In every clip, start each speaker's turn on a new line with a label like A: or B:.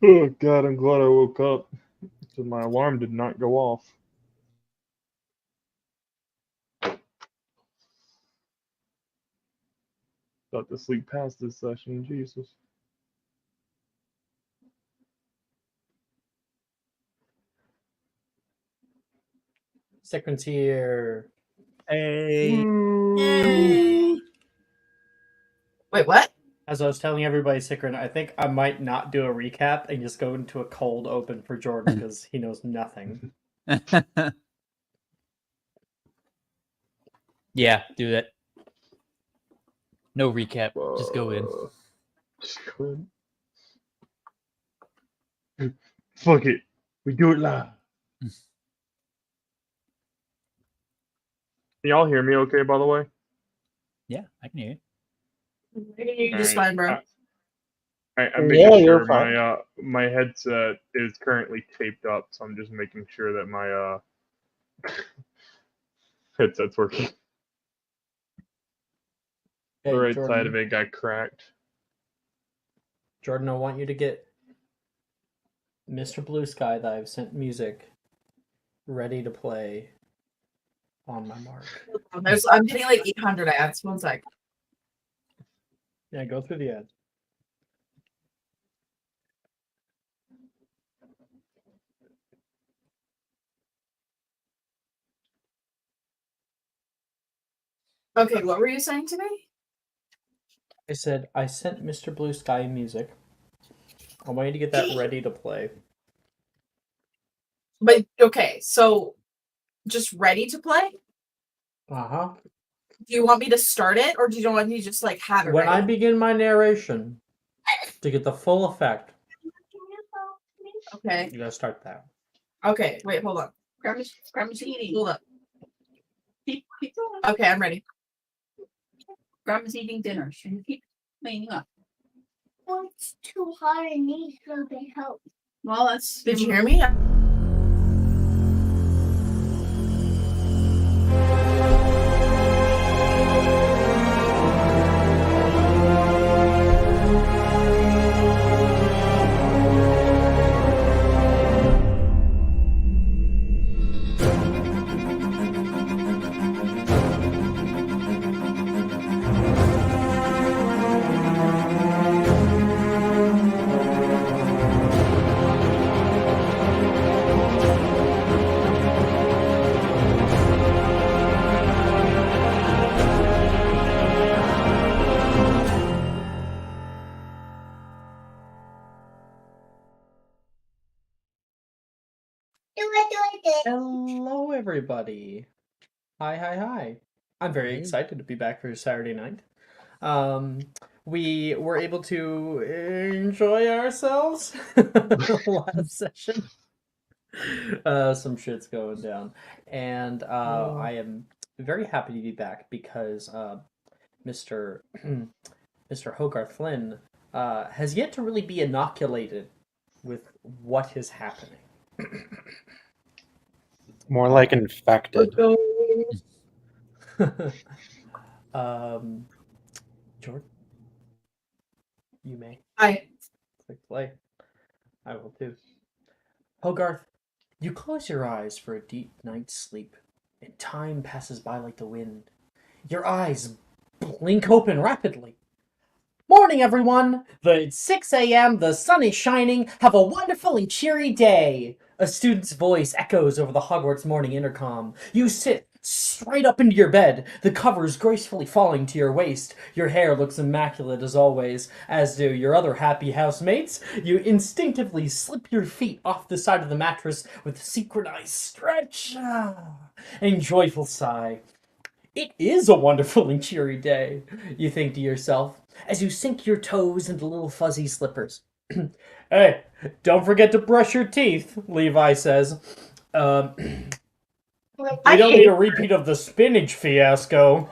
A: Oh God, I'm glad I woke up because my alarm did not go off. Got to sleep past this session, Jesus.
B: Second's here.
C: Hey.
A: Yay!
D: Wait, what?
B: As I was telling everybody, Sikrin, I think I might not do a recap and just go into a cold open for Jordan because he knows nothing.
C: Yeah, do that. No recap. Just go in.
A: Just go in. Fuck it. We do it live. Can y'all hear me okay, by the way?
C: Yeah, I can hear you.
D: You're just fine, bro.
A: I'm making sure my headset is currently taped up, so I'm just making sure that my headset's working.
B: Hey,
A: The right
B: Jordan,
A: side of it got cracked.
B: Jordan, I want you to get Mr. Blue Sky that I've sent music ready to play on my mark.
D: I'm getting like 800 ads. 1 sec.
B: Yeah, go through the ads.
D: Okay, what were you saying to me?
B: I said I sent Mr. Blue Sky music. I want you to get that ready to play.
D: But okay, so just ready to play?
B: Uh-huh.
D: Do you want me to start it, or do you want me to just like have it
B: When
D: ready?
B: I begin my narration, to get the full effect,
D: Okay.
B: you gotta start that.
D: Okay, wait, hold on.
E: Grandma's eating.
D: Hold up.
E: Keep going.
D: Okay, I'm ready.
E: Grandma's eating dinner. Should you keep cleaning up?
F: Well, it's too hard. I need something help.
E: Well, that's.
D: Did you hear me?
B: Hello, everybody. Hi. I'm very excited to be back for Saturday night. We were able to enjoy ourselves last session. Some shit's going down. And I am very happy to be back because Mr. Mr. Hogarth Flynn has yet to really be inoculated with what is happening.
G: More like infected.
B: Jordan, you may
D: Hi.
B: click play. I will too. Hogarth, you close your eyes for a deep night's sleep, and time passes by like the wind. Your eyes blink open rapidly. Morning, everyone! It's 6 a.m., the sun is shining, have a wonderful and cheery day! A student's voice echoes over the Hogwarts morning intercom. You sit straight up into your bed, the covers gracefully falling to your waist. Your hair looks immaculate as always, as do your other happy housemates. You instinctively slip your feet off the side of the mattress with a synchronized stretch and joyful sigh. It is a wonderful and cheery day, you think to yourself, as you sink your toes into little fuzzy slippers. Hey, don't forget to brush your teeth, Levi says. We don't need a repeat of the spinach fiasco.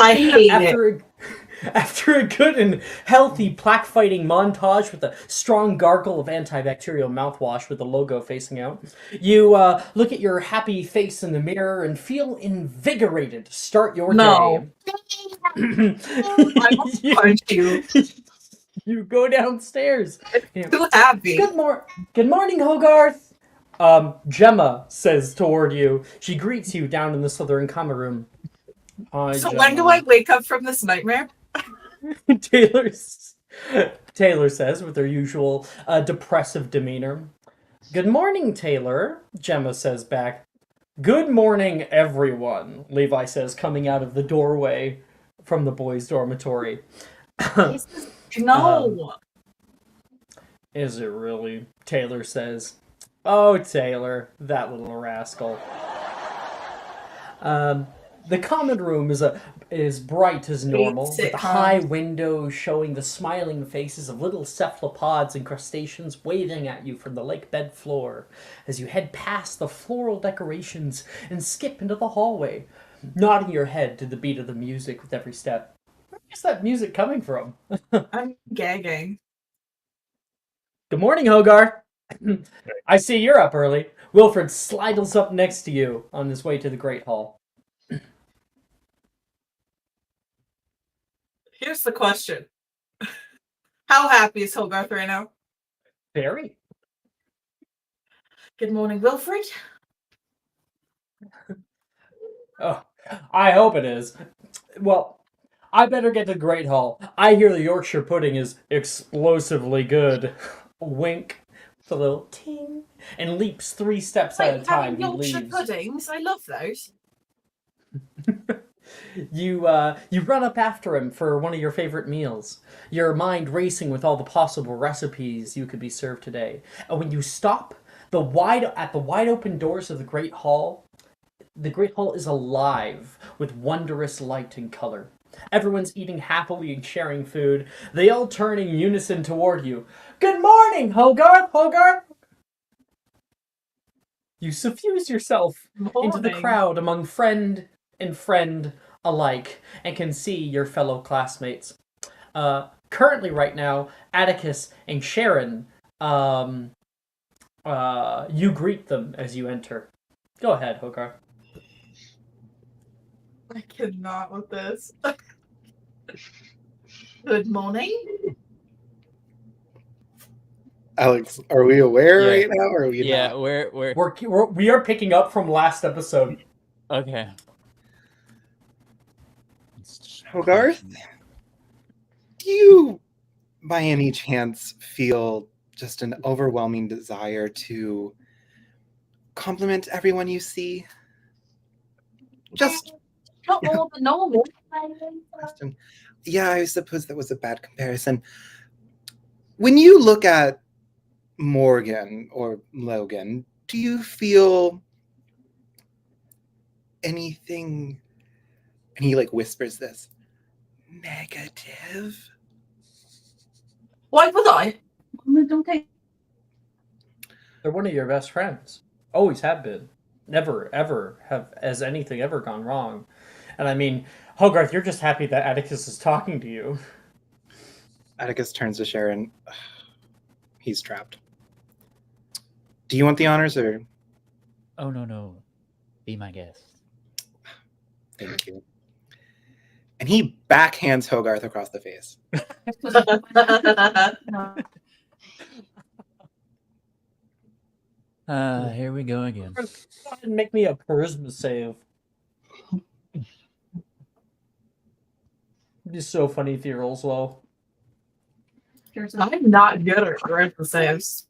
D: I hate it.
B: After a good and healthy plaque-fighting montage with a strong gargle of antibacterial mouthwash with the logo facing out, you look at your happy face in the mirror and feel invigorated to start your day.
D: I will punch you.
B: You go downstairs.
D: Too happy.
B: Good morning, Hogarth. Gemma says toward you. She greets you down in the southern common room. Hi,
D: So
B: Gemma.
D: when do I wake up from this nightmare?
B: Taylor says with her usual depressive demeanor. Good morning, Taylor, Gemma says back. Good morning, everyone, Levi says, coming out of the doorway from the boys' dormitory.
D: No.
B: Is it really? Taylor says. Oh, Taylor, that little rascal. The common room is bright as normal, with the high windows showing the smiling faces of little cephalopods and crustaceans waving at you from the lake bed floor as you head past the floral decorations and skip into the hallway, nodding your head to the beat of the music with every step. Where's that music coming from?
D: I'm gagging.
B: Good morning, Hogarth. I see you're up early. Wilfred sidles up next to you on his way to the Great Hall.
D: Here's the question. How happy is Hogarth right now?
B: Very.
D: Good morning, Wilfred.
B: Oh, I hope it is. Well, I better get to the Great Hall. I hear the Yorkshire pudding is explosively good. Wink with a little ting and leaps 3 steps at a time.
D: Yorkshire puddings? I love those.
B: You run up after him for one of your favorite meals, your mind racing with all the possible recipes you could be served today. And when you stop at the wide open doors of the Great Hall is alive with wondrous light and color. Everyone's eating happily and sharing food. They all turn in unison toward you. Good morning, Hogarth! Hogarth! You suffuse yourself into the crowd among friend and friend alike and can see your fellow classmates. Currently right now, Atticus and Sharon, you greet them as you enter. Go ahead, Hogarth.
D: I cannot with this. Good morning.
G: Alex, are we aware right now, or are we not?
B: We are picking up from last episode.
C: Okay.
G: Hogarth, do you, by any chance, feel just an overwhelming desire to compliment everyone you see? Just
E: not more than normal.
G: Yeah, I suppose that was a bad comparison. When you look at Morgan or Logan, do you feel anything? And he whispers this. Negative?
D: Why would I?
B: They're one of your best friends. Always have been. Never, ever has anything ever gone wrong. And I mean, Hogarth, you're just happy that Atticus is talking to you.
G: Atticus turns to Sharon. He's trapped. Do you want the honors, or?
C: Oh, no. Be my guest.
G: Thank you. And he backhands Hogarth across the face.
C: Here we go again.
B: Go ahead and make me a charisma save. It'd be so funny if he rolls low.
D: I'm not good at charisma saves.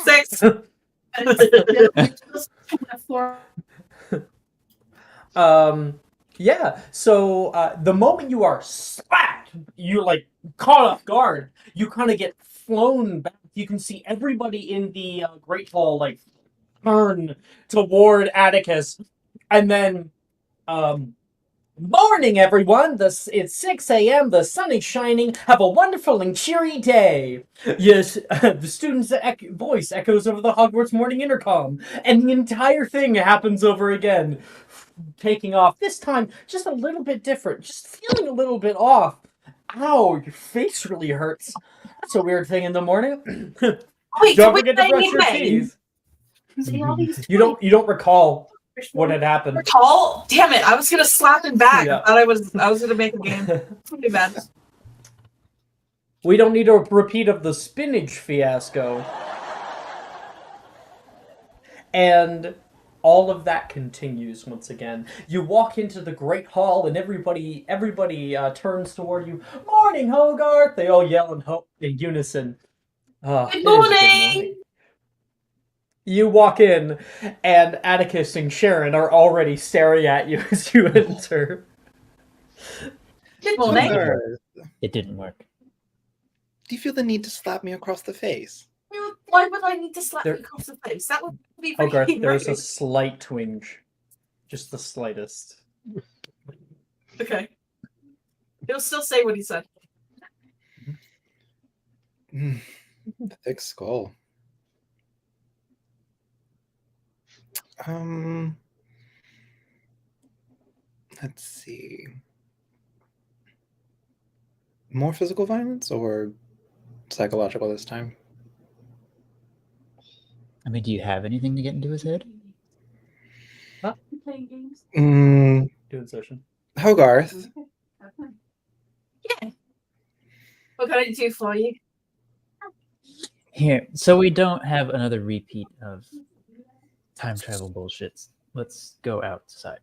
D: Six.
B: Yeah, so the moment you are slapped, you're caught off guard. You kind of get flown back. You can see everybody in the Great Hall turn toward Atticus, and then morning, everyone. It's 6 a.m. The sun is shining. Have a wonderful and cheery day. Yes, the student's voice echoes over the Hogwarts morning intercom, and the entire thing happens over again. Taking off. This time, just a little bit different. Just feeling a little bit off. Ow, your face really hurts. That's a weird thing in the morning.
D: Wait,
B: Don't forget to brush your teeth.
E: See all these
B: You don't recall what had happened.
D: Recall? Damn it! I was gonna slap him back.
B: Yeah.
D: I thought I was gonna make a game. Too bad.
B: We don't need a repeat of the spinach fiasco. And all of that continues once again. You walk into the great hall, and everybody turns toward you. Morning, Hogarth! They all yell in unison.
D: Good morning!
B: You walk in, and Atticus and Sharon are already staring at you as you enter.
D: Good morning.
G: Hogarth,
C: It didn't work.
G: do you feel the need to slap me across the face?
D: Why would I need to slap
B: There-
D: you across the face? That would be very
B: Hogarth, there's a
D: rude.
B: slight twinge. Just the slightest.
D: Okay. He'll still say what he said.
G: Thick skull. Let's see. More physical violence or psychological this time?
C: I mean, do you have anything to get into his head?
E: playing games.
B: Doing session.
G: Hogarth,
D: Yeah. What can I do for you?
C: Here, so we don't have another repeat of time travel bullshits. Let's go outside.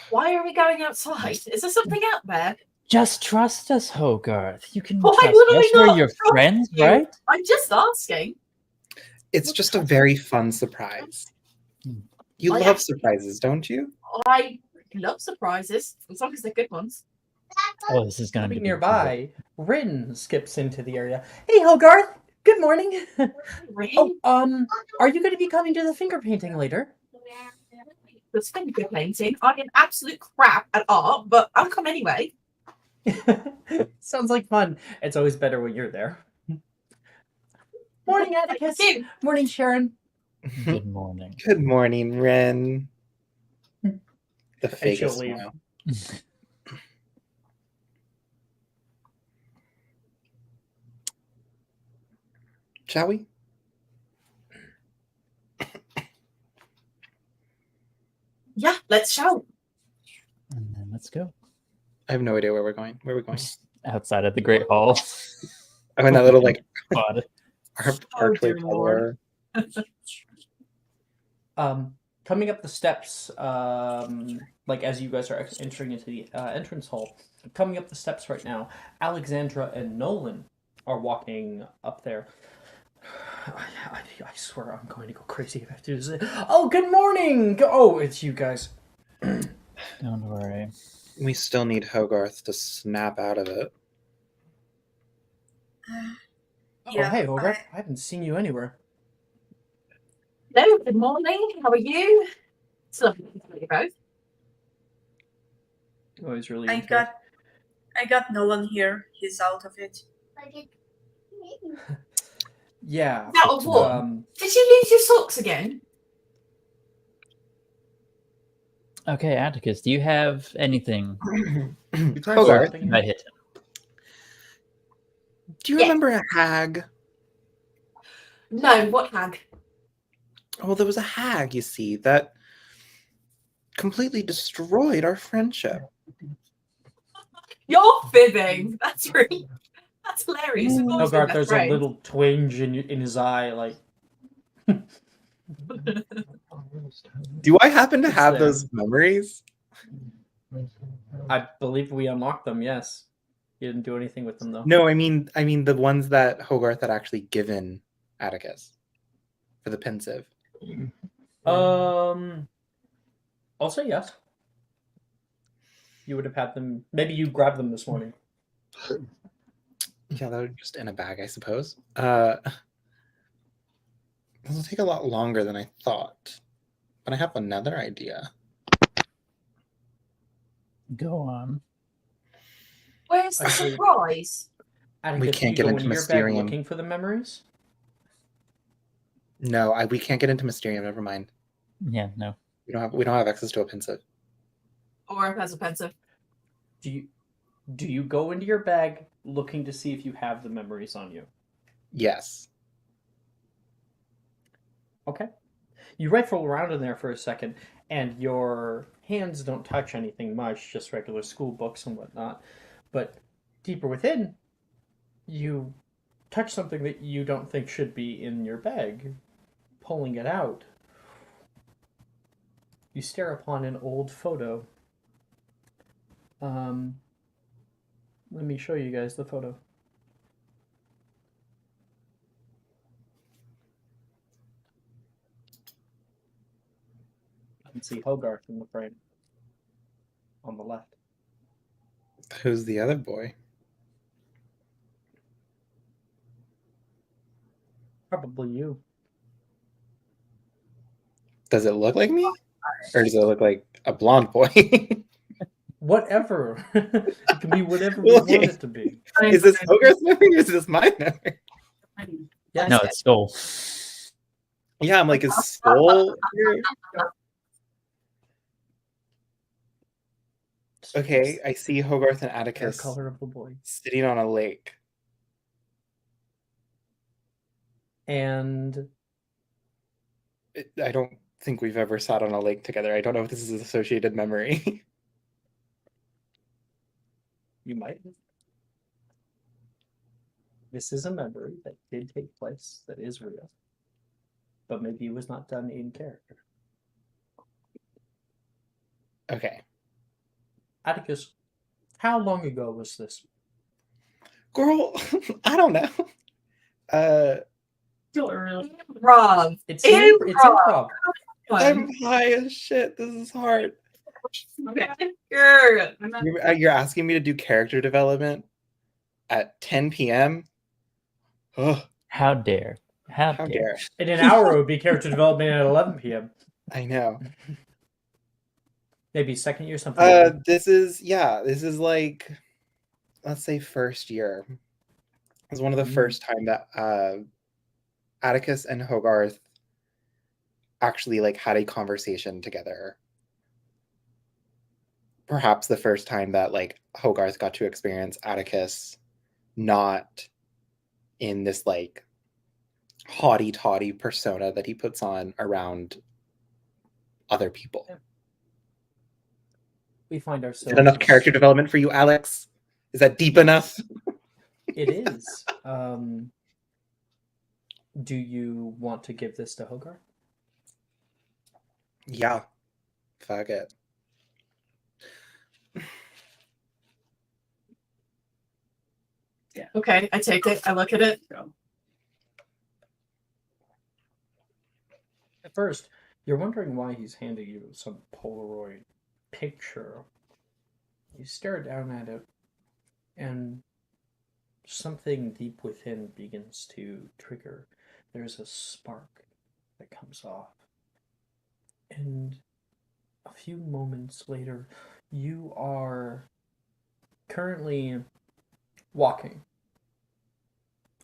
D: Why are we going outside? Is there something out there?
C: Just trust us, Hogarth. You can
D: Why
C: trust
D: would I
C: us. We're
D: not
C: your
D: trust
C: friends,
D: you?
C: right?
D: I'm just asking.
G: it's just a very fun surprise. You
D: Oh,
G: love
D: yeah.
G: surprises, don't you?
D: I love surprises, as long as they're good ones.
C: Oh, this is gonna be
B: Nearby, Rin skips into the area. Hey, Hogarth! Good morning!
D: Really?
B: Are you going to be coming to the finger painting later?
D: It's been good painting. I am absolute crap at art, but I'll come anyway.
B: Sounds like fun. It's always better when you're there. Morning, Atticus.
D: Thank you.
B: Morning, Sharon.
C: Good morning.
G: Good morning, Ren. The
B: And she'll
G: fakest
B: leave.
G: smile. Shall we?
D: Yeah, let's shout.
C: And then let's go.
G: I have no idea where we're going. Where are we going?
C: Outside of the Great Hall.
G: I'm in that little like
C: God.
G: archway
D: dear Lord.
G: door.
B: Coming up the steps, like as you guys are entering into the entrance hall, coming up the steps right now, Alexandra and Nolan are walking up there. I swear I'm going to go crazy if I have to do this. Oh, good morning! Oh, it's you guys.
C: Don't worry.
G: We still need Hogarth to snap out of it.
B: Oh, hey, Hogarth. I haven't seen you anywhere.
D: Hello, good morning. How are you? It's lovely to meet you both.
B: Always really.
H: I got Nolan here. He's out of it.
B: Yeah.
D: Out of what? Did you lose your socks again?
C: Okay, Atticus, do you have anything
G: Hogarth,
C: that hit him?
G: do you
D: Yeah.
G: remember a hag?
D: No, what hag?
G: Well, there was a hag, you see, that completely destroyed our friendship.
D: You're fibbing. That's hilarious. We've always been
B: Hogarth,
D: best
B: there's
D: friends.
B: a little twinge in his eye, like.
G: Do I happen to
B: It's
G: have
B: there.
G: those memories?
B: I believe we unlocked them. Yes, you didn't do anything with them though.
G: No, I mean the ones that Hogarth had actually given Atticus for the pensive.
B: I'll say yes. You would have had them. Maybe you grabbed them this morning.
G: Yeah, they're just in a bag, I suppose. This will take a lot longer than I thought. But I have another idea.
C: Go on.
D: Where's the
B: Actually-
D: surprise?
B: Atticus,
G: We
B: do
G: can't
B: you
G: get
B: go
G: into
B: your bag
G: Mysterium.
B: looking for the memories.
G: No, we can't get into Mysterium. Never mind.
C: Yeah, no.
G: We don't have access to a pensive.
D: Or if has a pensive.
B: Do you go into your bag looking to see if you have the memories on you?
G: Yes.
B: Okay. You rifle around in there for a second, and your hands don't touch anything much, just regular school books and whatnot. But deeper within, you touch something that you don't think should be in your bag. Pulling it out, you stare upon an old photo. Let me show you guys the photo. You can see Hogarth in the frame on the left.
G: Who's the other boy?
B: Probably you.
G: Does it look like me? Or does it look like a blonde boy?
B: Whatever. It can be whatever we want it to be.
G: Is this Hogarth's memory or is this my memory?
B: Yes.
C: No, it's Skull.
G: Yeah, I'm like, is Skull here? Okay, I see Hogarth and
B: Hair
G: Atticus
B: color of the boy.
G: sitting on a lake.
B: And
G: I don't think we've ever sat on a lake together. I don't know if this is an associated memory.
B: you might. This is a memory that did take place, that is real. But maybe it was not done in character.
G: Okay.
B: Atticus, how long ago was this?
G: Girl, I don't know.
D: Still early. Rob.
B: It's
D: Improv.
B: improv.
G: I'm high as shit. This is hard. You're asking me to do character development at 10 p.m.? Ugh,
C: How dare? How
G: how
C: dare?
G: dare.
B: In an hour, it would be character development at 11 p.m.
G: I know.
B: Maybe second year, something.
G: This is like, let's say first year. It was one of the first time that Atticus and Hogarth actually like had a conversation together. Perhaps the first time that like Hogarth got to experience Atticus not in this like haughty-taughty persona that he puts on around other people.
B: We find
G: Is
B: ourselves.
G: it enough character development for you, Alex? Is that deep enough?
B: It is. Do you want to give this to Hogarth?
G: Yeah. Fuck it.
D: Yeah. Okay, I take it. I look at it.
B: At first, you're wondering why he's handing you some Polaroid picture. You stare down at it, and something deep within begins to trigger. There's a spark that comes off. And a few moments later, you are currently walking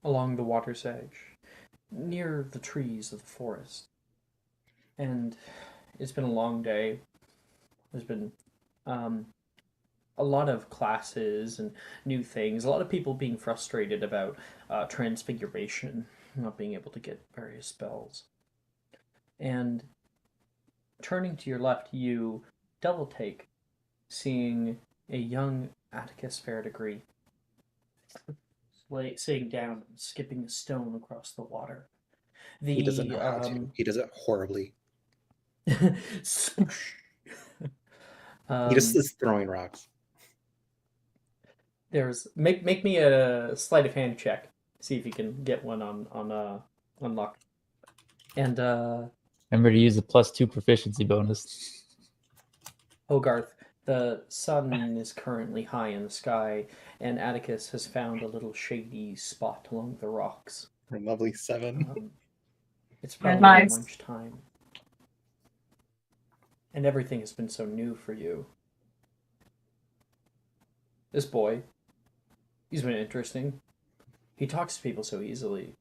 B: along the water's edge, near the trees of the forest. And it's been a long day. There's been a lot of classes and new things, a lot of people being frustrated about transfiguration, not being able to get various spells. And turning to your left, you double take, seeing a young Atticus Fairdegree sitting down and skipping a stone across the water.
G: He doesn't know how to. He does it horribly. He just is throwing rocks.
B: There's make me a sleight of hand check. See if you can get one on unlock. And
C: remember to use the +2 proficiency bonus.
B: Hogarth, the sun is currently high in the sky, and Atticus has found a little shady spot along the rocks.
G: For a lovely 7.
B: It's probably
D: nice.
B: lunchtime. And everything has been so new for you. This boy, he's been interesting. He talks to people so easily.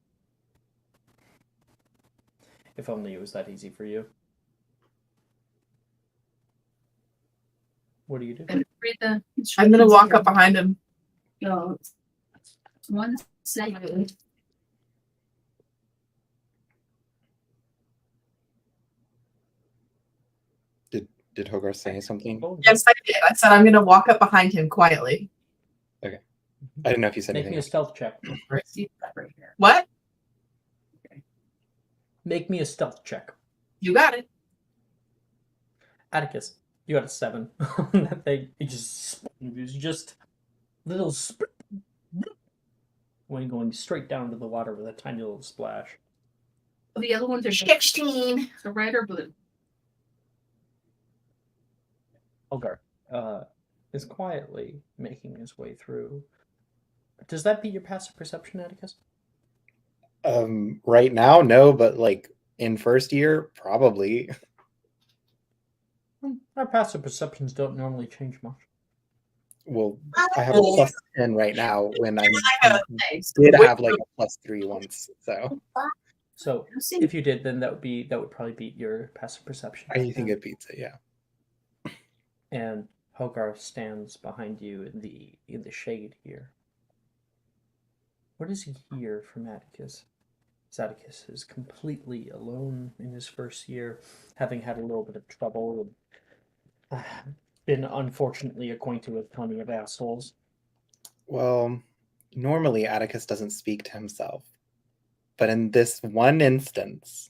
B: If only it was that easy for you. What do you do?
E: Read the
D: I'm gonna walk up behind him.
E: No. 1 second.
G: Did Hogarth say something?
D: Yes, I did. I said I'm going to walk up behind him quietly.
G: I didn't know if you said
B: Make me
G: anything.
B: a stealth check.
E: Right, see that right here.
D: What?
B: Make me a stealth check.
D: You got it.
B: Atticus, you got a 7 on that thing. It just little when going straight down to the water with a tiny little splash.
E: Well, the other ones are
D: 16.
E: so red or blue.
B: Hogarth is quietly making his way through. Does that beat your passive perception, Atticus?
G: Right now, no, but like in first year, probably.
B: Our passive perceptions don't normally change much.
G: Well, I have a plus 10 right now when I
E: Nice.
G: did have like a plus 3 once. So
B: If you did, then that would probably beat your passive perception.
G: I think it beats it, yeah.
B: And Hogarth stands behind you in the shade here. What does he hear from Atticus? Atticus is completely alone in his first year, having had a little bit of trouble and been unfortunately acquainted with plenty of assholes.
G: Well, normally Atticus doesn't speak to himself. But in this one instance,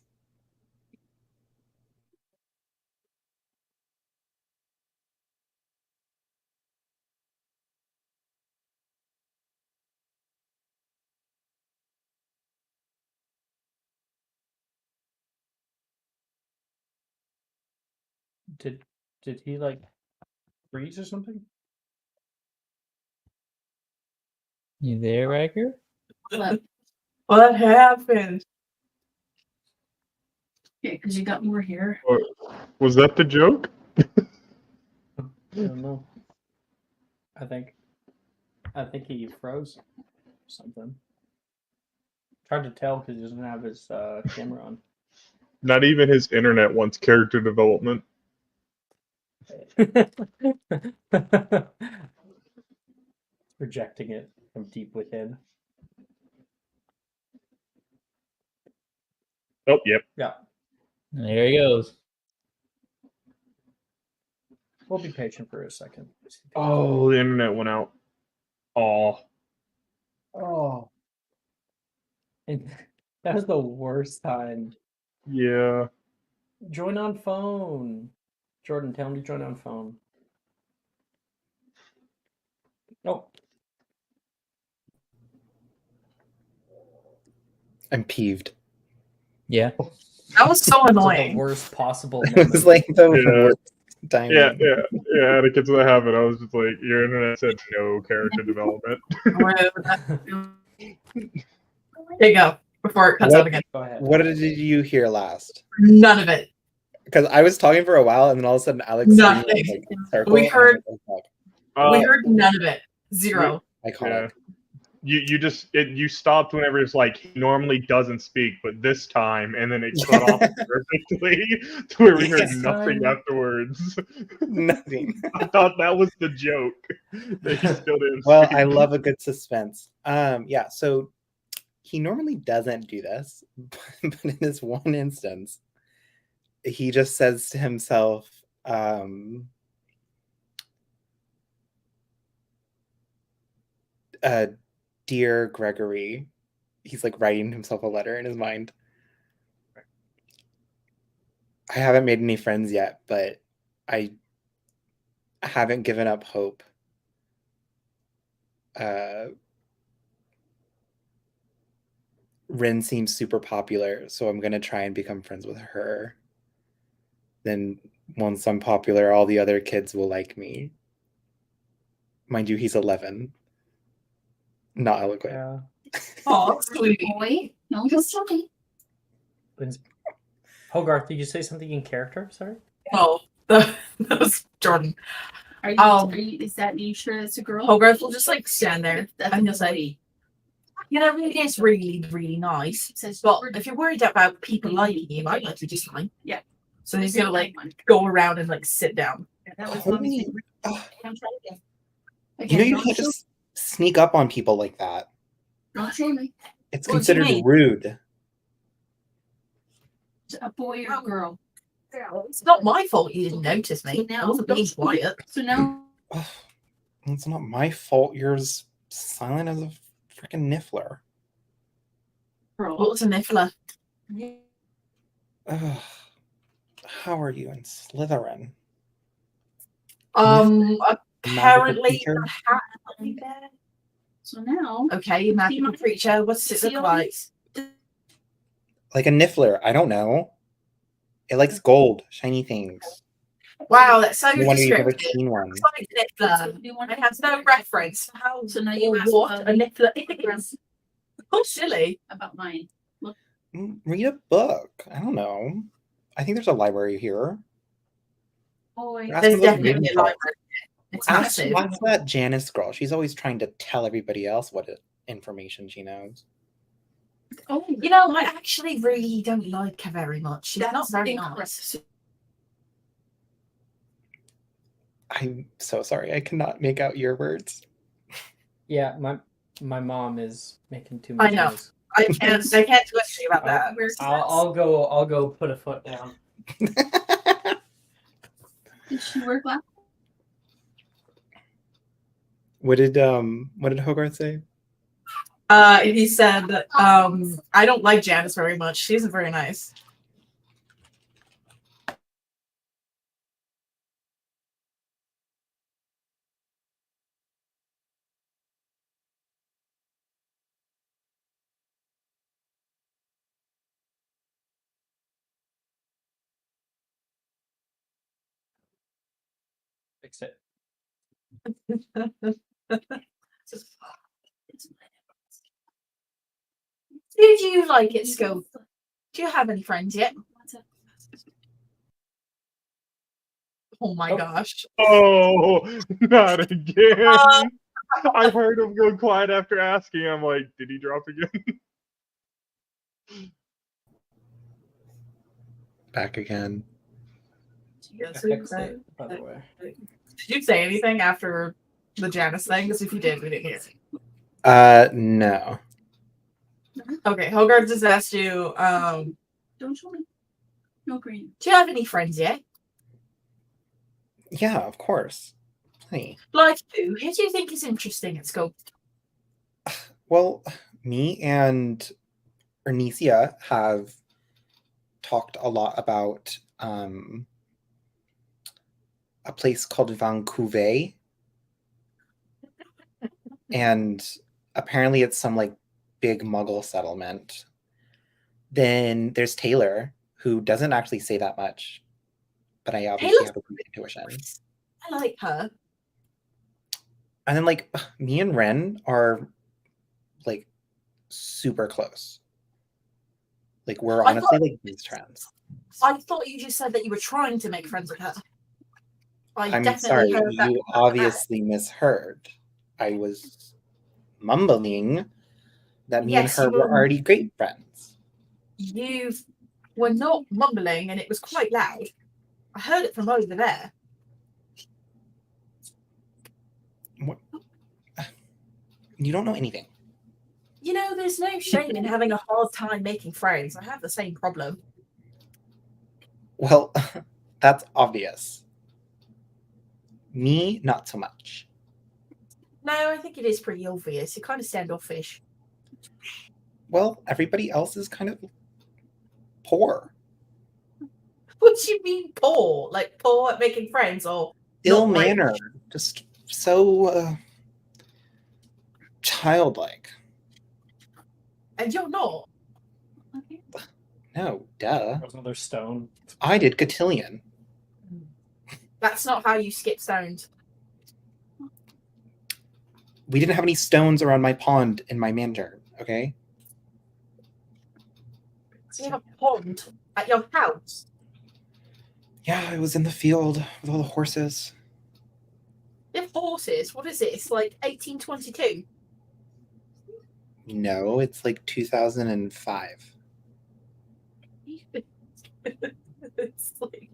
B: Did he like freeze or something?
C: You there, Riker?
D: What happened?
E: Yeah, because you got more here.
A: Was that the joke?
B: I don't know. I think he froze or something. Hard to tell because he doesn't have his camera on.
A: Not even his internet wants character development.
B: Rejecting it from deep within.
A: Oh, yep.
B: Yeah.
C: There he goes.
B: We'll be patient for a second.
A: Oh, the internet went out. Oh.
B: And that was the worst time.
A: Yeah.
B: Join on phone. Jordan, tell him to join on phone. Oh.
G: I'm peeved.
C: Yeah.
D: That was so annoying.
B: The worst possible
G: It was like the worst time.
A: Yeah, Atticus, what happened? I was just like, your internet said no character development.
D: There you go. Before it cuts out again.
B: Go ahead.
G: What did you hear last?
D: None of it.
G: Because I was talking for a while, and then all of a sudden Alex
D: Nothing.
G: screamed, like, circle,
D: We heard-
G: and I was like,
D: We heard none of it. Zero.
G: iconic.
A: You stopped whenever it's like he normally doesn't speak, but this time, and then it cut off perfectly to where we heard
G: This
A: nothing
B: time-
A: afterwards.
G: Nothing.
A: I thought that was the joke. That he still didn't
G: Well,
A: speak.
G: I love a good suspense. Yeah, so he normally doesn't do this, but in this one instance, he just says to himself, Dear Gregory, he's like writing himself a letter in his mind. I haven't made any friends yet, but I haven't given up hope. Rin seems super popular, so I'm going to try and become friends with her. Then once I'm popular, all the other kids will like me. Mind you, he's 11. Not eloquent.
B: Yeah.
D: Oh, sweetie.
E: Boy, no, just okay.
B: Hogarth, did you say something in character? Sorry.
D: No, that was Jordan.
E: Are you, is that you sure it's a girl?
D: Hogarth will just like stand there
E: That's
D: and just like,
E: boy.
D: you know, it is really, really nice.
E: It says,
D: But if you're worried about people liking you, I'd like you just fine.
E: Yeah.
D: So he's gonna like go around and like sit down.
E: That was
G: Holy-
E: mommy's favorite. I'm trying again.
G: You know, you
E: don't
G: can't
E: show-
G: just sneak up on people like that.
E: Don't show me.
G: It's
D: What do you
G: considered
D: mean?
G: rude.
E: A boy or a girl.
D: It's not my fault you didn't notice me. I wasn't being quiet.
E: So now
G: Ugh, it's not my fault you're as silent as a freaking niffler.
D: What's a niffler?
G: Ugh. How are you in Slytherin?
D: Apparently
G: creature?
D: the hat be there.
E: So now
D: Okay, magical creature. What's it look like?
G: Like a niffler. I don't know. It likes gold, shiny things.
D: Wow, that's so
G: No wonder you've never
D: descriptive.
G: seen one.
D: It's like niffler. I have no reference for how
E: So now
D: or
E: you ask
D: what a
E: about
D: niffler is. Oh, silly.
E: about mine.
G: Read a book. I don't know. I think there's a library here.
E: Boy.
G: Ask
D: There's
G: one of those
D: definitely
G: reading
D: a
G: girls.
D: library. It's
G: Ask
D: massive.
G: that Janice girl. She's always trying to tell everybody else what information she knows.
E: Oh,
D: You know, I actually really don't like her very much. She's not very nice.
G: I'm so sorry. I cannot make out your words.
B: Yeah, my mom is making too
D: I
B: much
D: know.
B: noise.
D: I can't do anything about that.
B: I'll go put a foot down.
E: did she work last?
G: What did Hogarth say?
D: He said that I don't like Janice very much. She isn't very nice.
B: Fix it.
D: Did you like it, Scope? Do you have any friends yet? Oh my gosh.
A: Oh, not again. I heard him go quiet after asking. I'm like, did he drop again?
G: Back again.
B: I fixed it, by the way.
D: Did you say anything after the Janice thing? Because if you did, we didn't hear.
G: No.
D: Okay, Hogarth just asked you,
E: Don't show me. No green.
D: do you have any friends yet?
G: Yeah, of course. Plenty.
D: Like who? Who do you think is interesting at Scope?
G: Well, me and Ernisia have talked a lot about a place called Vancouver. And apparently it's some like big muggle settlement. Then there's Taylor, who doesn't actually say that much, but I obviously
D: Taylor's
G: have a good intuition.
D: I like her.
G: And then like me and Ren are like super close. Like we're
D: I
G: honestly
D: thought-
G: like best friends.
D: I thought you just said that you were trying to make friends with her.
G: I'm
D: definitely
G: sorry,
D: heard that
G: you
D: from her.
G: obviously misheard. I was mumbling that me
D: Yes,
G: and her
D: you
G: were
D: were-
G: already great friends.
D: You were not mumbling, and it was quite loud. I heard it from over there.
G: You don't know anything.
D: You know, there's no shame in having a hard time making friends. I have the same problem.
G: Well, that's obvious. Me, not so much.
D: No, I think it is pretty obvious. You're kind of standoffish.
G: Well, everybody else is kind of poor.
D: What do you mean poor? Like poor at making friends or not rich?
G: Ill-mannered. Just so childlike.
D: And you're not.
G: No, duh.
B: There's another stone.
G: I did cotillion.
D: That's not how you skip stones.
G: We didn't have any stones around my pond in my manor, okay?
D: You have a pond at your house.
G: Yeah, I was in the field with all the horses.
D: You have horses. What is this? Like 1822?
G: No, it's like 2005.
D: It's like...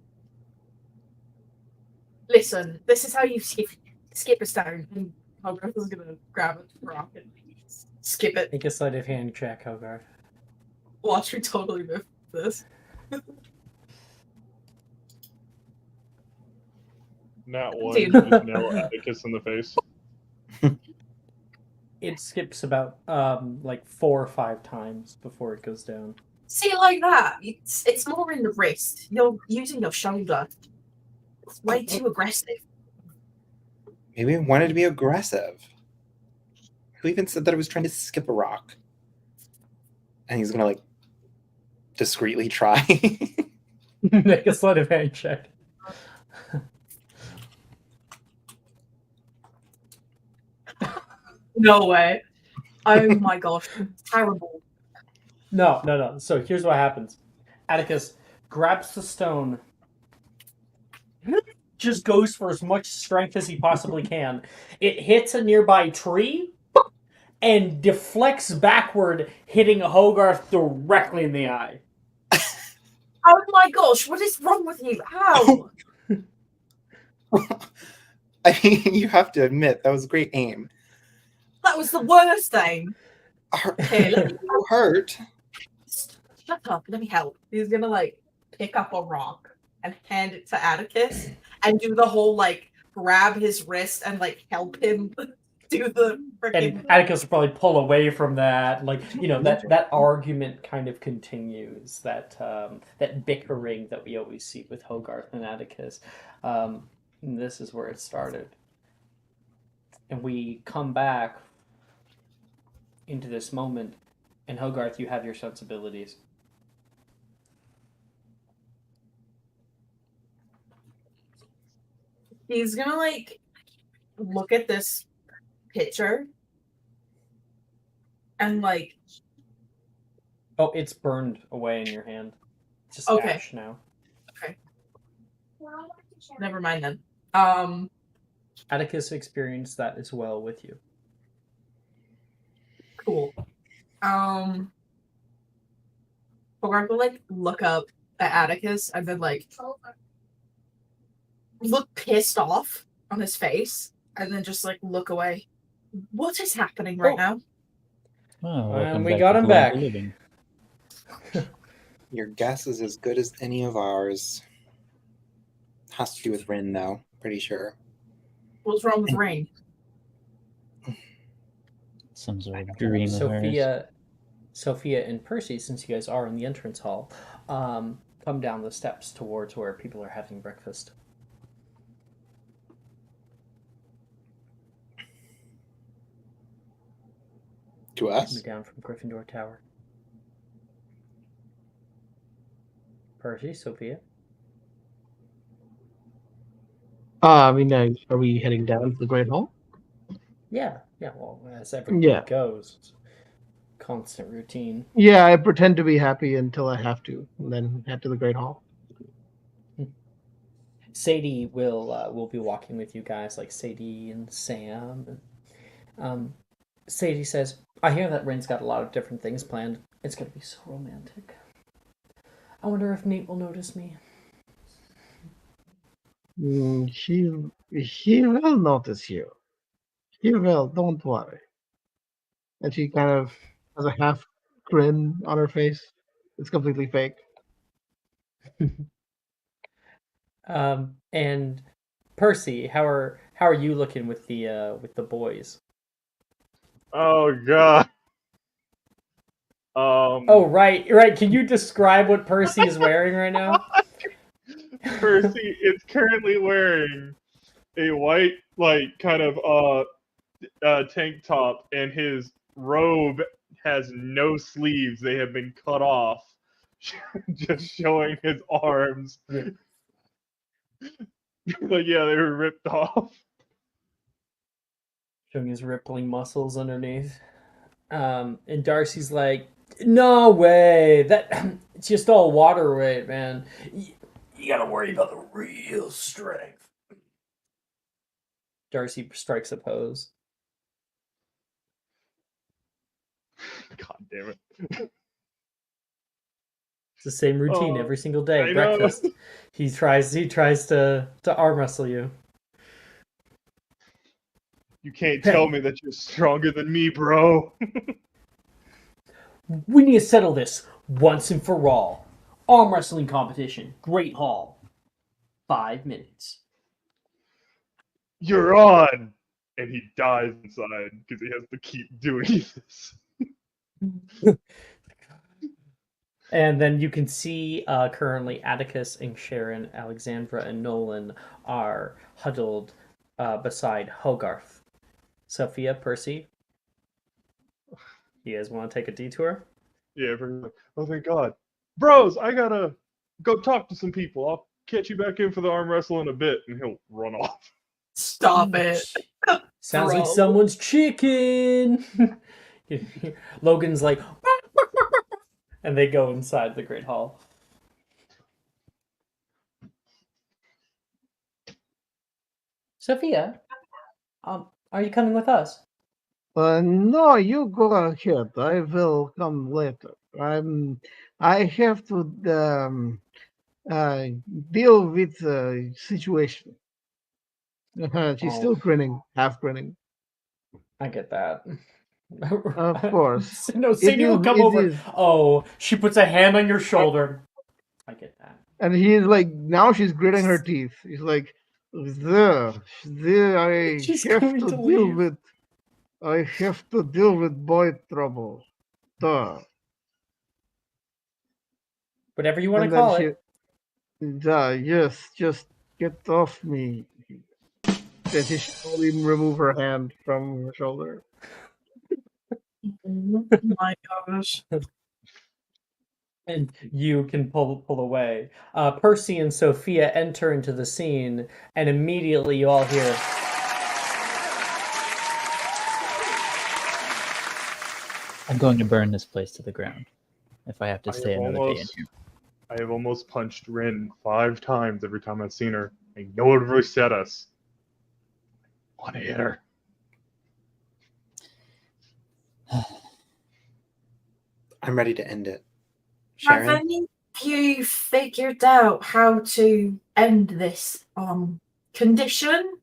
D: Listen, this is how you skip a stone. Hogarth is gonna grab a rock and skip it.
B: Make a sleight of hand check, Hogarth.
D: Watch me totally miss this.
A: Not one.
D: Dude.
A: You just nail Atticus in the face.
B: It skips about like 4 or 5 times before it goes down.
D: See, like that. It's more in the wrist. You're using your shoulder. It's way too aggressive.
G: Maybe he wanted to be aggressive. Who even said that I was trying to skip a rock? And he's gonna like discreetly try.
B: Make a sleight of hand check.
D: No way. Oh my gosh. Terrible.
B: No. So here's what happens. Atticus grabs the stone, just goes for as much strength as he possibly can. It hits a nearby tree and deflects backward, hitting Hogarth directly in the eye.
D: Oh my gosh, what is wrong with you? Ow!
G: I mean, you have to admit that was great aim.
D: That was the worst thing. Okay, let me
G: Hurt.
D: shut up. Let me help. He's gonna like pick up a rock and hand it to Atticus and do the whole like grab his wrist and like help him do the freaking.
B: And Atticus will probably pull away from that. Like, you know, that argument kind of continues. That bickering that we always see with Hogarth and Atticus. And this is where it started. And we come back into this moment. And Hogarth, you have your sensibilities.
D: He's gonna like look at this picture and like
B: Oh, it's burned away in your hand. It's just
D: Okay.
B: ash now.
D: never mind then.
B: Atticus experienced that as well with you.
D: Cool. Hogarth will like look up at Atticus and then like look pissed off on his face and then just like look away. What is happening right now?
C: Oh, welcome
B: we
C: back
B: got
C: to
B: him
C: the land
B: back.
C: of living.
G: Your guess is as good as any of ours. Has to do with Rin, though. Pretty sure.
D: What's wrong with Rain?
C: Some sort of dream of hers.
B: Sophia and Percy, since you guys are in the entrance hall, come down the steps towards where people are having breakfast.
G: To us?
B: Coming down from Gryffindor Tower. Percy, Sophia.
I: I mean, are we heading down to the Great Hall?
B: Yeah, well, as everything
I: Yeah.
B: goes. It's constant routine.
I: Yeah, I pretend to be happy until I have to, and then head to the Great Hall.
B: Sadie will be walking with you guys, like Sadie and Sam. Sadie says, I hear that Rin's got a lot of different things planned. It's going to be so romantic. I wonder if Nate will notice me.
I: He will notice you. He will, don't worry. And she kind of has a half grin on her face. It's completely fake.
B: And Percy, how are you looking with the boys?
A: Oh god.
B: Oh right. Can you describe what Percy is wearing right now?
A: Percy is currently wearing a white, like, kind of tank top, and his robe has no sleeves. They have been cut off, just showing his arms. Like, yeah, they were ripped off.
B: Showing his rippling muscles underneath. And Darcy's like, no way. It's just all water weight, man. You gotta worry about the real strength. Darcy strikes a pose.
A: God damn it.
B: It's the same routine every single day.
A: I know.
B: Breakfast. He tries to arm wrestle you.
A: You can't tell me that you're stronger than me, bro.
B: We need to settle this once and for all. Arm wrestling competition. Great Hall. 5 minutes.
A: you're on, and he dies inside because he has to keep doing this.
B: And then you can see currently Atticus and Sharon, Alexandra and Nolan are huddled beside Hogarth. Sophia, Percy, you guys want to take a detour?
A: Yeah, everyone's like, oh thank God, bros, I gotta go talk to some people. I'll catch you back in for the arm wrestle in a bit, and he'll run off.
D: Stop it.
B: Sounds like
D: Bro.
B: someone's chicken. Logan's like, and they go inside the Great Hall. Sophia, are you coming with us?
I: No, you go ahead. I will come later. I have to deal with the situation. She's still grinning, half grinning.
B: I get that.
I: Of course.
B: No, Sadie will come over.
I: Is.
B: Oh, she puts a hand on your shoulder. I get that.
I: And he's like, now she's gritting her teeth. He's like, there, I
B: She's
I: have
B: going
I: to
B: to
I: deal
B: leave.
I: with. I have to deal with boy trouble. Duh.
B: Whatever you want
I: And
B: to
I: then
B: call
I: she,
B: it.
I: yes, just get off me. Then she slowly remove her hand from her shoulder.
D: Oh my gosh.
B: And you can pull away. Percy and Sophia enter into the scene, and immediately you all hear.
C: I'm going to burn this place to the ground if I have to
A: I
C: stay
A: have
C: another day in
A: almost-
C: here.
A: I have almost punched Rin 5 times every time I've seen her. I know it really set us. I want to hit her.
G: I'm ready to end it. Sharon?
D: Have any of you figured out how to end this condition?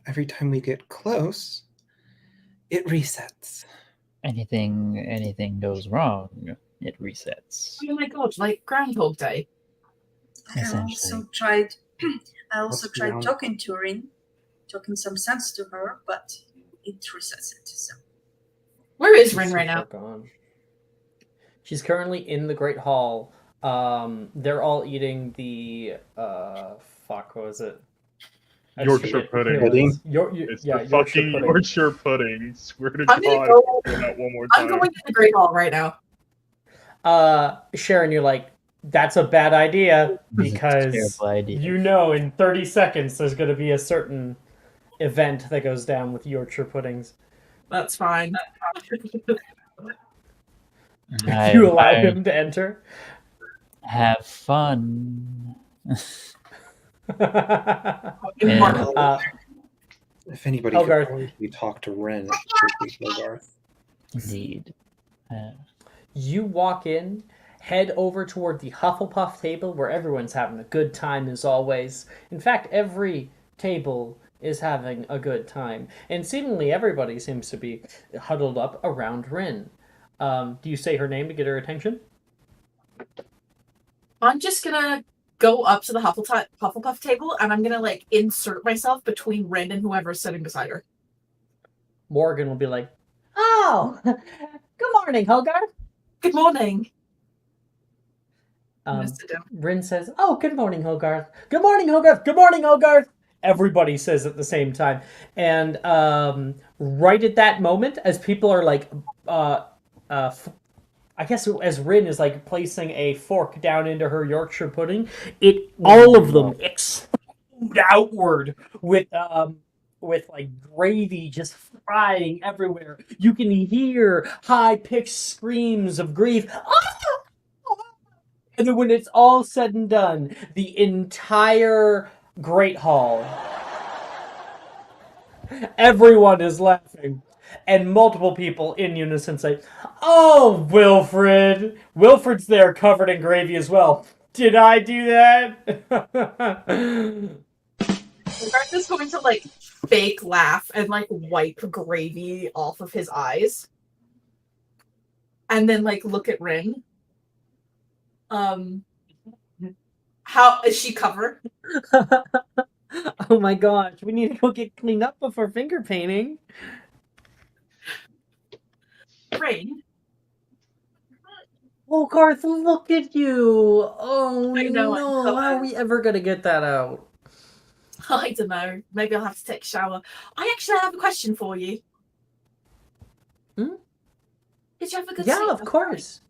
G: Every time we get close, it resets.
C: Anything goes wrong, it resets.
D: Oh my god, like Groundhog Day.
H: I
C: Essentially.
H: also tried. I also
G: What's
H: tried
G: ground-
H: talking to Rin, talking some sense to her, but it resets it. So
D: Where is
B: She's
D: Rin right
B: so
D: now?
B: far gone. She's currently in the Great Hall. They're all eating the fuck, what was it? I just
A: Yorkshire
B: forget what it
A: pudding.
B: was.
A: It's
B: Yeah,
A: the
B: Yorkshire
A: fucking
B: pudding.
A: Yorkshire pudding. Swear to
D: I'm
A: God,
D: gonna go-
A: I'm doing that one more
D: I'm
A: time.
D: going to the Great Hall right now.
B: Sharon, you're like, that's a bad idea
C: This is a
B: because
C: terrible idea.
B: you know in 30 seconds there's going to be a certain event that goes down with Yorkshire puddings.
D: That's fine.
B: You allow him to enter.
C: Have fun.
D: Fucking
C: Yeah.
D: Mark.
G: If anybody
B: Hogarth.
G: could actually talk to Rin, it would be Hogarth.
C: Indeed.
B: You walk in, head over toward the Hufflepuff table where everyone's having a good time as always. In fact, every table is having a good time. And seemingly everybody seems to be huddled up around Rin. Do you say her name to get her attention?
D: I'm just gonna go up to the Hufflepuff table and I'm gonna like insert myself between Rin and whoever's sitting beside her.
B: Morgan will be like, "Oh, good morning, Hogarth."
D: Good morning. I'm
B: Um,
D: gonna sit down.
B: Rin says, "Oh, good morning, Hogarth. Good morning, Hogarth. Good morning, Hogarth." Everybody says at the same time, and right at that moment, as people are like, I guess as Rin is like placing a fork down into her Yorkshire pudding, all of them explode outward with like gravy just frying everywhere. You can hear high-pitched screams of grief. And then when it's all said and done, the entire Great Hall, everyone is laughing. And multiple people in unison say, "Oh, Wilfred! Wilfred's there covered in gravy as well. Did I do that?"
D: Garth is going to like fake laugh and like wipe gravy off of his eyes. And then like look at Rin. How is she covered?
B: Oh my gosh, we need to go get cleaned up before finger painting.
D: Rain,
B: Oh, Garth, look at you. Oh
D: I know, I'm
B: no, how are we ever gonna get that out?
D: I don't know. Maybe I'll have to take a shower. I actually have a question for you.
B: Hmm?
D: Did you have a good
B: Yeah,
D: sleep?
B: of course.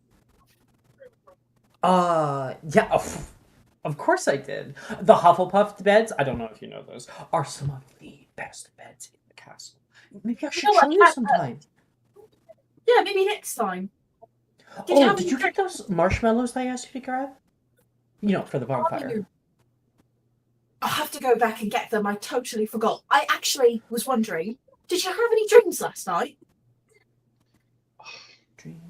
B: Yeah, of course I did. The Hufflepuff beds, I don't know if you know those, are some of the best beds in the castle. Maybe I should
D: know what,
B: show you sometime.
D: Yeah, maybe next time. Did you
B: Oh,
D: have
B: did
D: any
B: you get those marshmallows that I asked you to grab? You know, for the bonfire.
D: I'll have to go back and get them. I totally forgot. I actually was wondering, did you have any dreams last night?
B: Dream.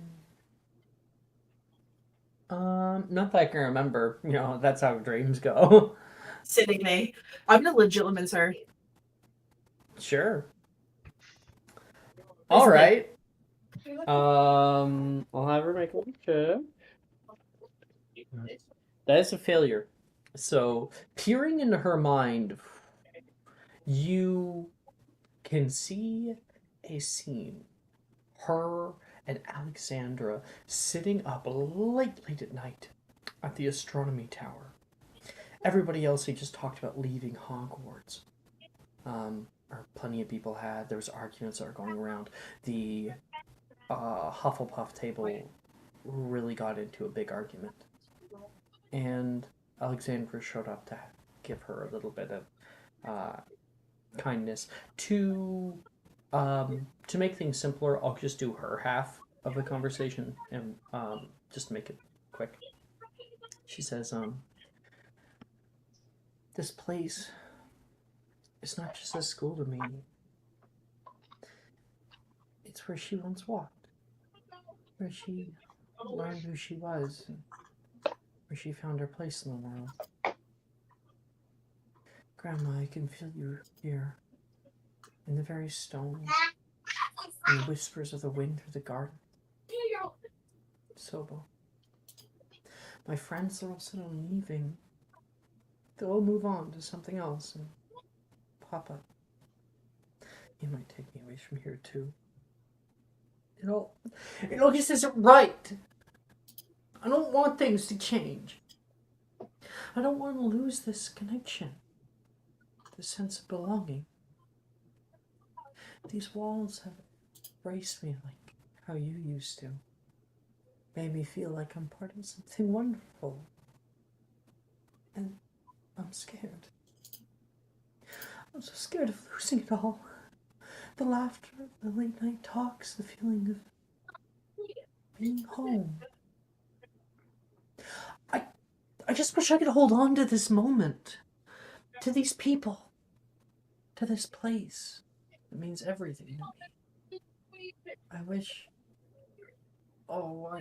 B: Not that I can remember. You know, that's how dreams go.
D: Silly me. I'm a legitimate.
B: Sure.
D: Isn't
B: All
D: it?
B: right. I'll have her make a little check. That is a failure. So, peering into her mind, you can see a scene. Her and Alexandra sitting up late at night at the astronomy tower. Everybody else had just talked about leaving Hogwarts. Or plenty of people had. There was arguments that were going around. The Hufflepuff table really got into a big argument. And Alexandra showed up to give her a little bit of kindness. To make things simpler, I'll just do her half of the conversation and just make it quick. She says, this place is not just a school to me. It's where she once walked, where she learned who she was, and where she found her place in the world. Grandma, I can feel you here, in the very stones, in the whispers of the wind through the garden. Sobo. My friends are all set on leaving. They'll all move on to something else, and Papa, he might take me away from here too. It all just isn't right. I don't want things to change. I don't want to lose this connection, this sense of belonging. These walls have embraced me like how you used to. Made me feel like I'm part of something wonderful. And I'm scared. I'm so scared of losing it all. The laughter, the late night talks, the feeling of being home. I just wish I could hold on to this moment, to these people, to this place. It means everything to me. I wish. Oh,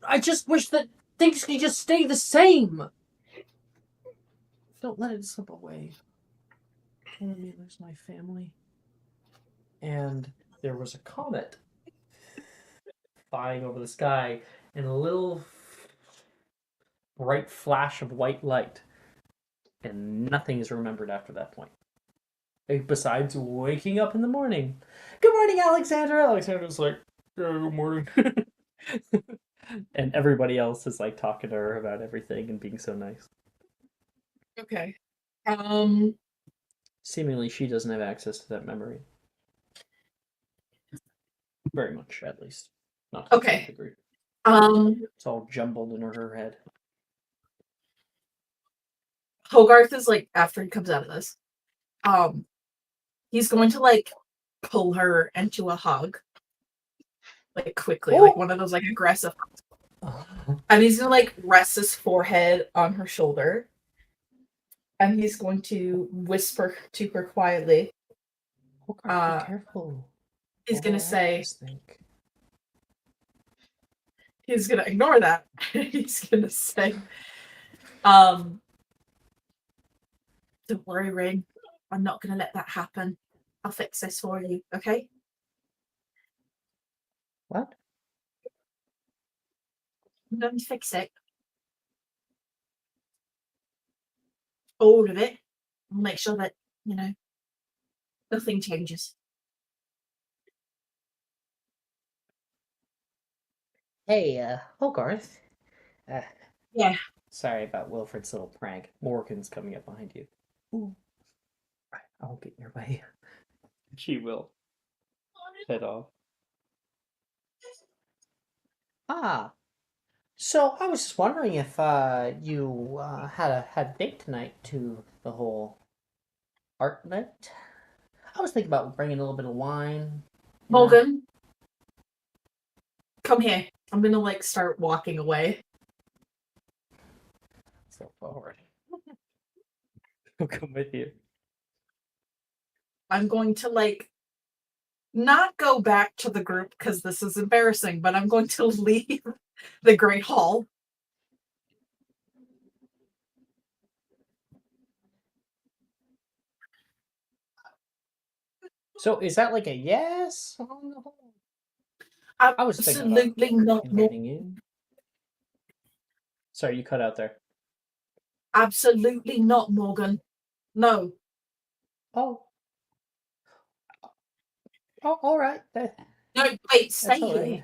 B: I just wish that things could just stay the same. Don't let it slip away. Don't let me lose my family. And there was a comet flying over the sky, and a little bright flash of white light. And nothing is remembered after that point. Besides waking up in the morning. Good morning, Alexandra! Alexandra's like, yeah, good morning. And everybody else is like talking to her about everything and being so nice.
D: Okay.
B: Seemingly she doesn't have access to that memory. Very much, at least. Not to the same
D: Okay.
B: degree.
D: It's
B: all jumbled in her head.
D: Hogarth is like, after he comes out of this, he's going to like pull her into a hug. Like quickly, like one of those like aggressive hugs. And he's gonna like rest his forehead on her shoulder. And he's going to whisper to her quietly.
B: Hogarth, be careful.
D: He's gonna say,
B: think.
D: he's gonna ignore that. He's gonna say, don't worry, Ring. I'm not gonna let that happen. I'll fix this for you, okay?
B: What?
D: I'm going to fix it. All of it. I'll make sure that, nothing changes.
B: Hey, Hogarth.
D: Yeah.
B: Sorry about Wilfred's little prank. Morgan's coming up behind you. Ooh. Right, I won't get in your way. She will. Head off. Ah. So I was just wondering if you had a date tonight to the whole art event. I was thinking about bringing a little bit of wine.
D: Morgan, come here. I'm gonna start walking away.
B: So forward. I'll come with you.
D: I'm going to not go back to the group because this is embarrassing, but I'm going to leave the Great Hall.
B: So is that like a yes on the whole? I was thinking about
D: Absolutely not.
B: inviting you. Sorry, you cut out there.
D: Absolutely not, Morgan. No.
B: Oh, all right.
D: No, wait, stay
B: That's all
D: here.
B: right.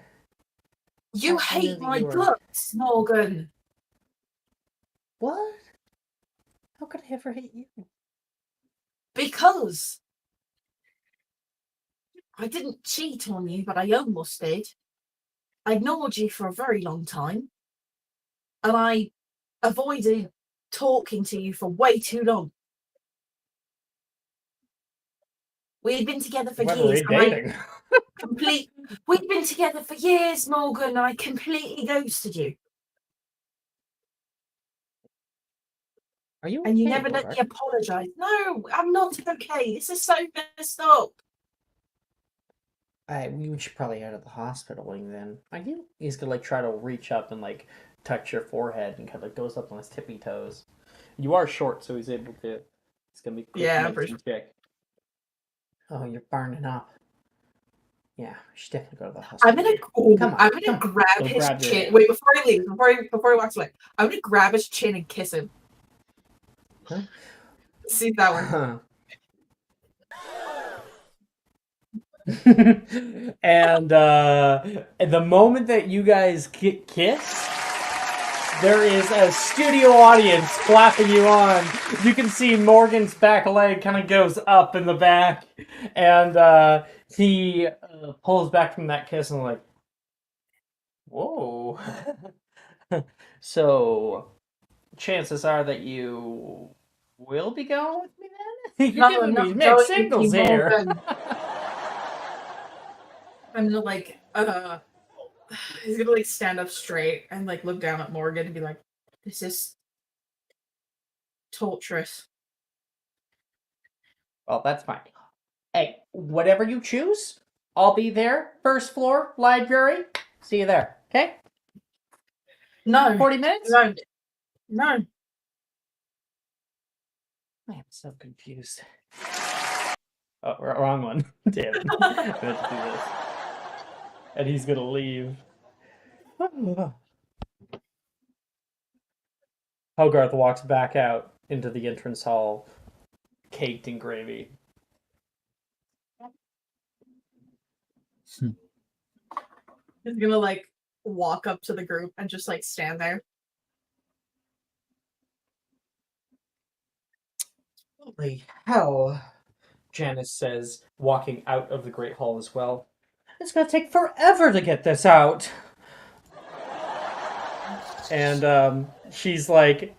D: You
B: I knew
D: hate
B: that
D: my
B: you were-
D: guts, Morgan.
B: What? How could I ever hate you?
D: Because I didn't cheat on you, but I almost did. I ignored you for a very long time. And I avoided talking to you for way too long. We had been together for
B: When were
D: years.
B: we dating?
D: We'd been together for years, Morgan, and I completely ghosted you.
B: Are you?
D: And you
B: okay,
D: never let
B: Bogart?
D: me apologise. No, I'm not okay. This is so messed up.
B: We should probably head to the hospital then. He's gonna try to reach up and touch your forehead and kind of goes up on his tippy toes. You are short, so he's able to. It's gonna be quick medicine check. Oh, you're burning up. Yeah, we should definitely go to the hospital.
D: I'm gonna grab his chin. Wait, before I leave, before he walks away, I'm gonna grab his chin and kiss him.
B: Huh?
D: See if that works.
B: And the moment that you guys kiss, there is a studio audience clapping you on. You can see Morgan's back leg kind of goes up in the back, and he pulls back from that kiss and whoa. So, chances are that you will be going with me then? You're giving me mixed signals here.
D: I'm gonna he's gonna stand up straight and look down at Morgan and be like, this is torturous.
B: Well, that's fine. Hey, whatever you choose, I'll be there. First floor, library. See you there, okay?
D: No.
B: 40 minutes?
D: No.
B: I am so confused. Oh, wrong one. Damn it. I meant to do this. And he's gonna leave. Hogarth walks back out into the entrance hall, caked in gravy.
D: He's gonna walk up to the group and just stand there.
B: Holy hell, Janice says, walking out of the Great Hall as well. It's gonna take forever to get this out. And she's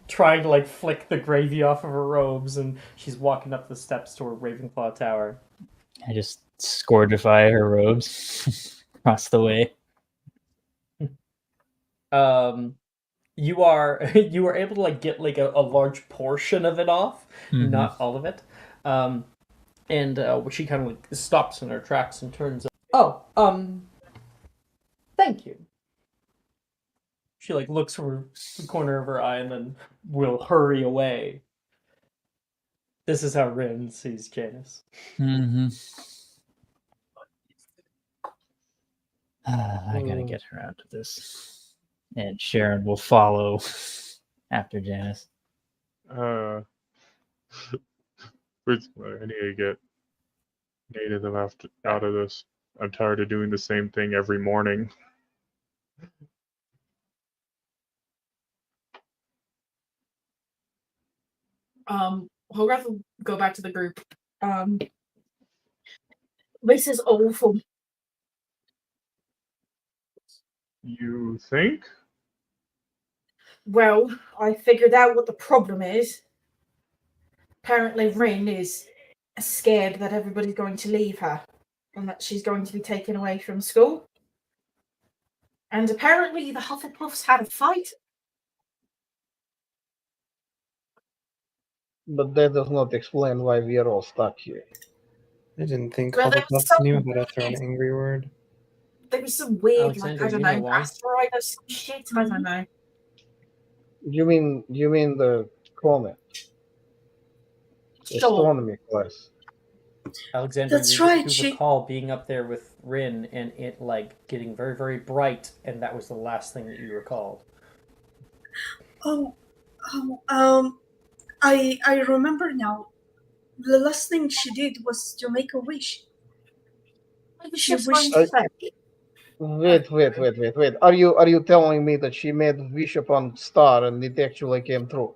B: trying to flick the gravy off of her robes, and she's walking up the steps toward Ravenclaw Tower.
C: I just scourgify her robes across the way.
B: You are able to get a large portion of it off, not all of it. And she kind of stops in her tracks and turns. Thank you. She looks from the corner of her eye and then will hurry away. This is how Rin sees Janice.
C: I gotta get her out of this. And Sharon will follow after Janice.
A: I need to get native out of this. I'm tired of doing the same thing every morning.
D: Hogarth will go back to the group. This is awful.
A: You think?
D: Well, I figured out what the problem is. Apparently, Rin is scared that everybody's going to leave her and that she's going to be taken away from school. And apparently, the Hufflepuffs had a fight.
I: But that does not explain why we are all stuck here.
G: I didn't think
D: Well, there was
G: Hufflepuff knew
D: some
G: how to throw an
D: weird-
G: angry word.
D: There was some weird,
B: Alexander,
D: I don't
B: you know
D: know,
B: why?
D: asteroid or some shit. I don't know.
I: You mean the comet?
D: Sure.
I: Astronomy class.
B: Alexander,
H: That's
B: you
H: right,
B: do
H: she-
B: recall being up there with Rin and it like getting very, very bright, and that was the last thing that you recalled.
H: I remember now. The last thing she did was to make a wish. She wished.
I: Wait. Are you telling me that she made wish upon star and it actually came true?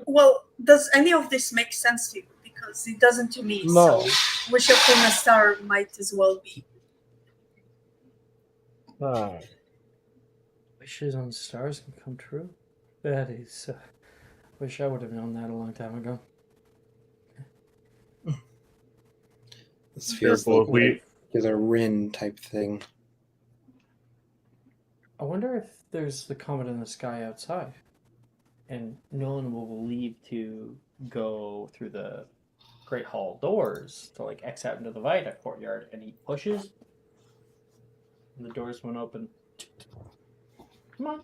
H: Well, does any of this make sense to you? Because it doesn't to me.
I: No.
H: So, wish upon a star might as well be.
I: Ah,
B: Wishes on stars can come true? That is... wish I would have known that a long time ago.
G: This feels
A: Careful,
G: like is a Rin type thing.
B: I wonder if there's the comet in the sky outside. And Nolan will leave to go through the Great Hall doors to like X out into the Vita courtyard, and he pushes, and the doors won't open. Come on.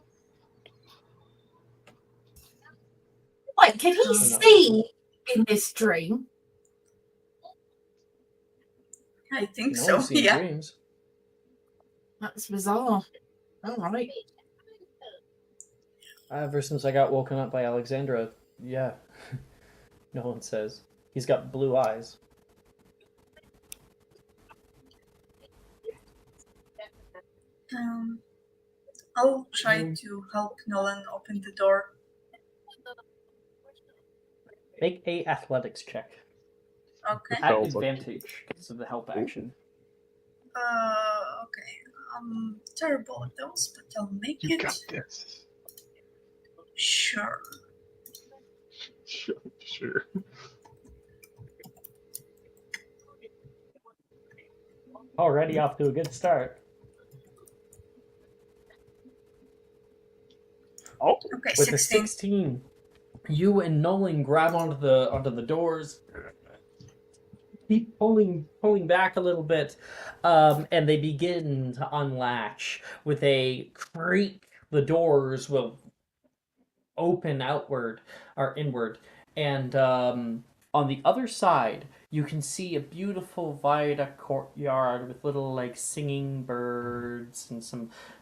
D: Wait, can he see in this dream?
H: I think
B: No
H: so.
B: one's seen
H: Yeah.
B: dreams.
D: That's bizarre. All right.
B: Ever since I got woken up by Alexandra, yeah. Nolan says. He's got blue eyes.
H: I'll try to help Nolan open the door.
B: Make a athletics check.
H: Okay.
B: At advantage because of the help action.
H: Okay. I'm terrible at those, but I'll make
A: You
H: it.
A: got this.
H: Sure.
A: Sure.
B: Already off to a good start.
A: Oh,
H: Okay,
B: With a
H: 16.
B: 16, you and Nolan grab onto the doors, keep pulling back a little bit, and they begin to unlatch. With a creak, the doors will open outward or inward, and on the other side, you can see a beautiful Vita courtyard with little like singing birds and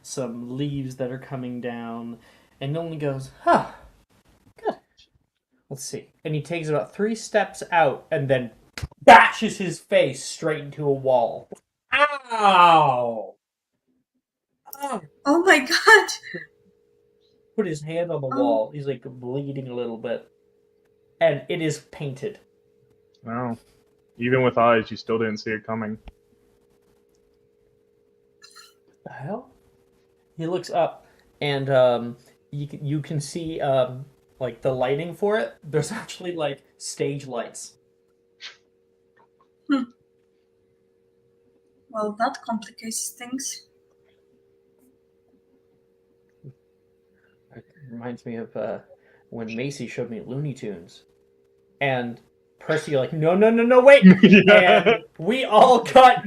B: some leaves that are coming down. And Nolan goes, huh, good. Let's see. And he takes about 3 steps out and then bashes his face straight into a wall. Ow!
H: Oh my god!
B: Put his hand on the wall. He's like bleeding a little bit. And it is painted.
A: no. Even with eyes, you still didn't see it coming.
B: The hell? He looks up and you can see like the lighting for it. There's actually like stage lights.
H: Well, that complicates things.
B: It reminds me of when Macy showed me Looney Tunes. And Percy like, no, wait!
A: Yeah.
B: And we all cut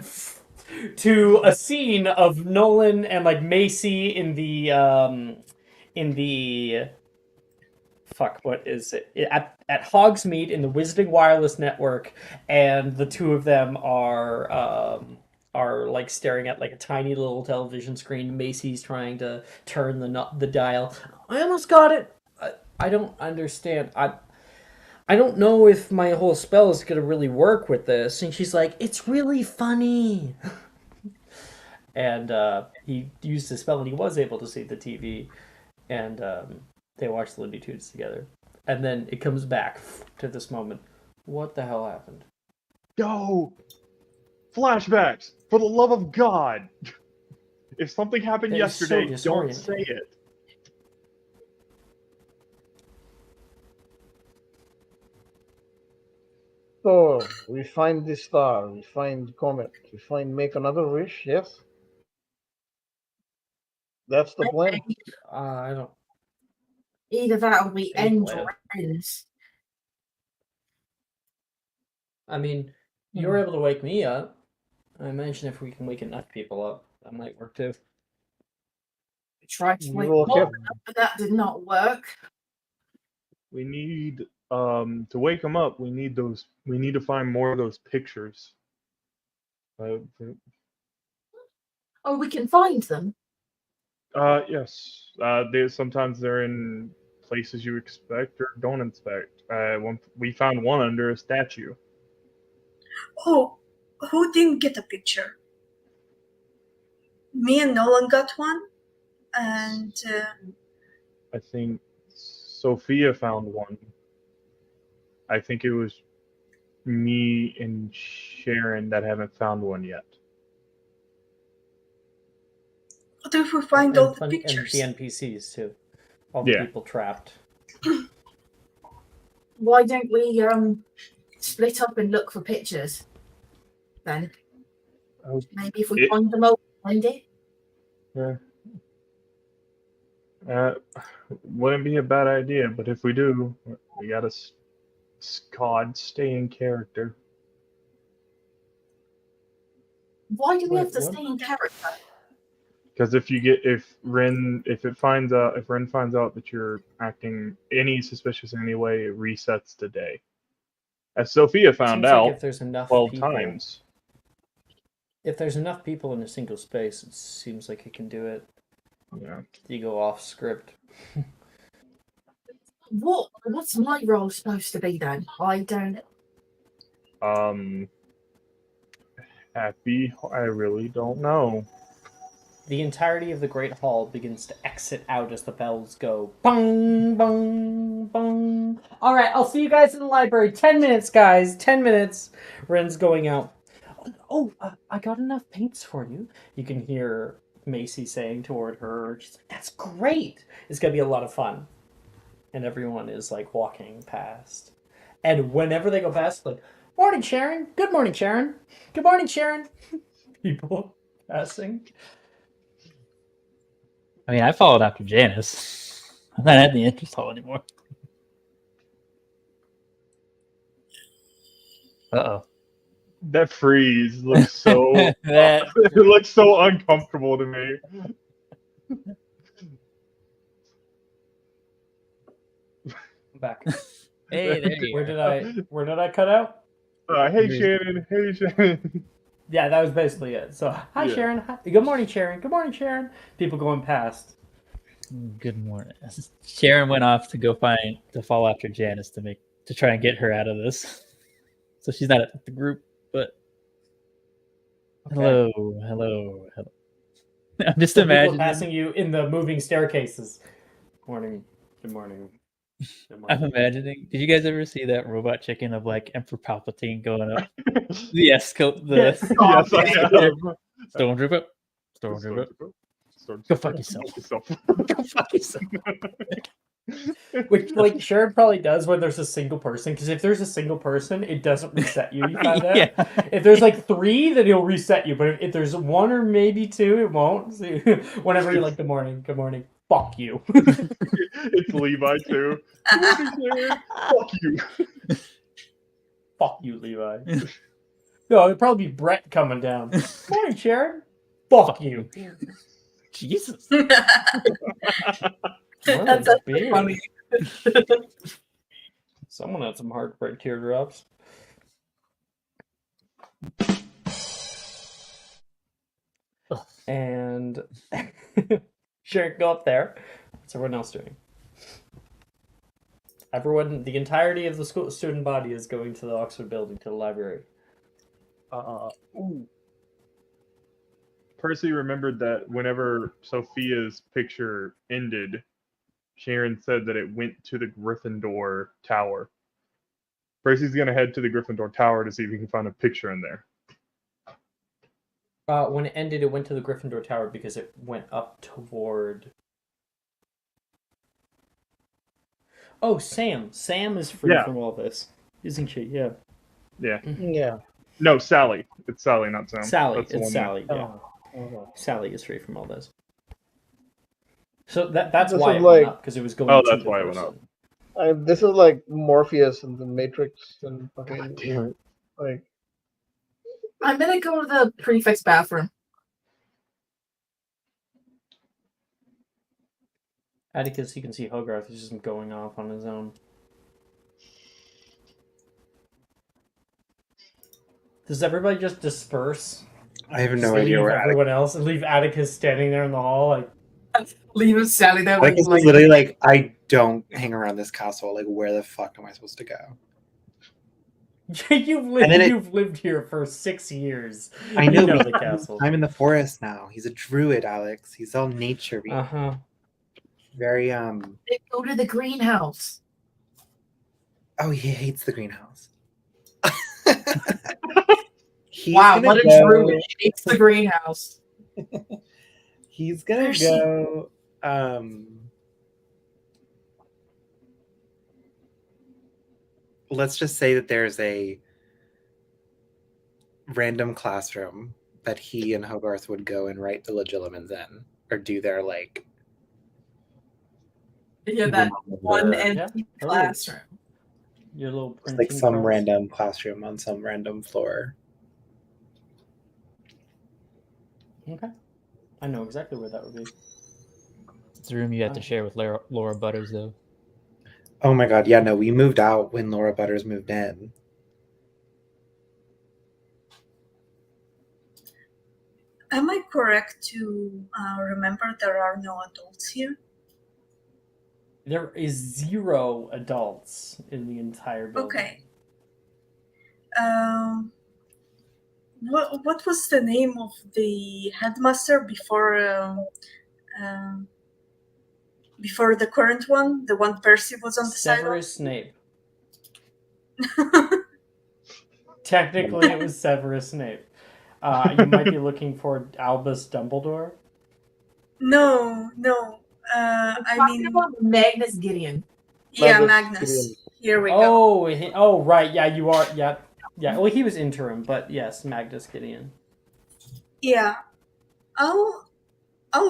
B: to a scene of Nolan and like Macy in the fuck, what is it? At Hogsmeade in the Wizarding Wireless Network, and the two of them are like staring at like a tiny little television screen. Macy's trying to turn the dial. I almost got it. I don't understand. I don't know if my whole spell is gonna really work with this. And she's like, it's really funny. And he used his spell and he was able to see the TV. And they watched Looney Tunes together. And then it comes back to this moment. What the hell happened?
A: Go! Flashbacks! For the love of God! If something happened
B: That is so
A: yesterday, don't
B: disorienting.
A: say it.
I: So we find the star, we find comet, we find make another wish. Yes, that's the plan.
B: I don't.
D: Either that or we
B: Any
D: end
B: plan.
D: Ren's.
B: I mean, you were able to wake me up. I imagine if we can wake enough people up, that might work too.
D: We tried to
I: You
D: wake
I: will
D: Mom
I: have-
D: up, but that did not work.
A: We need to wake them up. We need to find more of those pictures.
D: Oh, we can find them.
A: Yes. Sometimes they're in places you expect or don't expect. We found one under a statue.
H: Oh, who didn't get a picture? Me and Nolan got one, and
A: I think Sophia found one. I think it was me and Sharon that haven't found one yet.
H: what if we find all the
B: And
H: pictures?
B: the NPCs too. All the
A: Yeah.
B: people trapped.
D: Why don't we split up and look for pictures? Then
A: Oh,
D: maybe if we find them all, find it.
A: yeah. Wouldn't be a bad idea, but if we do, we gotta God stay in character.
D: Why do we
B: Wait,
D: have to
B: what?
D: stay in character?
A: Because if Ren finds out that you're acting any suspicious in any way, it resets the day. As Sophia found
B: Seems like
A: out
B: if there's enough
A: 12
B: people,
A: times.
B: if there's enough people in a single space, it seems like it can do it.
A: Yeah.
B: You go off script.
D: What's my role supposed to be then? I don't.
A: Happy. I really don't know.
B: The entirety of the Great Hall begins to exit out as the bells go bong, bong, bong. All right, I'll see you guys in the library. 10 minutes, guys. 10 minutes. Ren's going out. I got enough paints for you. You can hear Macy saying toward her, she's like, that's great. It's going to be a lot of fun. And everyone is like walking past. And whenever they go past, like, morning, Sharon. Good morning, Sharon. Good morning, Sharon. People passing.
C: I mean, I followed after Janice. I'm not at the entrance hall anymore. Uh-oh.
A: That freeze looks so.
C: That-
A: It looks so uncomfortable to me.
B: I'm back.
C: Hey, there you go.
B: Where did I cut out?
A: Hey Shannon. Hey Shannon.
B: Yeah, that was basically it. So, hi
A: Yeah.
B: Sharon. Hi. Good morning, Sharon. Good morning, Sharon. People going past.
C: Good morning. Sharon went off to follow after Janice to try and get her out of this. So she's not at the group, but hello. I'm just
B: Some people
C: imagining.
B: passing you in the moving staircases. Morning. Good morning. Good morning.
C: I'm imagining. Did you guys ever see that robot chicken of like Emperor Palpatine going up the escalator?
B: Yes.
A: Yes, I have.
C: Stormtrooper. Go fuck yourself. Go fuck yourself.
B: Which, like, Sharon probably does when there's a single person, because if there's a single person, it doesn't reset you, you find out?
C: Yeah.
B: If there's, like, 3, then it'll reset you, but if there's 1 or maybe 2, it won't. So, whenever you're like, good morning, fuck you.
A: It's Levi too. Good morning, Sharon. Fuck you.
B: Fuck you, Levi. No, it'd probably be Brett coming down. Morning, Sharon. Fuck you.
C: Jesus.
D: That's
B: Beer.
D: funny.
B: Someone had some heartbreak teardrops. And Sharon, go up there. What's everyone else doing? Everyone, the entirety of the school student body is going to the Oxford building, to the library.
A: Ooh. Percy remembered that whenever Sophia's picture ended, Sharon said that it went to the Gryffindor Tower. Percy's gonna head to the Gryffindor Tower to see if he can find a picture in there.
B: When it ended, it went to the Gryffindor Tower because it went up toward... Oh, Sam. Sam is free
A: Yeah.
B: from all this. Isn't she? Yeah.
A: Yeah.
I: Yeah.
A: No, Sally. It's Sally, not Sam.
B: Sally.
A: That's the
B: It's
A: one
B: Sally, yeah.
I: Okay.
B: Sally is free from all this. So that's
I: This
B: why
I: is
B: it went
I: like-
B: up, because it was going
A: Oh,
B: to
A: that's
B: the
A: why it went up.
B: person.
I: This is like Morpheus and the Matrix and
A: God
I: fucking
A: damn it.
I: like.
D: I'm gonna go to the prefect's bathroom.
B: Atticus, you can see Hogarth is just going off on his own. Does everybody just disperse?
G: I have
B: Just
G: no idea
B: leave
G: where
B: everyone else and leave Atticus standing there in the hall like...
D: Leave him standing there
G: Atticus
D: like
G: is literally like, I don't hang around this castle. Like, where the fuck am I supposed to go?
B: You've lived here for 6 years.
G: I know,
B: You know
G: but
B: the
G: he spends
B: castle.
G: time in the forest now. He's a druid, Alex. He's all nature. Very
D: they go to the greenhouse.
G: Oh, he hates the greenhouse. He's
D: Wow,
G: gonna
D: what a
G: go-
D: druid. It's the greenhouse.
G: He's gonna
H: Percy.
G: go. Let's just say that there's a random classroom that he and Hogarth would go and write the Legilimens in, or do their like.
D: Yeah, that one
G: the-
D: empty classroom.
B: Your little
G: It's like
B: printing
G: some
B: press.
G: random classroom on some random floor.
B: Okay. I know exactly where that would be.
C: It's a room you have to share with Laura Butters, though.
G: Oh my god, yeah, no, we moved out when Laura Butters moved in.
H: Am I correct to remember there are no adults here?
B: There is 0 adults in the entire building.
H: Okay. What was the name of the headmaster before the current one? The one Percy was on the side of?
B: Severus Snape. Technically, it was Severus Snape. You might be looking for Albus Dumbledore.
H: No. I mean,
D: about Magnus Gideon.
H: yeah,
I: Magnus
H: Magnus.
I: Gideon.
H: Here we go.
B: Oh, right. Yeah, you are. Yeah. Well, he was interim, but yes, Magnus Gideon.
H: Yeah, I'll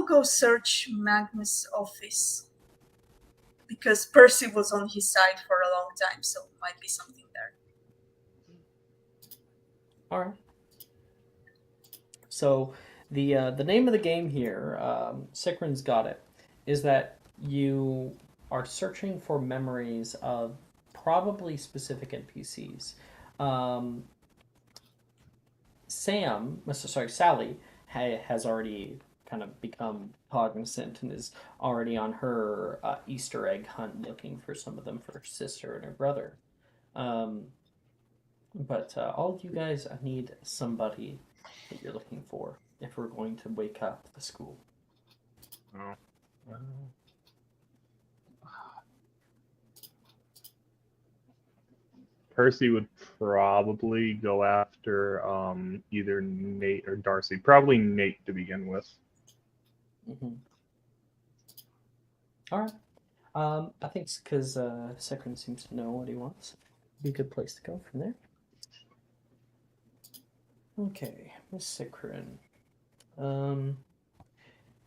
H: go search Magnus' office because Percy was on his side for a long time, so might be something there.
B: All right. So the name of the game here, Sikrin's got it, is that you are searching for memories of probably specific NPCs. Sally has already kind of become cognizant and is already on her Easter egg hunt looking for some of them for her sister and her brother. But all of you guys need somebody that you're looking for if we're going to wake up the school.
A: Oh. Percy would probably go after either Nate or Darcy. Probably Nate to begin with.
B: Mm-hmm. All right. I think because Sekrin seems to know what he wants. Be a good place to go from there. Okay, Miss Sikrin.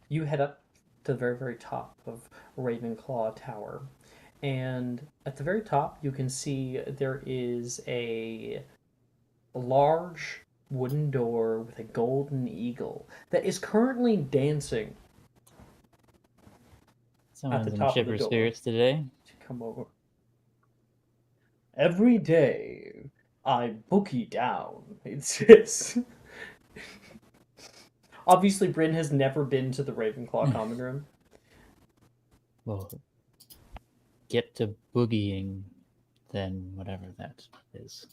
B: You head up to the very, very top of Ravenclaw Tower. And at the very top, you can see there is a large wooden door with a golden eagle that is currently dancing
C: Someone's
B: the
C: in
B: top of the
C: Chipper
B: door.
C: Spirits today.
B: to come over. Every day, I bookie down. It's obviously Bryn has never been to the Ravenclaw common room.
C: Well, get to boogieing, then whatever that is.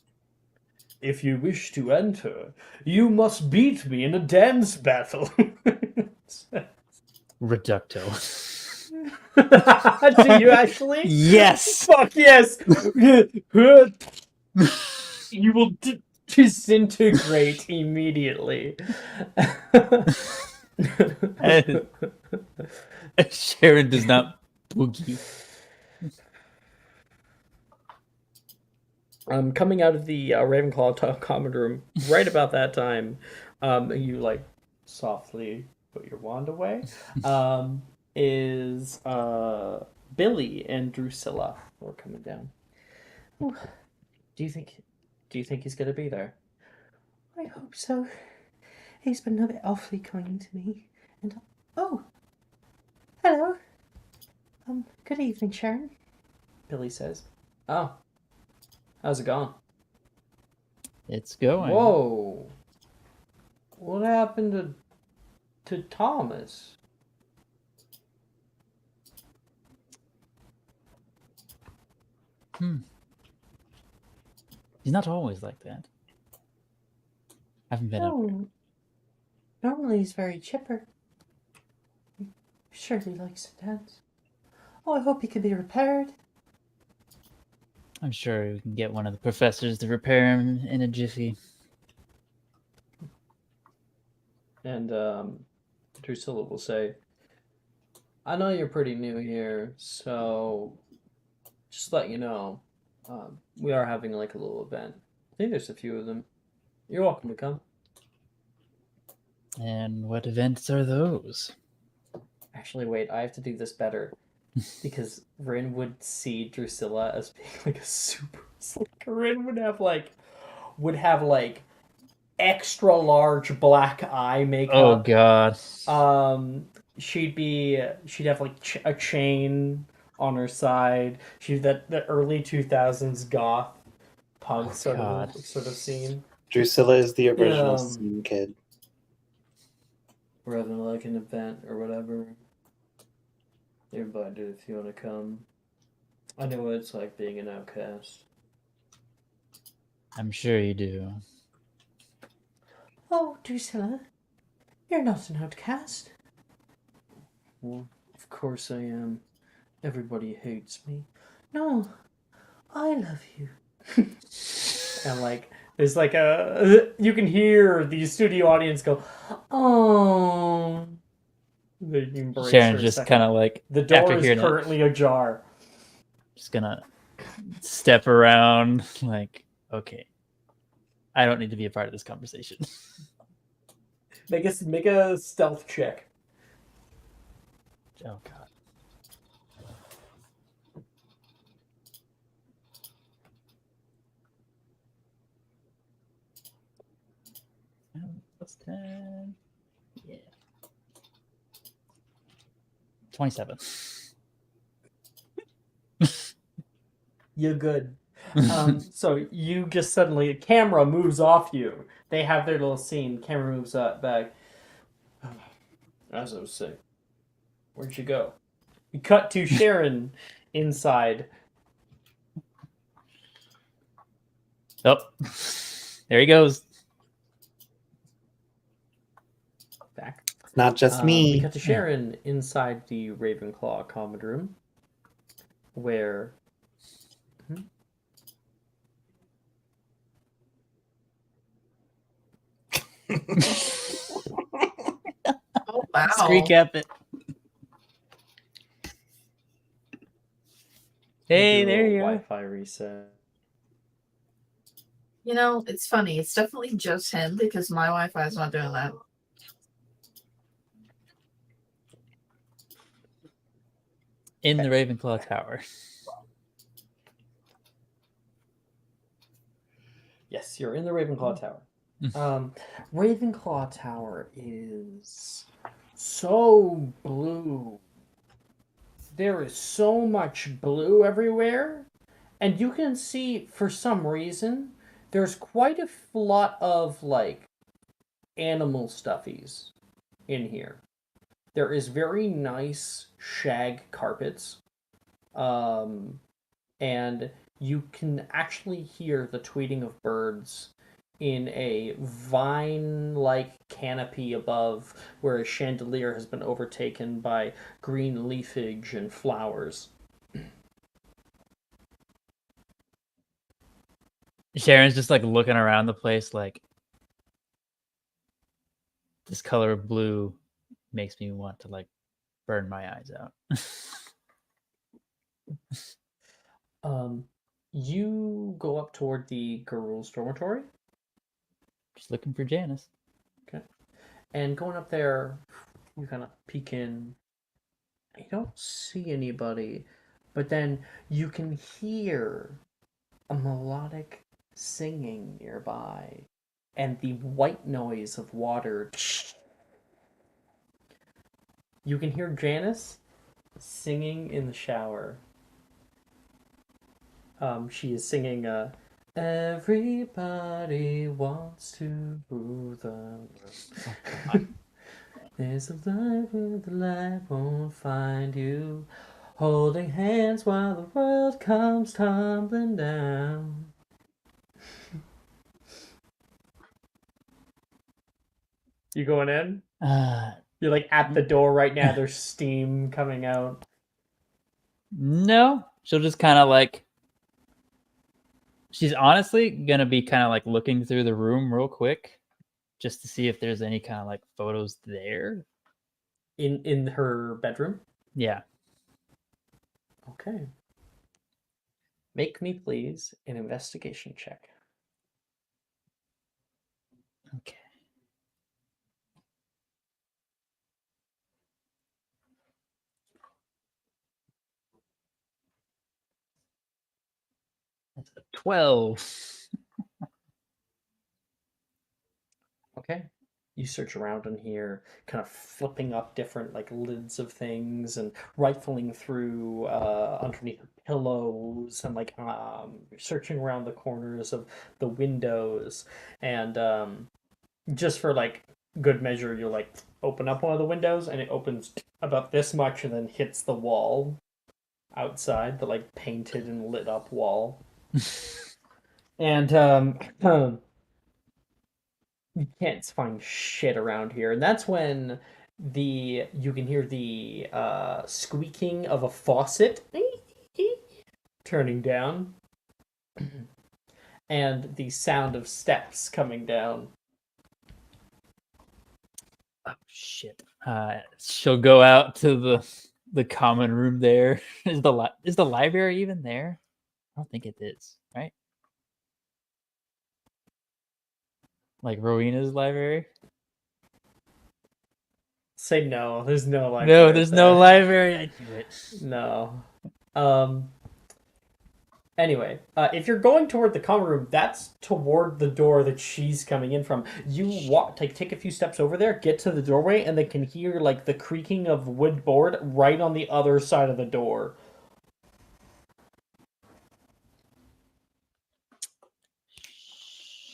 B: If you wish to enter, you must beat me in a dance battle.
C: Reducto.
B: Do you actually?
C: Yes!
B: Fuck yes! You will disintegrate immediately.
C: And Sharon does not boogie.
B: Coming out of the Ravenclaw common room, right about that time, you like softly put your wand away. Is Billy and Drusilla who are coming down. Ooh. Do you think he's gonna be there? I hope so. He's been a bit awfully kind to me. And oh, hello. Good evening, Sharon. Billy says. Oh, how's it going?
C: It's going.
B: Whoa. What happened to Thomas?
C: He's not always like that. Haven't been up there.
B: Normally he's very chipper. Surely likes to dance. Oh, I hope he can be repaired.
C: I'm sure we can get one of the professors to repair him in a jiffy.
B: And Drusilla will say, I know you're pretty new here, so just let you know, we are having like a little event. I think there's a few of them. You're welcome to come.
C: And what events are those?
B: Actually, wait, I have to do this better. Because Rin would see Drusilla as being like a super... Like, Rin would have like extra large black eye makeup.
C: Oh god.
B: She'd have like a chain on her side. She'd that early 2000s goth punk sort of scene.
G: Drusilla is the original
B: Yeah.
G: scene kid.
B: We're having like an event or whatever. You're invited if you want to come. I know what it's like being an outcast.
C: I'm sure you do.
B: Oh, Drusilla, you're not an outcast. Well, of course I am. Everybody hates me. No, I love you. And like, there's like you can hear the studio audience go, oh. They embrace
C: Sharon
B: for a
C: just
B: second.
C: kind of like,
B: The door
C: after
B: is
C: hearing
B: currently ajar.
C: just gonna step around like, okay, I don't need to be a part of this conversation.
B: Make a stealth check.
C: Oh god. Plus 10. Yeah. 27.
B: You're good. So you just suddenly, camera moves off you. They have their little scene. Camera moves back. As I was saying, where'd you go? We cut to Sharon inside.
C: Oh, there he goes.
B: Back.
G: Not just me.
B: We cut to Sharon inside the Ravenclaw common room, where.
D: Oh wow!
C: Recap it. Hey, there you are.
B: Wi-Fi reset.
D: You know, it's funny. It's definitely just him because my Wi-Fi is not doing that.
C: In the Ravenclaw Tower.
B: Yes, you're in the Ravenclaw Tower. Ravenclaw Tower is so blue. There is so much blue everywhere. And you can see, for some reason, there's quite a lot of, like, animal stuffies in here. There is very nice shag carpets. and you can actually hear the tweeting of birds in a vine-like canopy above, where a chandelier has been overtaken by green leafage and flowers.
C: Sharon's just like looking around the place like this color of blue makes me want to like burn my eyes out.
B: You go up toward the Garul's dormitory.
C: Just looking for Janice.
B: Okay. And going up there, you kind of peek in. You don't see anybody, but then you can hear a melodic singing nearby and the white noise of water. You can hear Janice singing in the shower. She is singing Everybody wants to rule the world. There's a life where the light won't find you. Holding hands while the world comes tumbling down. You going in? You're like at the door right now. There's steam coming out.
C: No, she'll just kind of like. She's honestly gonna be kind of like looking through the room real quick, just to see if there's any kind of like photos there.
B: In her bedroom?
C: Yeah.
B: Okay. Make me please an investigation check.
C: Okay. That's a 12.
B: Okay. You search around in here, kind of flipping up different like lids of things and rifling through underneath pillows and like searching around the corners of the windows, and just for like good measure, you like open up one of the windows and it opens about this much and then hits the wall outside, the like painted and lit up wall. And you can't find shit around here, and that's when you can hear the squeaking of a faucet turning down, and the sound of steps coming down.
C: Oh shit! She'll go out to the common room. There is the library even there? I don't think it is, right? Like Rowena's library?
B: Say no. There's no library.
C: No, there's no library. I knew it.
B: No. Anyway, if you're going toward the common room, that's toward the door that she's coming in from. You take a few steps over there, get to the doorway, and they can hear like the creaking of wood board right on the other side of the door.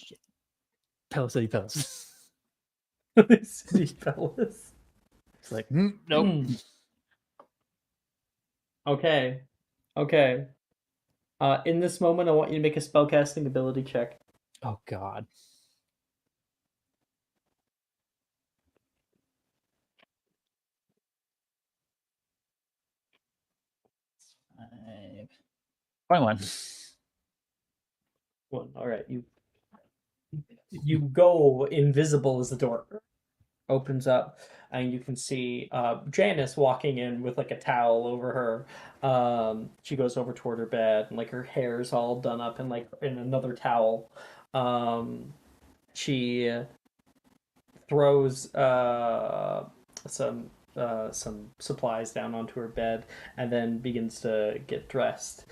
C: Shit. Palace City Palace.
B: City Palace.
C: It's like, nope.
B: Okay. In this moment, I want you to make a spellcasting ability check.
C: Oh god. Five. 21.
B: One. All right. You go invisible as the door opens up, and you can see Janice walking in with like a towel over her. She goes over toward her bed, and like her hair's all done up in like in another towel. She throws some supplies down onto her bed, and then begins to get dressed.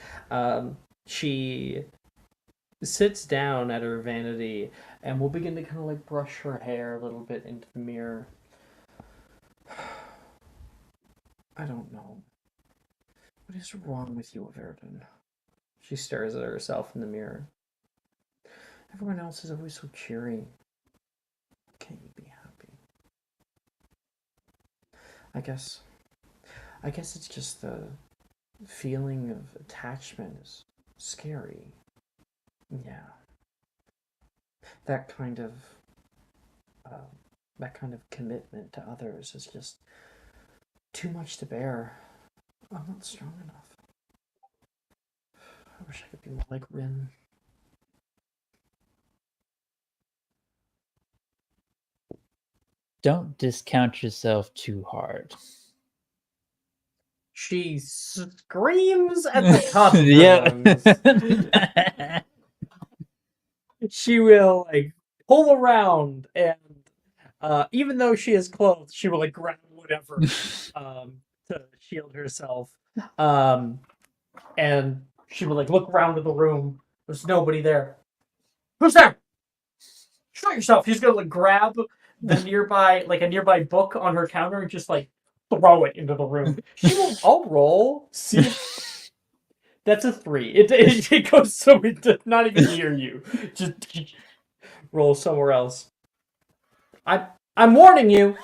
B: She sits down at her vanity and will begin to kind of like brush her hair a little bit into the mirror. I don't know. What is wrong with you, Verdun? She stares at herself in the mirror. Everyone else is always so cheery. Why can't you be happy? I guess it's just the feeling of attachment is scary. Yeah. That kind of commitment to others is just too much to bear. I'm not strong enough. I wish I could be more like Rin.
C: Don't discount yourself too hard.
B: She screams at the top of her lungs.
C: Yeah.
B: She will like pull around and even though she is clothed, she will like grab whatever to shield herself. And she will like look around the room. There's nobody there. Who's there? Show yourself. She's gonna like grab the nearby like a nearby book on her counter and just like throw it into the room. She will. I'll roll. See. That's a 3. It goes so it does not even near you. Just roll somewhere else. I'm warning you.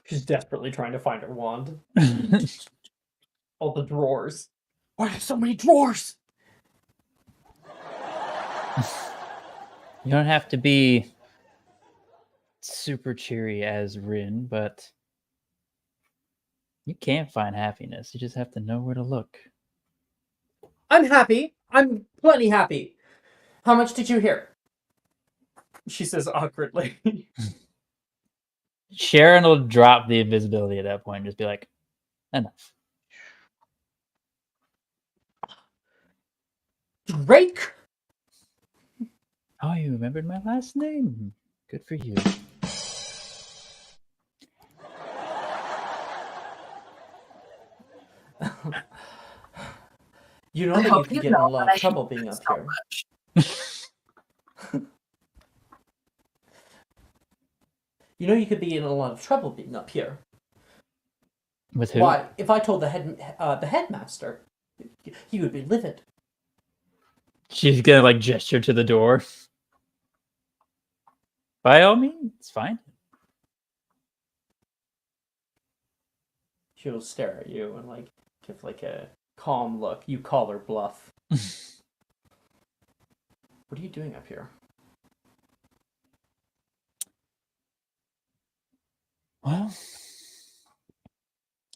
B: She's desperately trying to find her wand. All the drawers. Why are there so many drawers?
C: You don't have to be super cheery as Rin, but you can find happiness. You just have to know where to look.
B: I'm happy. I'm plenty happy. How much did you hear? She says awkwardly.
C: Sharon will drop the invisibility at that point and just be like, enough.
B: Drake?
C: Oh, you remembered my last name. Good for you.
B: You know
D: I
B: that you
D: hope
B: could
D: you
B: get in a
D: know
B: lot
D: that
B: of
D: I
B: trouble
D: hate
B: being
D: this
B: up
D: so
B: here.
D: much.
B: You know you could be in a lot of trouble being up here.
C: With who?
B: Why? If I told the headmaster, he would be livid.
C: She's gonna like gesture to the door. By all means, it's fine.
B: She'll stare at you and like give like a calm look. You call her bluff. What are you doing up here?
C: Well,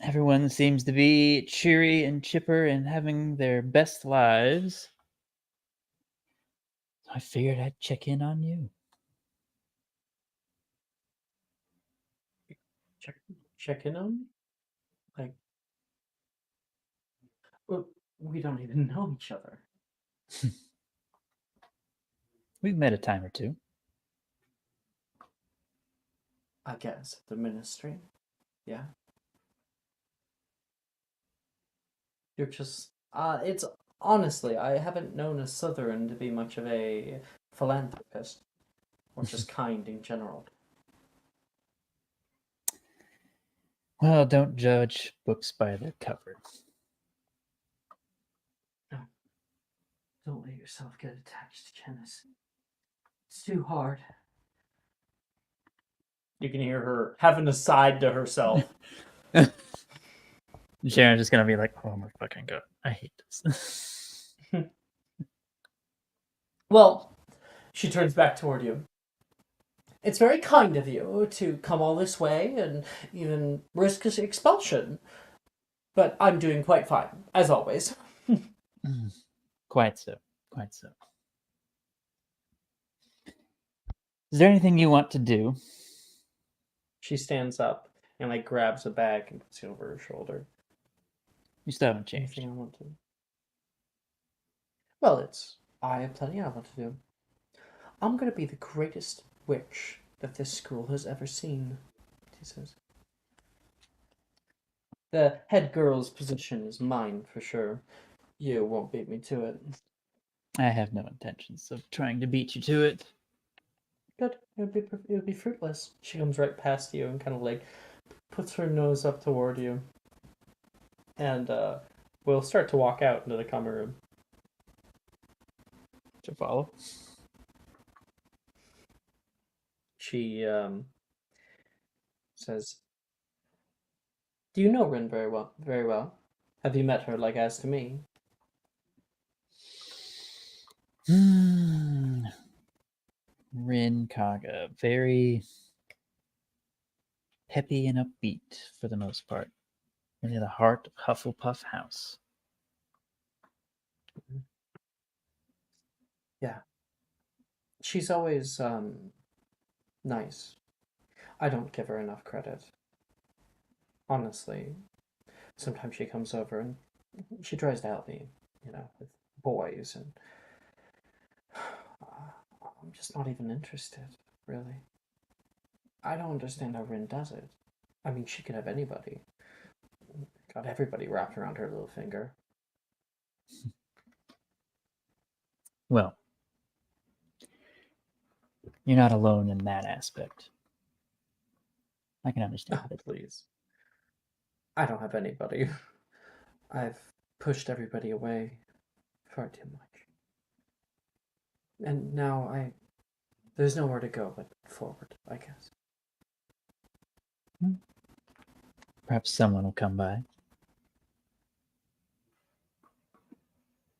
C: everyone seems to be cheery and chipper and having their best lives. So I figured I'd check in on you.
B: Check in on me? Like, well, we don't even know each other.
C: We've met a time or two.
B: I guess the ministry. Yeah. You're just. It's honestly, I haven't known a Southern to be much of a philanthropist or just kind in general.
C: Well, don't judge books by their cover.
B: No. Don't let yourself get attached to Janice. It's too hard. You can hear her have an aside to herself.
C: Sharon's just gonna be like, "Oh my fucking god, I hate this."
B: Well, she turns back toward you. It's very kind of you to come all this way and even risk expulsion. But I'm doing quite fine, as always.
C: Quite so. Quite so. Is there anything you want to do?
B: She stands up and like grabs a bag and puts it over her shoulder.
C: You still haven't changed.
B: Anything I want to. Well, I have plenty I want to do. I'm gonna be the greatest witch that this school has ever seen, she says. The head girl's position is mine for sure. You won't beat me to it.
C: I have no intentions of trying to beat you to it.
B: Good. It would be fruitless. She comes right past you and kind of like puts her nose up toward you, and we'll start to walk out into the common room.
C: To follow.
B: She says, "Do you know Rin very well? Very well. Have you met her like as to me?"
C: Rin Kaga, very peppy and upbeat for the most part. Really the heart of Hufflepuff House.
B: Yeah. She's always nice. I don't give her enough credit. Honestly, sometimes she comes over and she tries to help me, with boys, and I'm just not even interested, really. I don't understand how Rin does it. I mean, she could have anybody. Got everybody wrapped around her little finger.
C: Well, you're not alone in that aspect. I can understand
B: Oh,
C: it.
B: please. I don't have anybody. I've pushed everybody away far too much. And now there's nowhere to go but forward, I guess.
C: Perhaps someone will come by.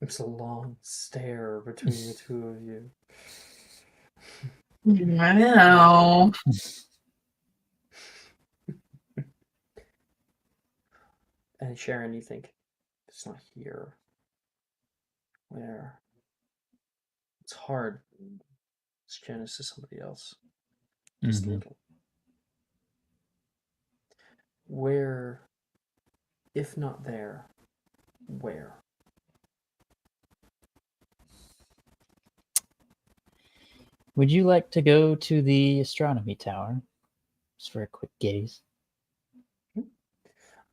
B: It's a long stare between the two of you.
E: I know.
B: And Sharon, you think, it's not here. Where? It's hard. It's Janice to somebody else. Just a little. Where, if not there, where?
C: Would you like to go to the astronomy tower? Just for a quick gaze.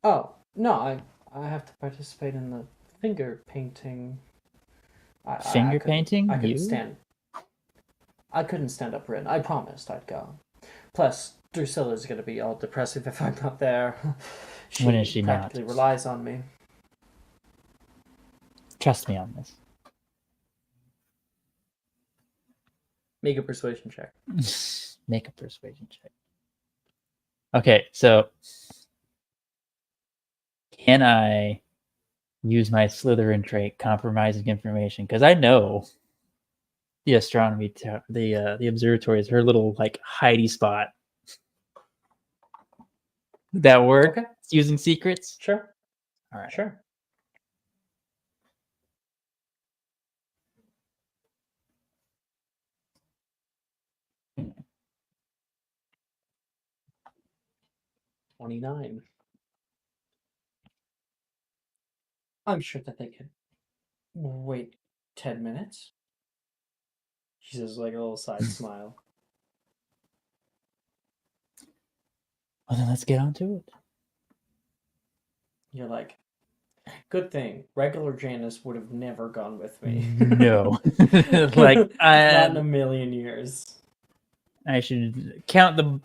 B: Oh, no, I have to participate in the finger painting.
C: Finger painting?
B: I couldn't
C: You?
B: stand. I couldn't stand up Rin. I promised I'd go. Plus, Drusilla's gonna be all depressive if I'm not there.
C: When is she
B: practically
C: not?
B: relies on me.
C: Trust me on this.
B: Make a persuasion check.
C: Make a persuasion check. Okay, so can I use my Slytherin trait, compromising information? Because I know the astronomy, the observatory is her little like hidey spot. Would that work?
B: Okay.
C: Using secrets?
B: Sure.
C: All right.
B: Sure. $29. I'm sure that they could wait 10 minutes. She says, like a little side smile.
C: Well, then let's get on to it.
B: You're like, good thing. Regular Janice would have never gone with me.
C: No. Like,
B: not in a million years.
C: I should count the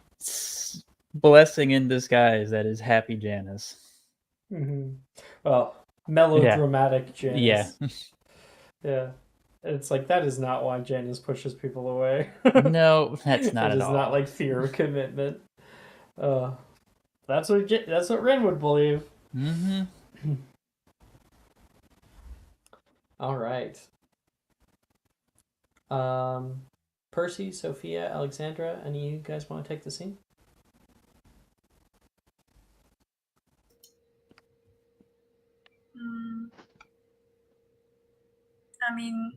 C: blessing in disguise that is happy Janice.
B: Mm-hmm. Well, melodramatic Janice.
C: Yeah.
B: Yeah. It's like, that is not why Janice pushes people away.
C: No, that's not
B: it
C: at
B: is
C: all.
B: not like fear of commitment. That's what Ren would believe.
C: Mm-hmm.
B: All right. Percy, Sophia, Alexandra, any of you guys want to take the scene?
H: I mean,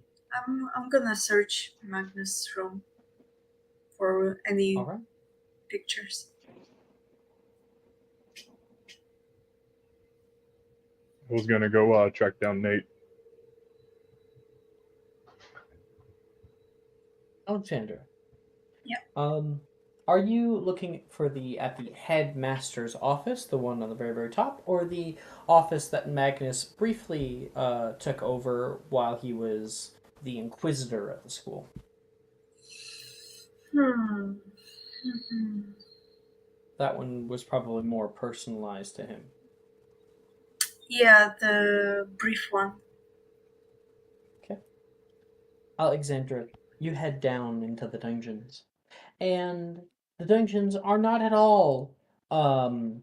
H: I'm gonna search Magnus' room for any
B: All right.
H: pictures.
A: Who's gonna go track down Nate?
B: Alexandra.
H: Yeah.
B: Are you looking for at the headmaster's office, the one on the very, very top, or the office that Magnus briefly took over while he was the inquisitor at the school? That one was probably more personalized to him.
H: Yeah, the brief one.
B: Okay. Alexandra, you head down into the dungeons, And the dungeons are not at all, um,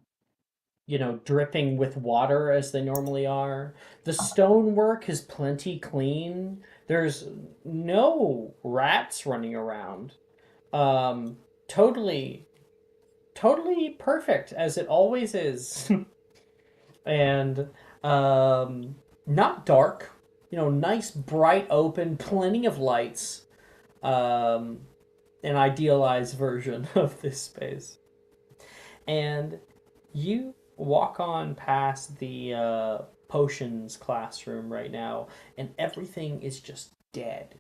B: dripping with water as they normally are. The stonework is plenty clean. There's no rats running around. Um, totally, totally perfect as it always is. And not dark. Nice, bright, open, plenty of lights. Um, an idealized version of this space. And you walk on past the potions classroom right now, and everything is just dead.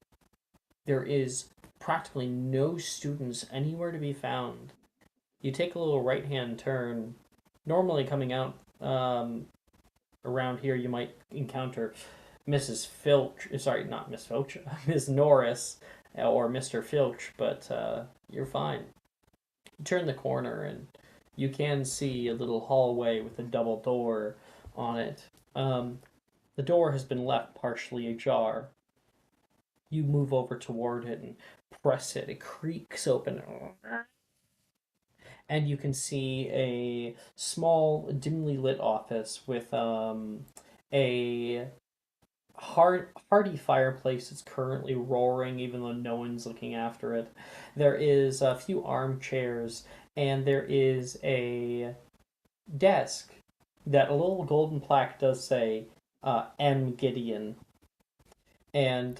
B: There is practically no students anywhere to be found. You take a little right hand turn. Normally, coming out around here, you might encounter Mrs. Filch. Sorry, not Miss Filch, Miss Norris or Mr. Filch, but you're fine. You turn the corner and you can see a little hallway with a double door on it. The door has been left partially ajar. You move over toward it and press it. It creaks open. And you can see a small, dimly lit office with a hearty fireplace that's currently roaring, even though no one's looking after it. There is a few armchairs, and there is a desk that a little golden plaque does say M. Gideon. And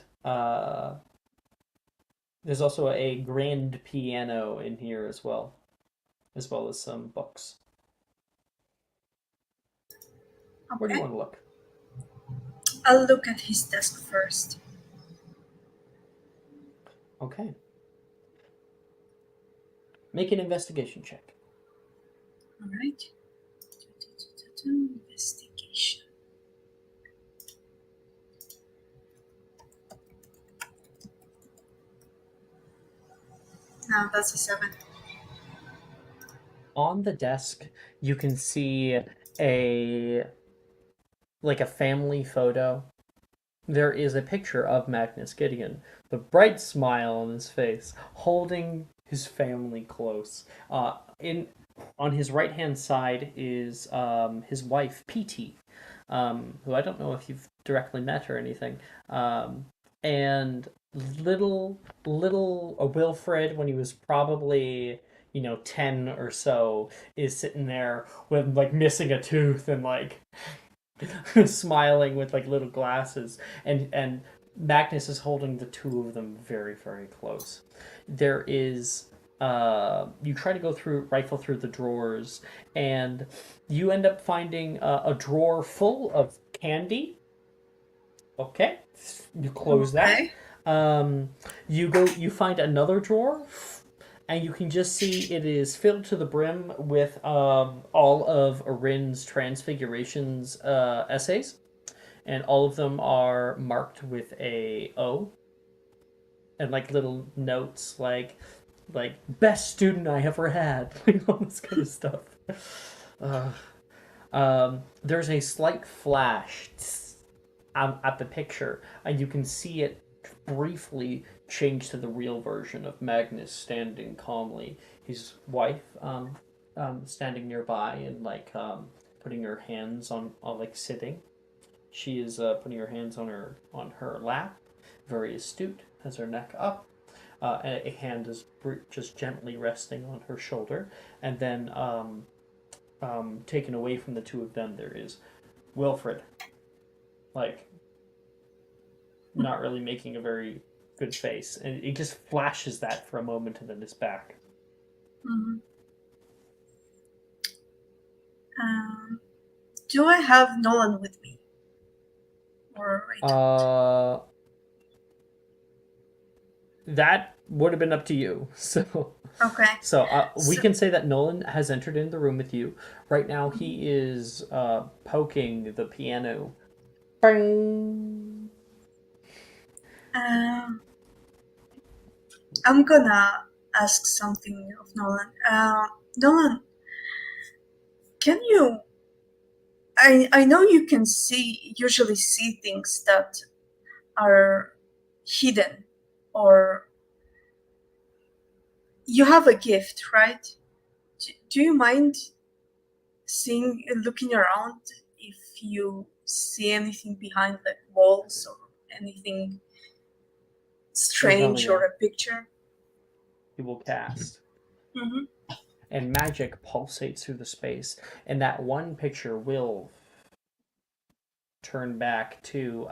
B: there's also a grand piano in here as well as some books. Where do you
H: Okay.
B: want to look?
H: I'll look at his desk first.
B: Okay. Make an investigation check.
H: All right. Investigation. Now that's a 7.
B: On the desk, you can see a family photo. There is a picture of Magnus Gideon, the bright smile on his face, holding his family close. On his right hand side is his wife PT, who I don't know if you've directly met or anything, and little Wilfred, when he was probably 10 or so, is sitting there with missing a tooth and smiling with little glasses, and Magnus is holding the two of them very, very close. There is you try to rifle through the drawers, and you end up finding a drawer full of candy. Okay, you close that. You find another drawer, and you can just see it is filled to the brim with all of Arin's Transfigurations essays, and all of them are marked with a O, and little notes like best student I ever had, all this kind of stuff. There's a slight flash at the picture, and you can see it briefly change to the real version of Magnus standing calmly, his wife standing nearby and putting her hands on sitting. She is putting her hands on her lap, very astute, has her neck up. And a hand is just gently resting on her shoulder, and then taken away from the two of them, there is Wilfred, not really making a very good face, and it just flashes that for a moment, and then it's back.
H: Mm-hmm. Do I have Nolan with me? Or
B: that would have been up to you. So
H: okay.
B: So we can say that Nolan has entered in the room with you. Right now, he is poking the piano. Bang!
H: I'm gonna ask something of Nolan. Nolan, can you? I know you can usually see things that are hidden or You have a gift, right? Do you mind looking around if you see anything behind the walls or anything strange or
B: Revelia.
H: a picture?
B: You will cast.
H: Mm-hmm.
B: And magic pulsates through the space, and that one picture will turn back to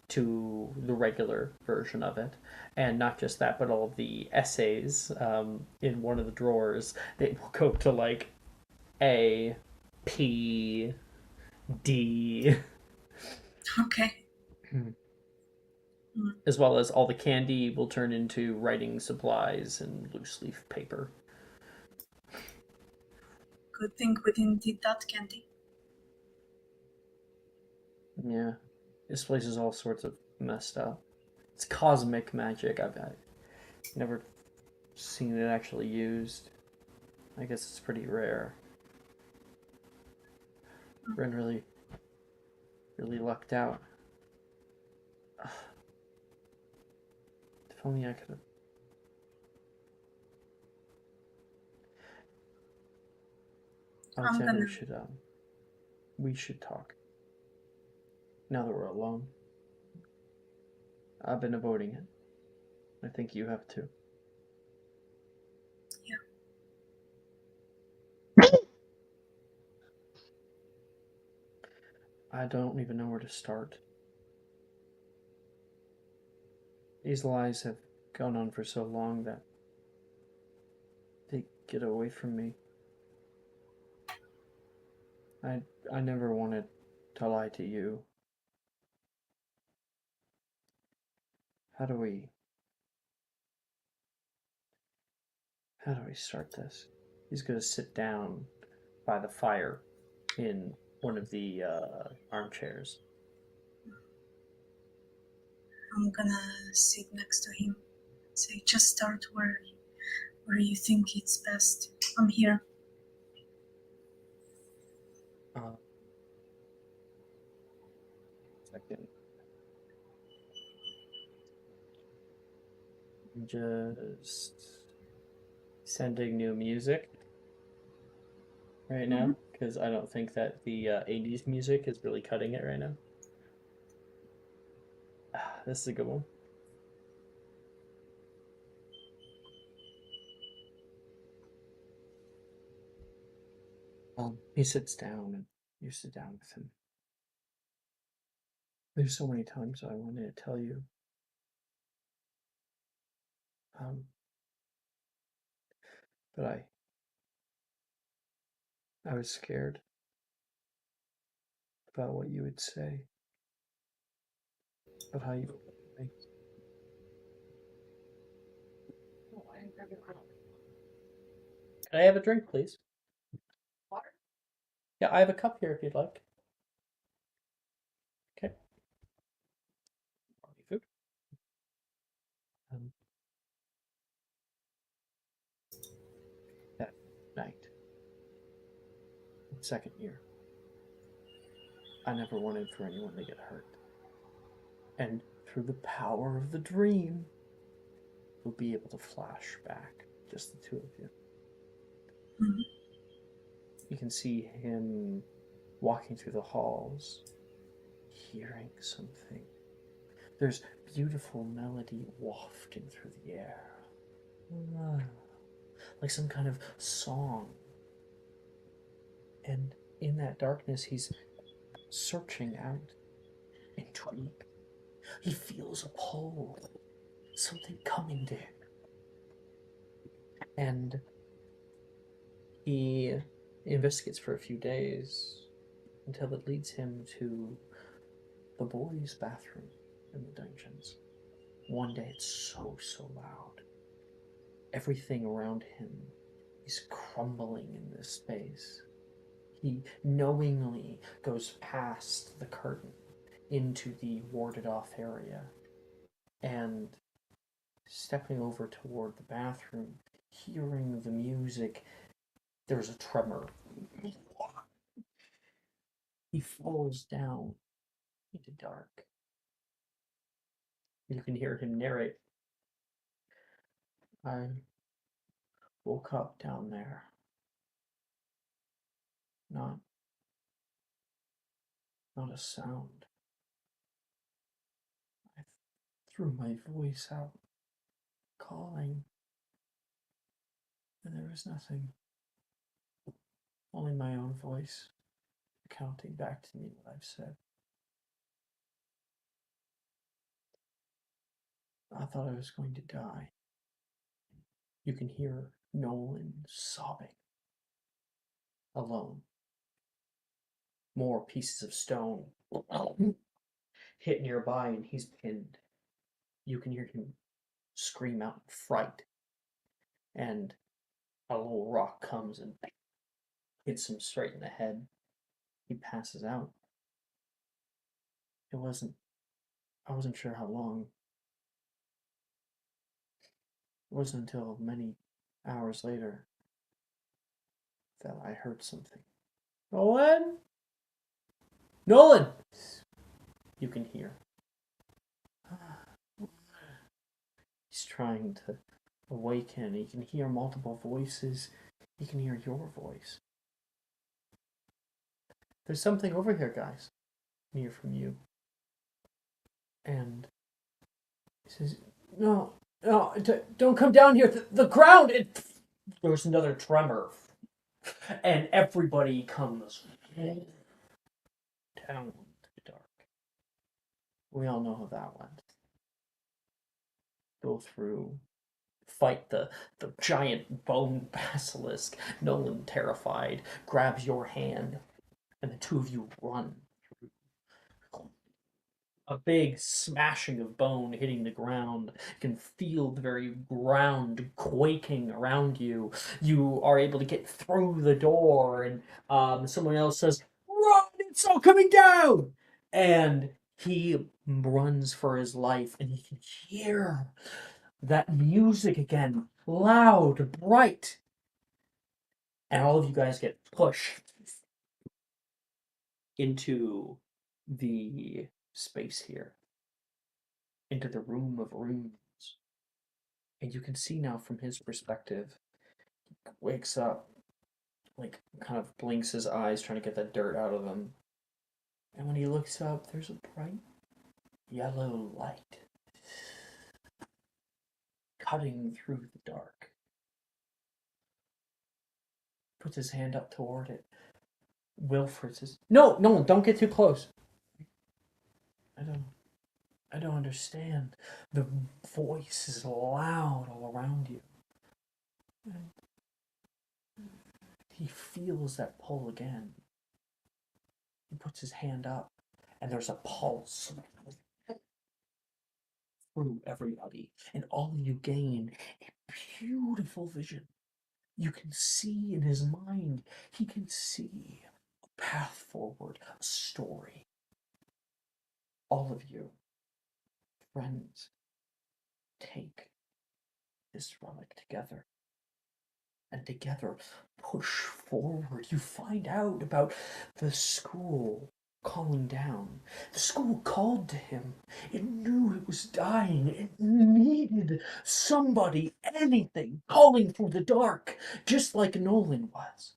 B: the regular version of it. And not just that, but all of the essays in one of the drawers, they will go to like A, P, D,
H: Okay.
B: as well as all the candy will turn into writing supplies and loose leaf paper.
H: Good thing we didn't eat that candy.
B: Yeah, this place is all sorts of messed up. It's cosmic magic. I've never seen it actually used. I guess it's pretty rare. Ren really lucked out. If only I could have. Alexander, we should talk. Now that we're alone. I've been avoiding it. I think you have too.
H: Yeah.
B: I don't even know where to start. These lies have gone on for so long that they get away from me. I never wanted to lie to you. How do we start this? He's gonna sit down by the fire in one of the armchairs.
H: I'm gonna sit next to him. Say, just start where you think it's best. I'm here.
B: Second. Just sending new music right now because I don't think that the 80s music is really cutting it right now. This is a good one. He sits down and you sit down with him. There's so many times I wanted to tell you. But I was scared about what you would say, about how you would think. Can I have a drink, please?
E: Water.
B: Yeah, I have a cup here if you'd like. Okay. Food. That night, second year, I never wanted for anyone to get hurt. And through the power of the dream, you'll be able to flash back, just the two of you.
H: Mm-hmm.
B: You can see him walking through the halls, hearing something. There's beautiful melody wafting through the air. Like some kind of song. And in that darkness, he's searching out, intrigued. He feels a pull, something coming to him. And he investigates for a few days until it leads him to the boys' bathroom in the dungeons. One day it's so loud. Everything around him is crumbling in this space. He knowingly goes past the curtain into the warded off area and stepping over toward the bathroom, hearing the music, there's a tremor. He falls down into dark. You can hear him narrate. I woke up down there. Not a sound. I threw my voice out, calling, and there was nothing. Only my own voice counting back to me what I've said. I thought I was going to die. You can hear Nolan sobbing. Alone. More pieces of stone hit nearby and he's pinned. You can hear him scream out in fright. And a little rock comes and hits him straight in the head. He passes out. I wasn't sure how long. It wasn't until many hours later that I heard something. Nolan? Nolan! You can hear. He's trying to awaken. He can hear multiple voices. He can hear your voice. There's something over here, guys, near from you. And he says, no, don't come down here. The ground, there's another tremor. And everybody comes down to the dark. We all know how that went. Go through, fight the giant bone basilisk. Nolan, terrified, grabs your hand, and the two of you run. A big smashing of bone hitting the ground. You can feel the very ground quaking around you. You are able to get through the door, and someone else says, "Run! It's all coming down!" And he runs for his life, and he can hear that music again, loud, bright. And all of you guys get pushed into the space here, into the room of rooms. And you can see now from his perspective, he wakes up, like kind of blinks his eyes, trying to get that dirt out of him. And when he looks up, there's a bright yellow light cutting through the dark. Puts his hand up toward it. Wilfred says, No, don't get too close. I don't understand. The voice is loud all around you. And he feels that pull again. He puts his hand up, and there's a pulse through everybody, and all of you gain a beautiful vision. You can see in his mind, he can see a path forward, a story. All of you, friends, take this relic together. And together push forward. You find out about the school calling down. The school called to him. It knew it was dying. It needed somebody, anything, calling through the dark, just like Nolan was.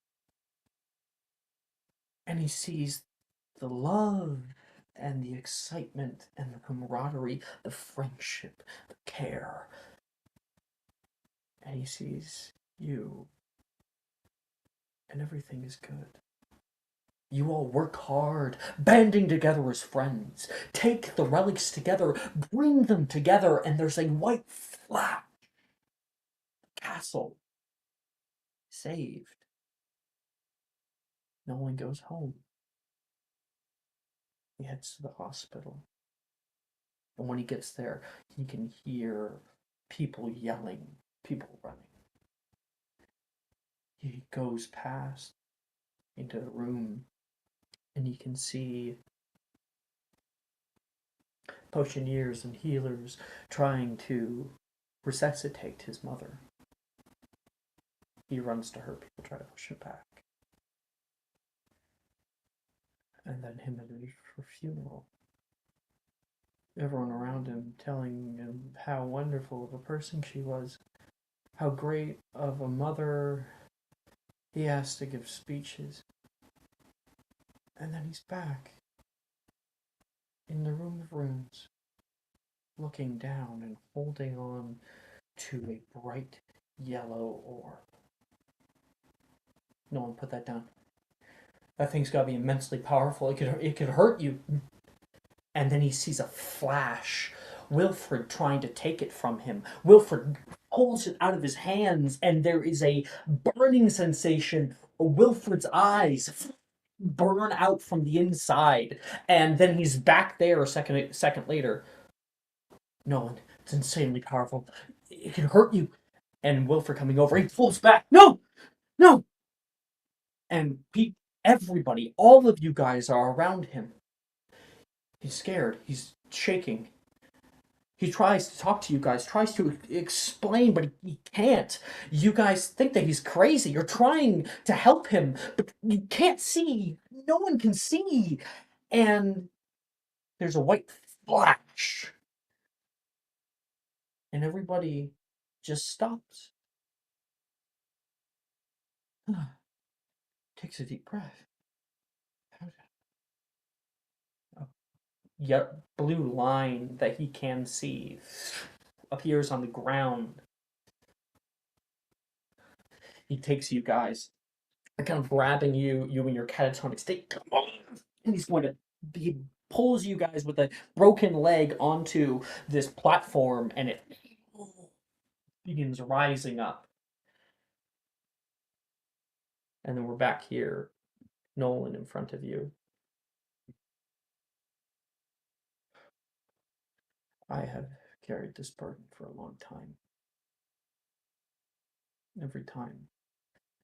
B: And he sees the love and the excitement and the camaraderie, the friendship, the care. And he sees you. And everything is good. You all work hard, banding together as friends. Take the relics together, bring them together, and there's a white flash. Castle. Saved. No one goes home. He heads to the hospital. And when he gets there, he can hear people yelling, people running. He goes past into the room, and he can see potioneers and healers trying to resuscitate his mother. He runs to her, people try to push him back. And then him at her funeral. Everyone around him telling him how wonderful of a person she was. how great of a mother he has to give speeches. And then he's back in the room of runes, looking down and holding on to a bright yellow orb. No one put that down. That thing's gotta be immensely powerful. It could hurt you. And then he sees a flash. Wilfred trying to take it from him. Wilfred pulls it out of his hands, and there is a burning sensation. Wilfred's eyes burn out from the inside, and then he's back there a second later. Nolan, it's insanely powerful. It can hurt you. And Wilfred coming over, he pulls back. No! No! And everybody, all of you guys are around him. He's scared. He's shaking. He tries to talk to you guys, tries to explain, but he can't. You guys think that he's crazy. You're trying to help him, but you can't see. No one can see. And there's a white flash. And everybody just stops. Takes a deep breath. Yet blue line that he can see appears on the ground. He takes you guys, kind of grabbing you in your catatonic state. Come on! And he pulls you guys with a broken leg onto this platform, and it begins rising up. And then we're back here, Nolan in front of you. I have carried this burden for a long time. Every time,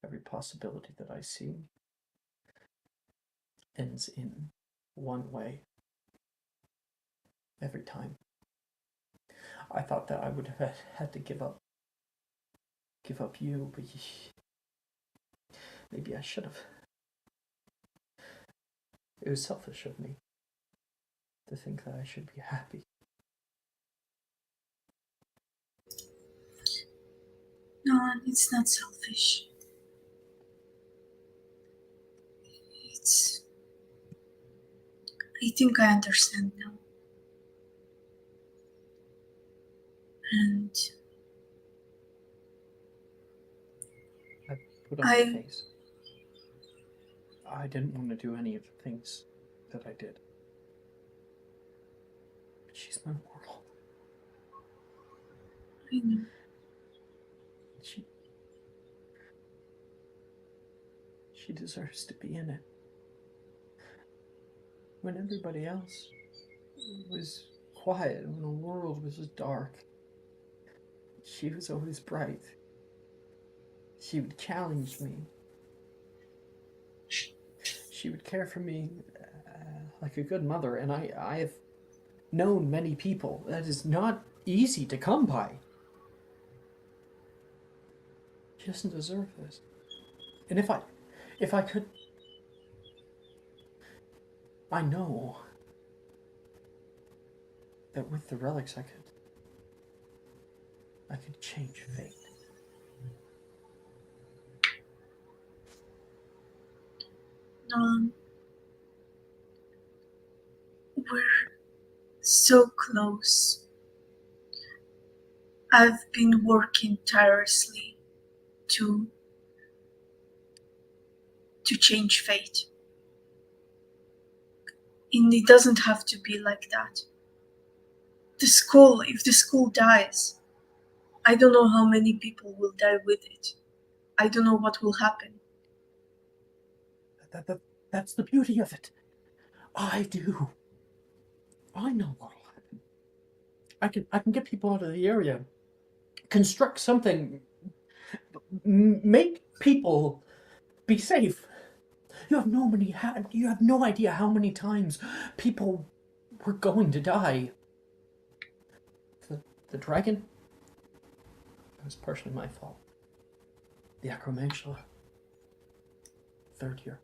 B: every possibility that I see ends in one way. Every time. I thought that I would have had to give up you, but maybe I should have. It was selfish of me to think that I should be happy.
H: No, it's not selfish. I think I understand now. And
B: I put on my face. I didn't want to do any of the things that I did. But she's my world.
H: I know.
B: She deserves to be in it. When everybody else was quiet, when the world was dark, she was always bright. She would challenge me. She would care for me like a good mother, and I have known many people. That is not easy to come by. She doesn't deserve this. And if I could, I know that with the relics I could change fate.
H: We're so close. I've been working tirelessly to change fate. And it doesn't have to be like that. If the school dies, I don't know how many people will die with it. I don't know what will happen.
B: That's the beauty of it. I do. I know what'll happen. I can get people out of the area, construct something, make people be safe. You have no idea how many times people were going to die. The dragon, that was partially my fault. The Acromantula, third year,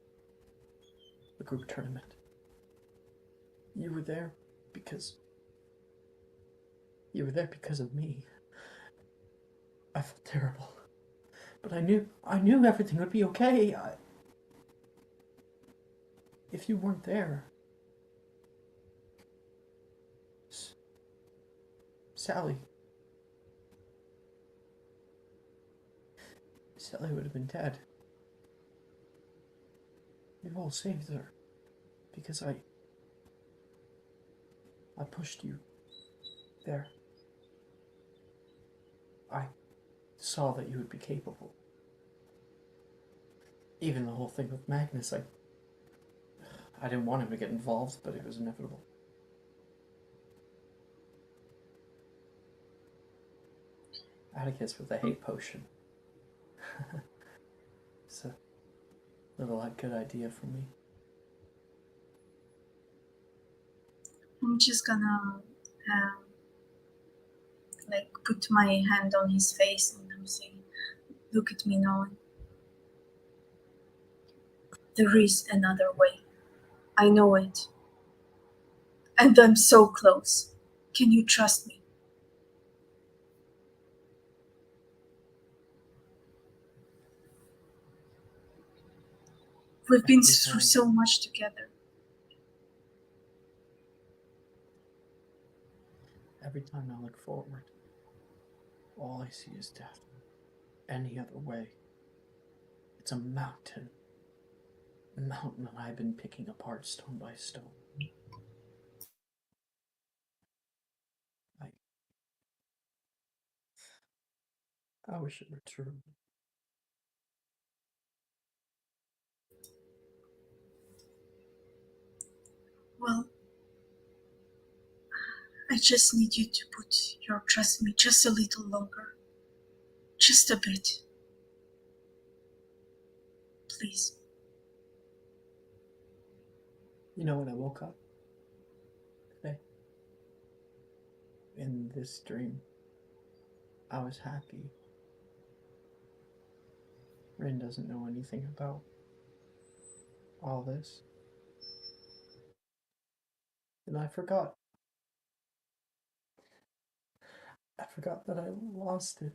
B: the group tournament. You were there because of me. I felt terrible. But I knew everything would be okay. If you weren't there, Sally would have been dead. You all saved her because I pushed you there. I saw that you would be capable. Even the whole thing with Magnus, I didn't want him to get involved, but it was inevitable. Atticus with the hate potion. It's a little good idea for me.
H: I'm just gonna put my hand on his face and I'm saying, look at me now. There is another way. I know it. And I'm so close. Can you trust me? We've been through so much together.
B: Every time I look forward, all I see is death. Any other way, it's a mountain. A mountain that I've been picking apart stone by stone. I wish it were true.
H: Well, I just need you to put your trust in me just a little longer. Just a bit. Please.
B: You know, when I woke up today, in this dream, I was happy. Rin doesn't know anything about all this. And I forgot. I forgot that I lost it.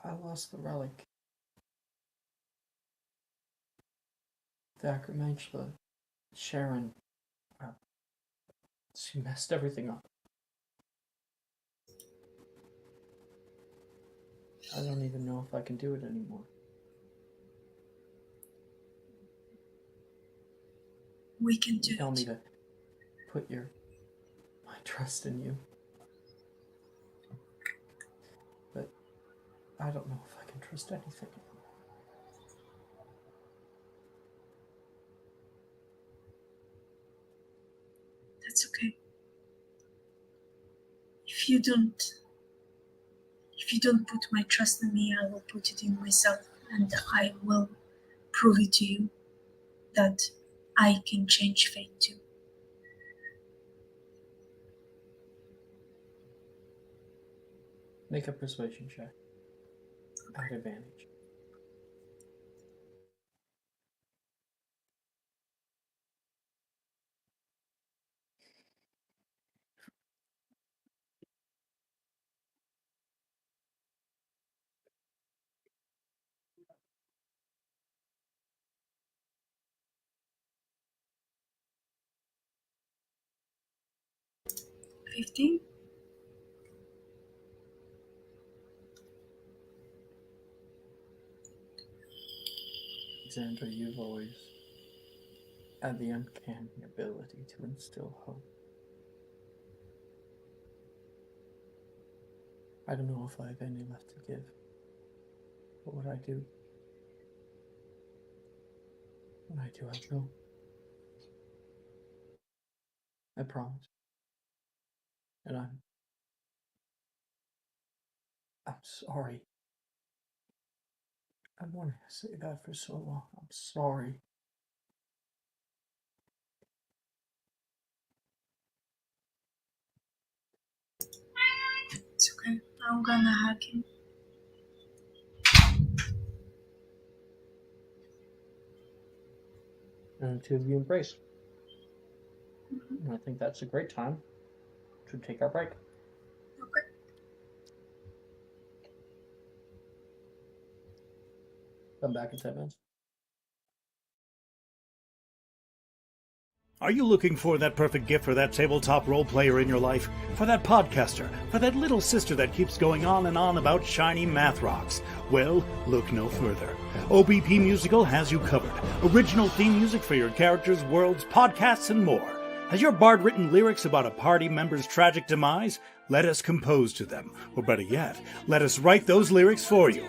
B: I lost the relic. The Acromantula, Sharon, she messed everything up. I don't even know if I can do it anymore.
H: We can do
B: it. Tell me
H: it.
B: to put my trust in you. But I don't know if I can trust anything.
H: That's okay. If you don't put my trust in me, I will put it in myself, and I will prove it to you that I can change fate too.
B: Make a persuasion check. At advantage.
H: $15?
B: Xander, you've always had the uncanny ability to instill hope. I don't know if I have any left to give. What would I do? When I do, I will. I promise. And I'm sorry. I wanted to say that for so long. I'm sorry.
H: It's okay. I'm gonna hug him.
B: And the two of you embrace. And I think that's a great time to take our break.
H: Okay.
B: Come back in 10 minutes.
J: Are you looking for that perfect gift for that tabletop role player in your life? For that podcaster? For that little sister that keeps going on and on about shiny math rocks? Well, look no further. OBP Musical has you covered. Original theme music for your characters, worlds, podcasts, and more. Has your bard written lyrics about a party member's tragic demise? Let us compose to them. Or better yet, let us write those lyrics for you.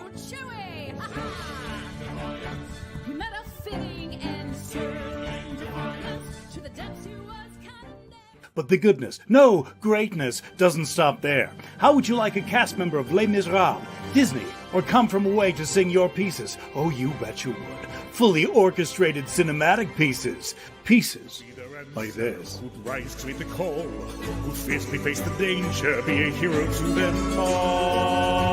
J: But the goodness, no, greatness, doesn't stop there. How would you like a cast member of Les Miserables, Disney, or Come From Away to sing your pieces? Oh, you bet you would. Fully orchestrated cinematic pieces. Pieces like this.
K: Who'd rise to meet the call, who'd fiercely face the danger, be a hero to them all.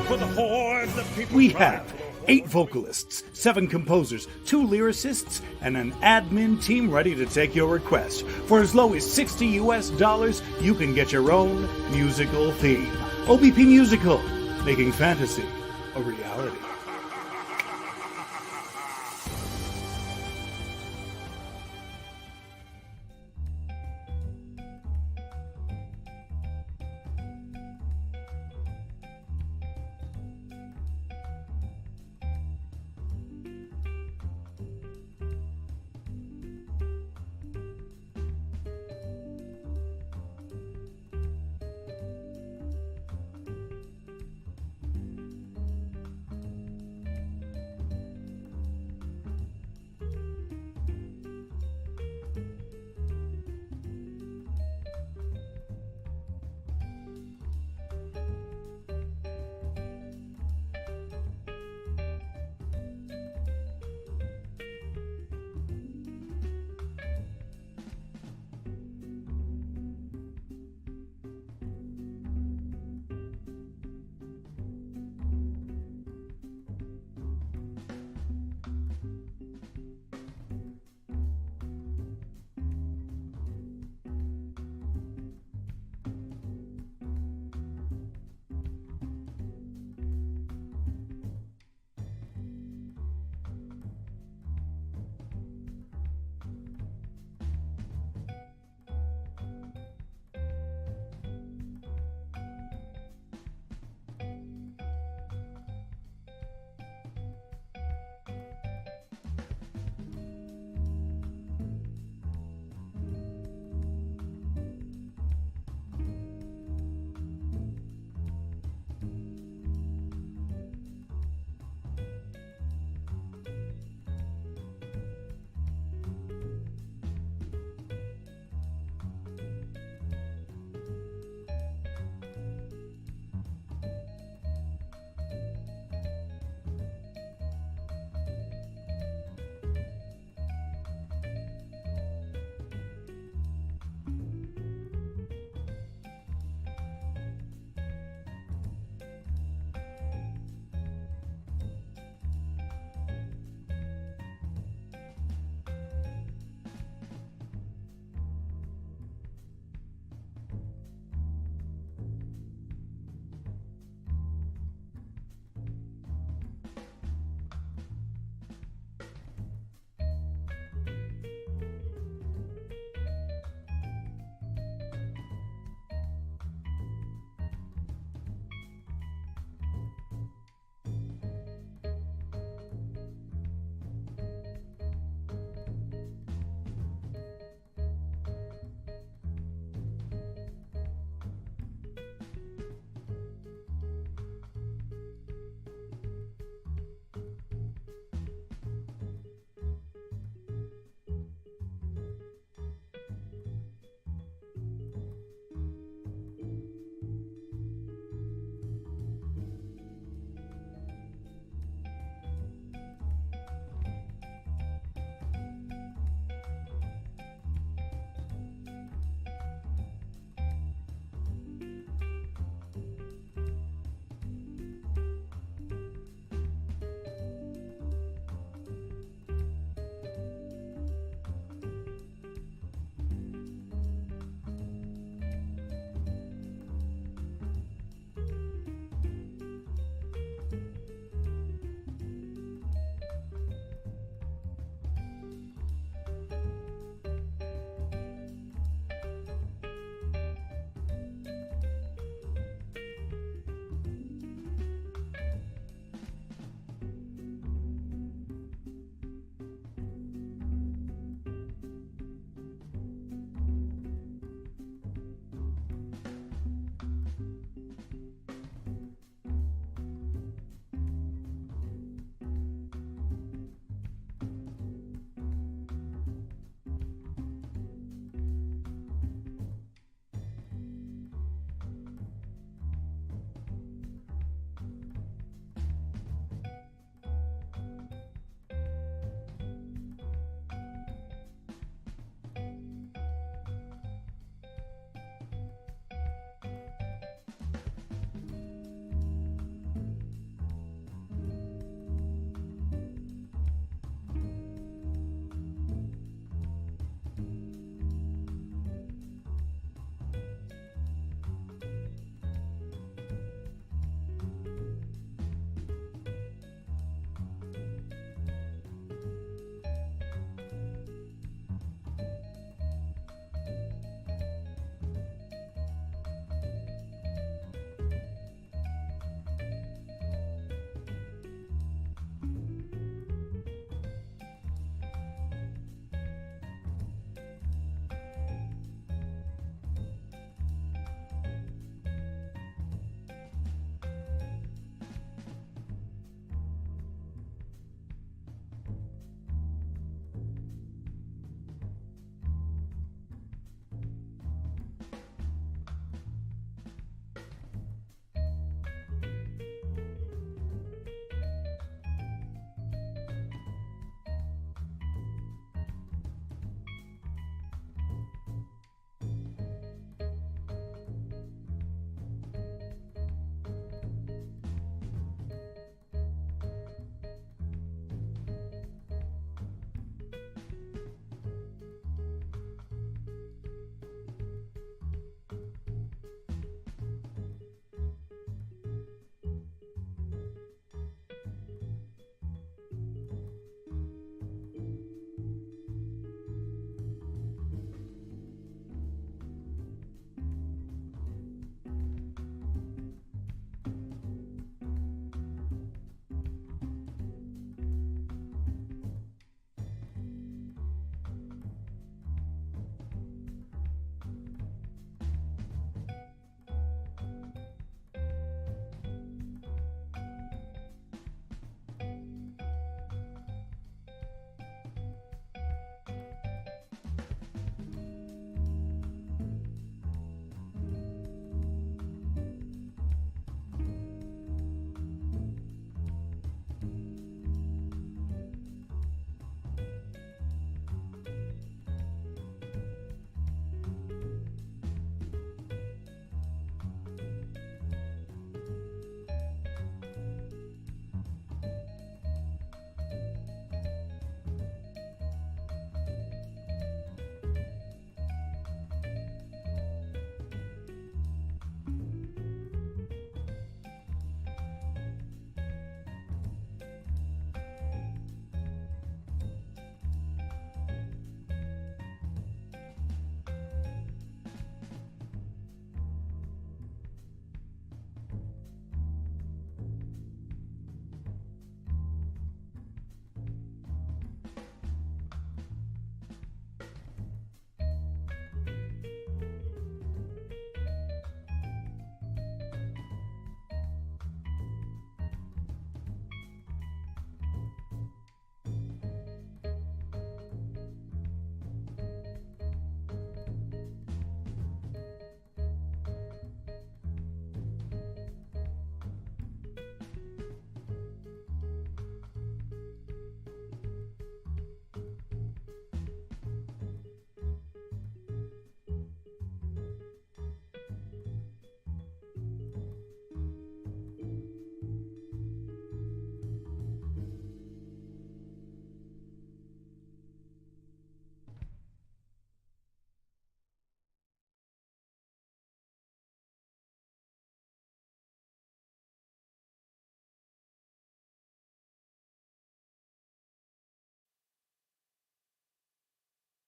K: For the hordes of people
J: We have 8 vocalists, 7 composers, 2 lyricists, and an admin team ready to take your request. For as low as $60 US, you can get your own musical theme. OBP Musical, making fantasy a reality.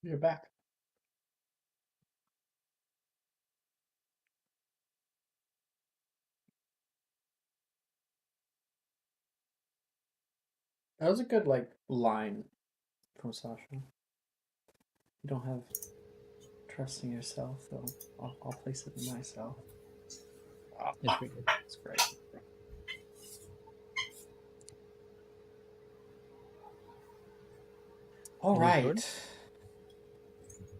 B: You're back. That was a good line from Sasha. You don't have trust in yourself, so I'll place it in myself.
C: It's pretty good.
B: It's great. All
C: It is Jordan?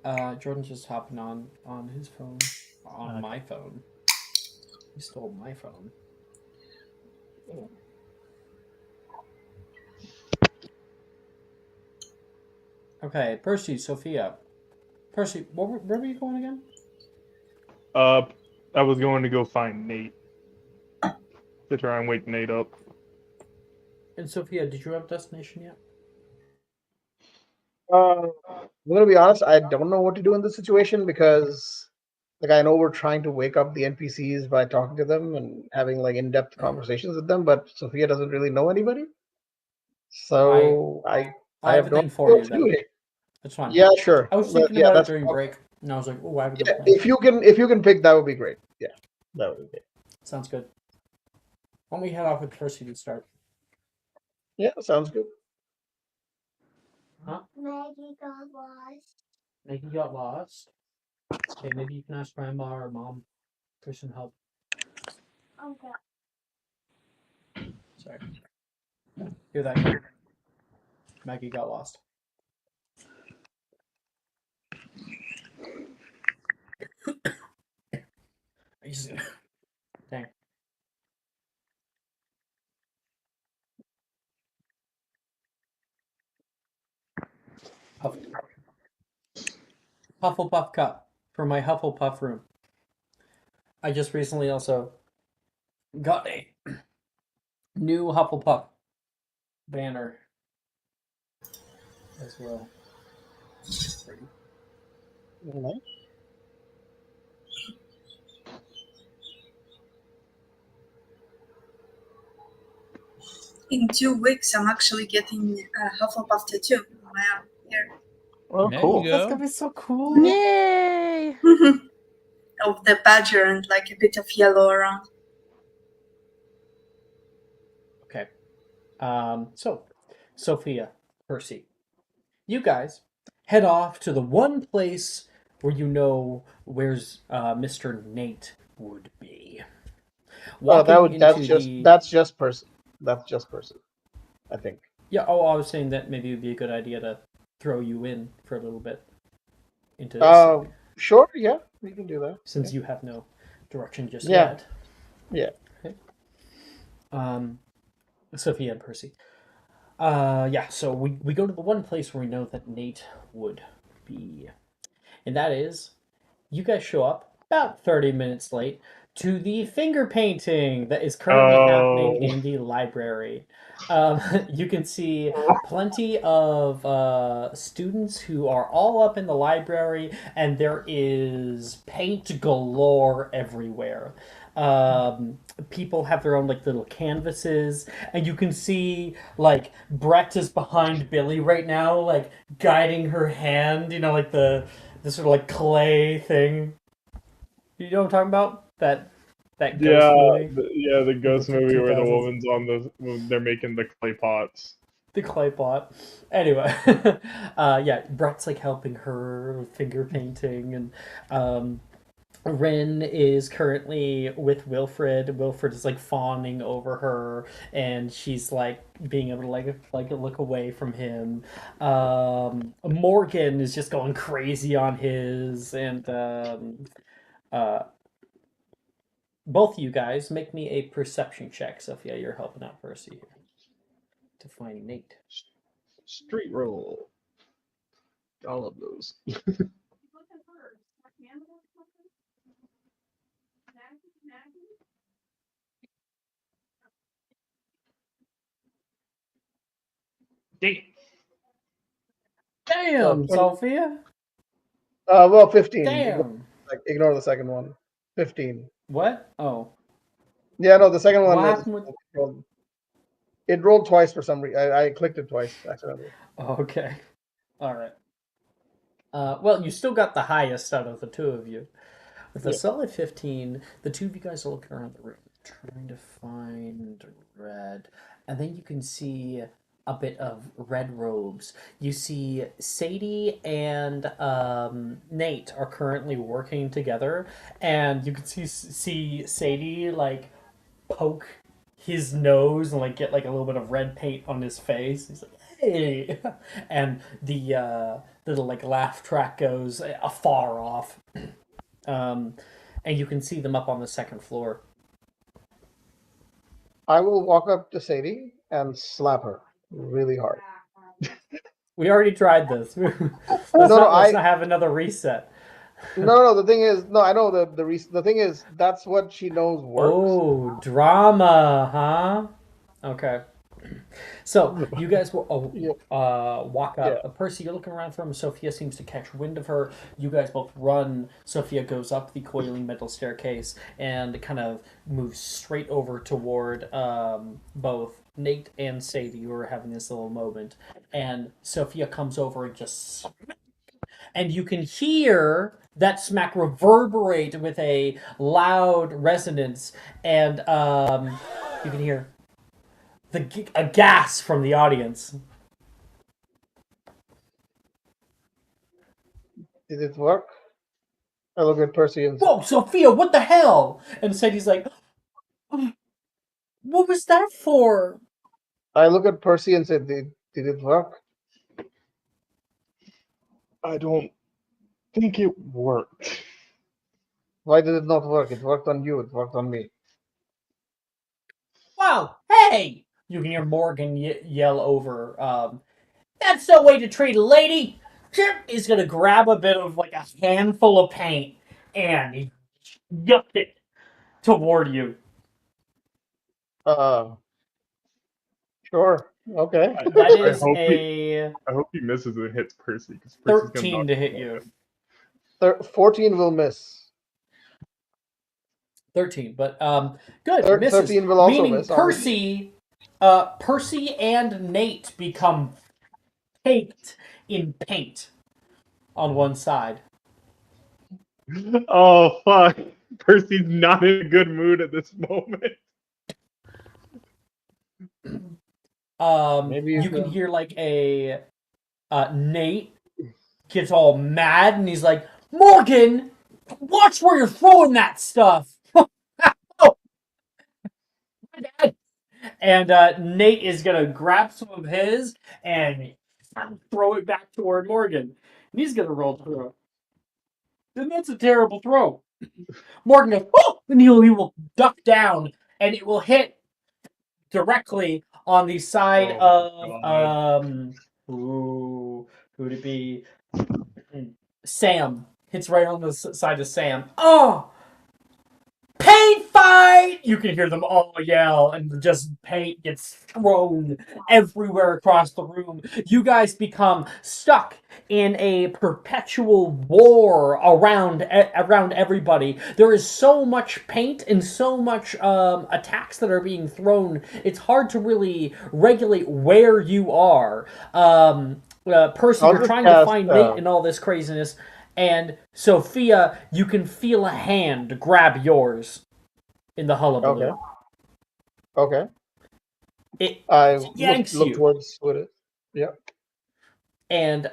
B: right. Jordan's just hopping on his phone, on
C: Okay.
B: my phone. He stole my phone. Okay, Percy, Sophia. Percy, where were you going again?
A: I was going to go find Nate to try and wake Nate up.
B: And Sophia, did you have a destination yet?
I: I'm gonna be honest. I don't know what to do in this situation because, I know we're trying to wake up the NPCs by talking to them and having in-depth conversations with them, but Sophia doesn't really know anybody. So I
B: I'll
I: have
B: have
I: no
B: everything
I: idea
B: for
I: what
B: you
I: to do
B: then.
I: here.
B: That's fine.
I: Yeah, sure.
B: I was thinking
I: Yeah,
B: about it
I: that's
B: during break, and I was like, "Oh, I have a good
I: yeah.
B: plan."
I: If you can pick, that would be great. Yeah, that would be great.
B: Sounds good. Why don't we head off with Percy to start?
I: Yeah, sounds good.
B: Huh?
F: Maggie got lost.
B: Maybe you got lost. Okay, maybe you can ask Grandma or Mom for some help.
F: Okay.
B: Sorry. Hear that, kid? Maggie got lost. Dang. Hufflepuff cup for my Hufflepuff room. I just recently also got a new Hufflepuff banner as well. Pretty.
I: Nice.
H: In 2 weeks, I'm actually getting a Hufflepuff tattoo on my arm here.
I: Oh,
C: There
I: cool.
C: you
B: That's
C: go.
B: gonna be so cool.
C: Yay!
H: Of the badger and a bit of yellow around.
B: Okay. So, Sophia, Percy, you guys head off to the one place where you know where's Mr. Nate would be. Walking into the
I: that's just person. That's just person. I think.
B: yeah. Oh, I was saying that maybe it would be a good idea to throw you in for a little bit into this,
I: Sure. Yeah, we can do that.
B: since you have no direction just
I: Yeah.
B: yet.
I: Yeah.
B: Okay. Sophia and Percy. Yeah. So we go to the one place where we know that Nate would be, and that is, you guys show up about 30 minutes late to the finger painting that is currently happening in the library. You can see plenty of students who are all up in the library, and there is paint galore everywhere. People have their own little canvases, and you can see Brett is behind Billy right now, guiding her hand. The sort of clay thing. You know what I'm talking about? That ghost movie.
A: The ghost
B: The
A: movie where the
B: 2000s.
A: woman's they're making the clay pots.
B: The clay pot. Anyway, yeah, Brett's helping her with finger painting, and Ren is currently with Wilfred. Wilfred is fawning over her, and she's being able to look away from him. Morgan is just going crazy on his, and both of you guys make me a perception check. Sophia, you're helping out Percy here to find Nate.
A: Street roll. All of those.
B: Damn, Sophia.
I: Well, 15.
B: Damn.
I: Ignore the second one. 15.
B: What? Oh.
I: Yeah, no, the second one.
B: What happened with...
I: It rolled twice for some reason. I clicked it twice accidentally.
B: Okay. All right. Well, you still got the highest out of the two of you. With a
I: Yeah.
B: solid 15, the two of you guys are looking around the room, trying to find red. And then you can see a bit of red robes. You see Sadie and Nate are currently working together, and you can see Sadie like poke his nose and like get like a little bit of red paint on his face. He's like, "Hey," and the little like laugh track goes afar off. Um, and you can see them up on the second floor.
I: I will walk up to Sadie and slap her really hard.
B: We already tried this.
I: No,
B: Let's not have another reset.
I: no. The thing is, no, I know the thing is that's what she knows works.
B: Oh, drama, huh? Okay. So you guys will walk up.
I: Yeah.
B: Percy, you're looking around for him. Sophia seems to catch wind of her. You guys both run. Sophia goes up the coiling metal staircase and kind of moves straight over toward both Nate and Sadie, who are having this little moment. And Sophia comes over and just, and you can hear that smack reverberate with a loud resonance, and you can hear a gasp from the audience.
I: Did it work? I look at Percy and
B: Whoa, Sophia, what the hell? And Sadie's like, what was that for?
I: I look at Percy and said, "Did it work?"
A: I don't think it worked.
I: Why did it not work? It worked on you. It worked on me.
B: Wow, hey! You can hear Morgan yell over, that's no way to treat a lady! He's gonna grab a bit of like a handful of paint and he yucked it toward you.
I: Sure. Okay.
B: That is
A: I hope he misses and hits Percy.
B: 13 to hit you.
I: 14 will miss.
B: 13, but good. Misses.
I: 13 will also
B: Meaning
I: miss.
B: Percy and Nate become caked in paint on one side.
A: Oh fuck! Percy's not in a good mood at this moment.
I: Maybe
B: you can hear like a Nate gets all mad and he's like, Morgan, watch where you're throwing that stuff. Oh, my dad. And Nate is gonna grab some of his and throw it back toward Morgan. And he's gonna roll through. Then that's a terrible throw. Morgan goes, oh! And he will duck down and it will hit directly on the side who'd it be? Sam. Hits right on the side of Sam. Oh! Paint fight! You can hear them all yell, and just paint gets thrown everywhere across the room. You guys become stuck in a perpetual war around everybody. There is so much paint and so much attacks that are being thrown. It's hard to really regulate where you are. Percy, you're trying to find Nate in all this craziness. And Sophia, you can feel a hand grab yours in the hullabaloo.
I: Okay.
B: I
I: look towards with it. Yeah.
B: And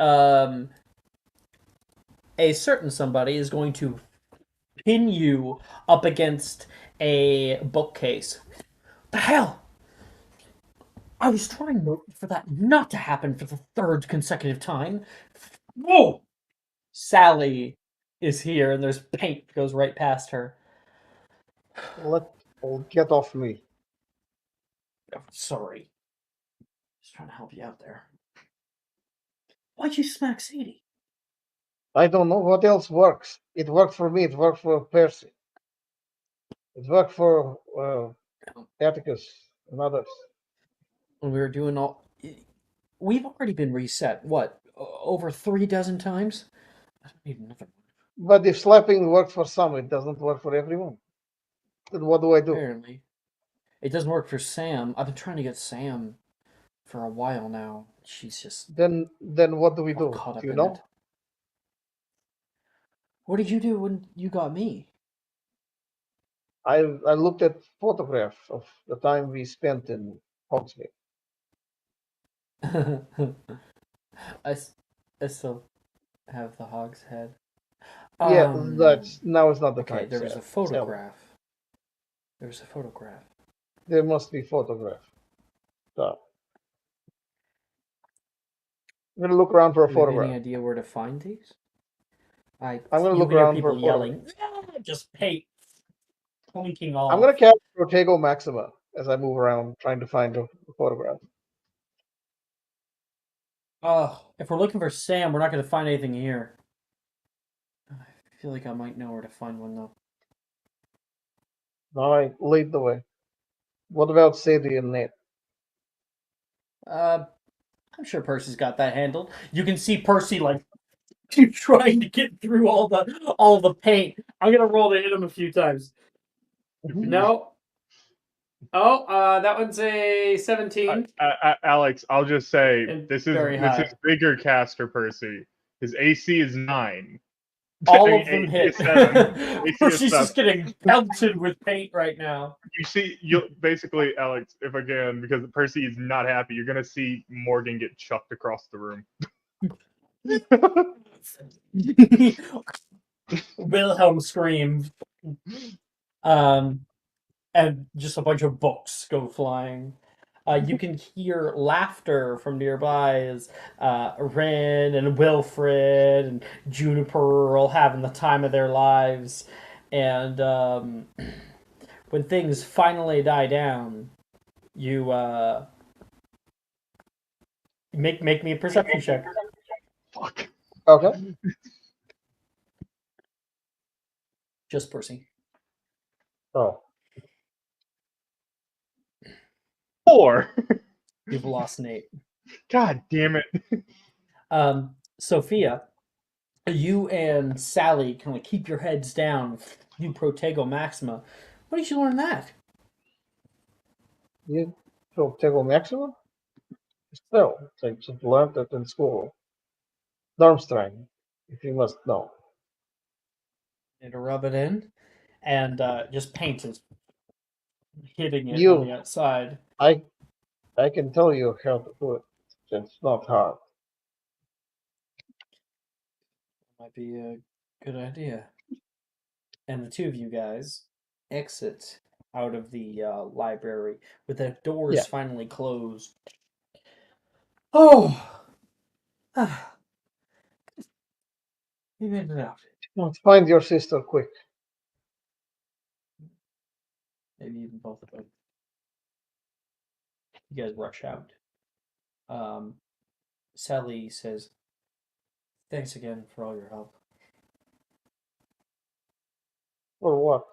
B: a certain somebody is going to pin you up against a bookcase. The hell? I was trying for that not to happen for the third consecutive time. Whoa! Sally is here, and there's paint that goes right past her.
I: Get off me.
B: Oh, sorry. Just trying to help you out there. Why'd you smack Sadie?
I: I don't know what else works. It worked for me. It worked for Percy. It worked for Atticus and others.
B: When we were doing all... We've already been reset, what, over 36 times? I don't need another one.
I: But if slapping works for some, it doesn't work for everyone. Then what do I do?
B: Apparently. It doesn't work for Sam. I've been trying to get Sam for a while now. She's just...
I: Then what do we do? Do you know?
B: What did you do when you got me?
I: I looked at photograph of the time we spent in Hogsmeade.
B: I still have the hog's head.
I: Yeah, that's now is not the
B: Okay,
I: time.
B: there was
I: Sam.
B: a photograph. There was a photograph.
I: There must be photograph. So I'm gonna look around for a
B: Do you have
I: photograph.
B: any idea where to find these?
I: I'm gonna
B: you
I: look
B: hear
I: around for
B: people
I: a photograph.
B: yelling, "Ah!" just paint clinking
I: I'm
B: off.
I: gonna cast Protego Maxima as I move around trying to find a photograph.
B: If we're looking for Sam, we're not going to find anything here. I feel like I might know where to find one though.
I: All right, lead the way. What about Sadie and Nate?
B: I'm sure Percy's got that handled. You can see Percy like trying to get through all the paint. I'm gonna roll to hit him a few times. No. Oh, that one's a 17.
A: Alex, I'll just say
B: And
A: this is
B: very
A: this
B: high.
A: is bigger caster Percy. His AC is 9.
B: All
A: I mean,
B: of them
A: AC
B: hit.
A: is 7. AC is
B: Percy's
A: 7.
B: just getting pelted with paint right now.
A: You see, you basically, Alex, if again, because Percy is not happy, you're gonna see Morgan get chucked across the room.
B: Wilhelm screamed. And just a bunch of books go flying. You can hear laughter from nearby as Ren and Wilfred and Juniper are all having the time of their lives. And when things finally die down, you make me a perception check.
A: Fuck.
I: Okay.
B: Just Percy.
I: Oh.
A: 4.
B: You've lost Nate.
A: God damn it.
B: Sophia, you and Sally kind of keep your heads down. You Protego Maxima. What did you learn that?
I: You Protego Maxima? Still, I just learned it in school. Darmstrang, if you must know.
B: And to rub it in, and just paint is hitting it on the outside.
I: I can tell you how to do it. It's not hard.
B: Might be a good idea. And the two of you guys exit out of the library with the doors finally closed. Oh! You made it out.
I: Let's find your sister quick.
B: Maybe even both of them. You guys rush out. Sally says, "Thanks again for all your help."
I: For what?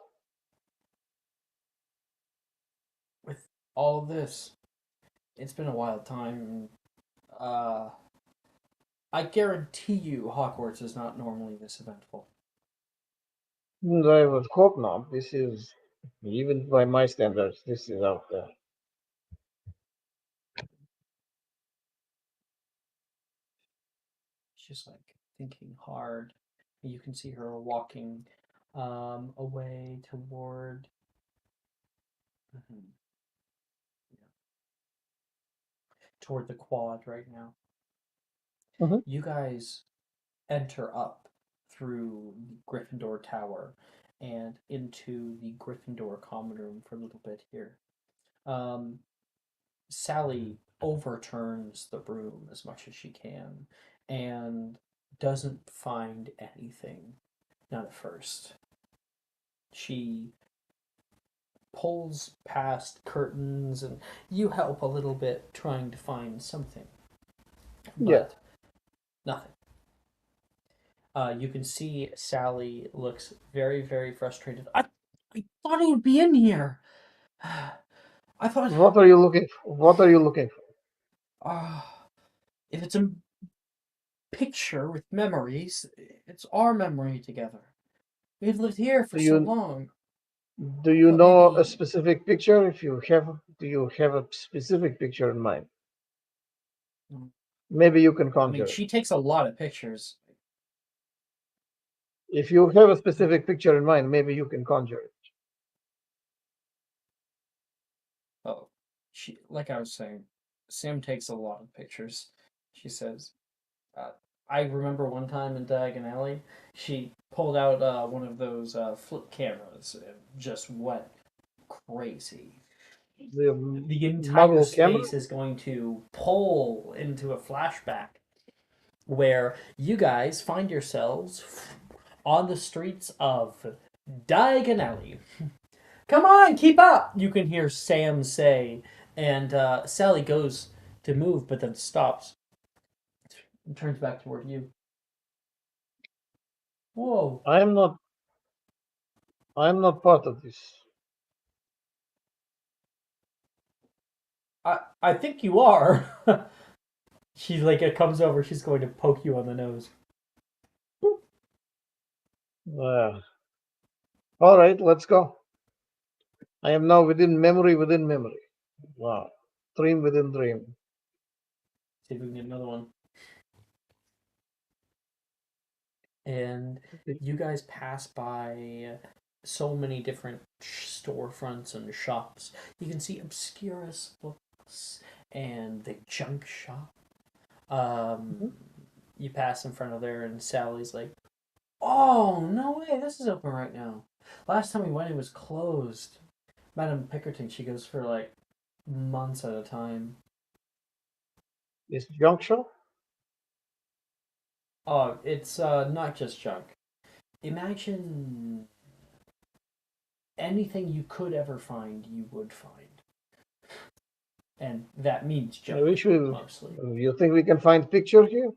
B: With all of this, it's been a wild time. I guarantee you Hogwarts is not normally this eventful.
I: I would hope not. This is, even by my standards, this is out there.
B: She's just like thinking hard. You can see her walking away toward toward the quad right now. You guys enter up through the Gryffindor Tower and into the Gryffindor common room for a little bit here. Sally overturns the broom as much as she can and doesn't find anything. Not at first. She pulls past curtains and you help a little bit trying to find something. But nothing. You can see Sally looks very, very frustrated. I thought it would be in here. I thought.
I: What are you looking for? What are you looking for?
B: If it's a picture with memories, it's our memory together. We've lived here for so long.
I: Do you know a specific picture? If you have, do you have a specific picture in mind? Maybe you can conjure.
B: I mean, she takes a lot of pictures.
I: If you have a specific picture in mind, maybe you can conjure it.
B: Oh, like I was saying, Sam takes a lot of pictures. She says, I remember one time in Diagon Alley, she pulled out one of those flip cameras and just went crazy. The entire
I: Muggle camera?
B: space is going to pull into a flashback where you guys find yourselves on the streets of Diagon Alley. Come on, keep up! You can hear Sam say, and Sally goes to move, but then stops and turns back toward you. Whoa!
I: I am not part of this.
B: I think you are. She comes over. She's going to poke you on the nose.
I: All right, let's go. I am now within memory within memory. Wow. Dream within dream.
B: See if we can get another one. And you guys pass by so many different storefronts and shops. You can see Obscurus Books and the Junk Shop. You pass in front of there, and Sally's like, "Oh, no way! This is open right now. Last time we went, it was closed." Madame Pickerton, she goes for months at a time.
I: Is junk shop?
B: Oh, it's not just junk. Imagine anything you could ever find, you would find. And that means junk, mostly.
I: You think we can find picture here?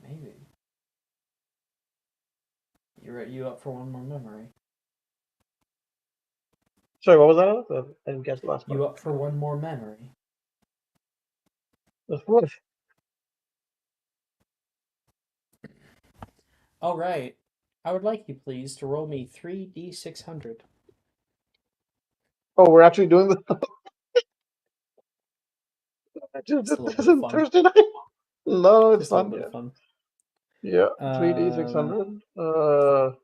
B: Maybe. You up for one more memory?
I: Sorry, what was that? I didn't catch the last part.
B: You up for one more memory?
I: Of course.
B: All right. I would like you, please, to roll me 3d600.
I: Oh, we're actually doing this?
B: It's a little bit
I: Isn't
B: of fun.
I: Thursday night? No, it's
B: Just a little
I: fun.
B: bit
I: Yeah.
B: of fun.
I: Yeah, 3d600.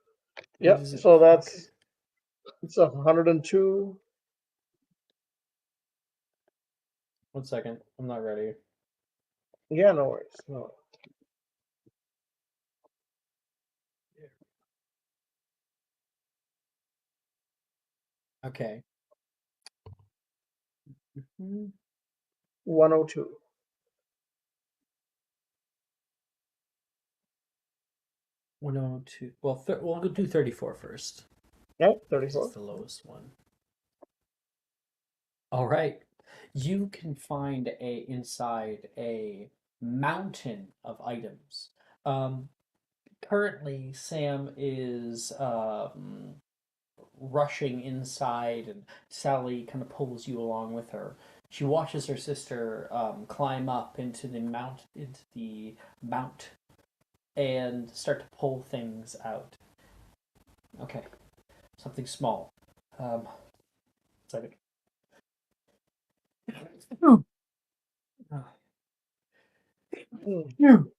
I: Yeah,
B: Is it-
I: so that's it's 102.
B: 1 second. I'm not ready.
I: Yeah, no worries. No.
B: Okay.
I: 102.
B: Well, we'll do 34 first.
I: Yeah,
B: This
I: 34.
B: is the lowest one. All right. You can find inside a mountain of items. Currently, Sam is rushing inside, and Sally kind of pulls you along with her. She watches her sister climb up into the mount, and start to pull things out. Okay, something small. Second.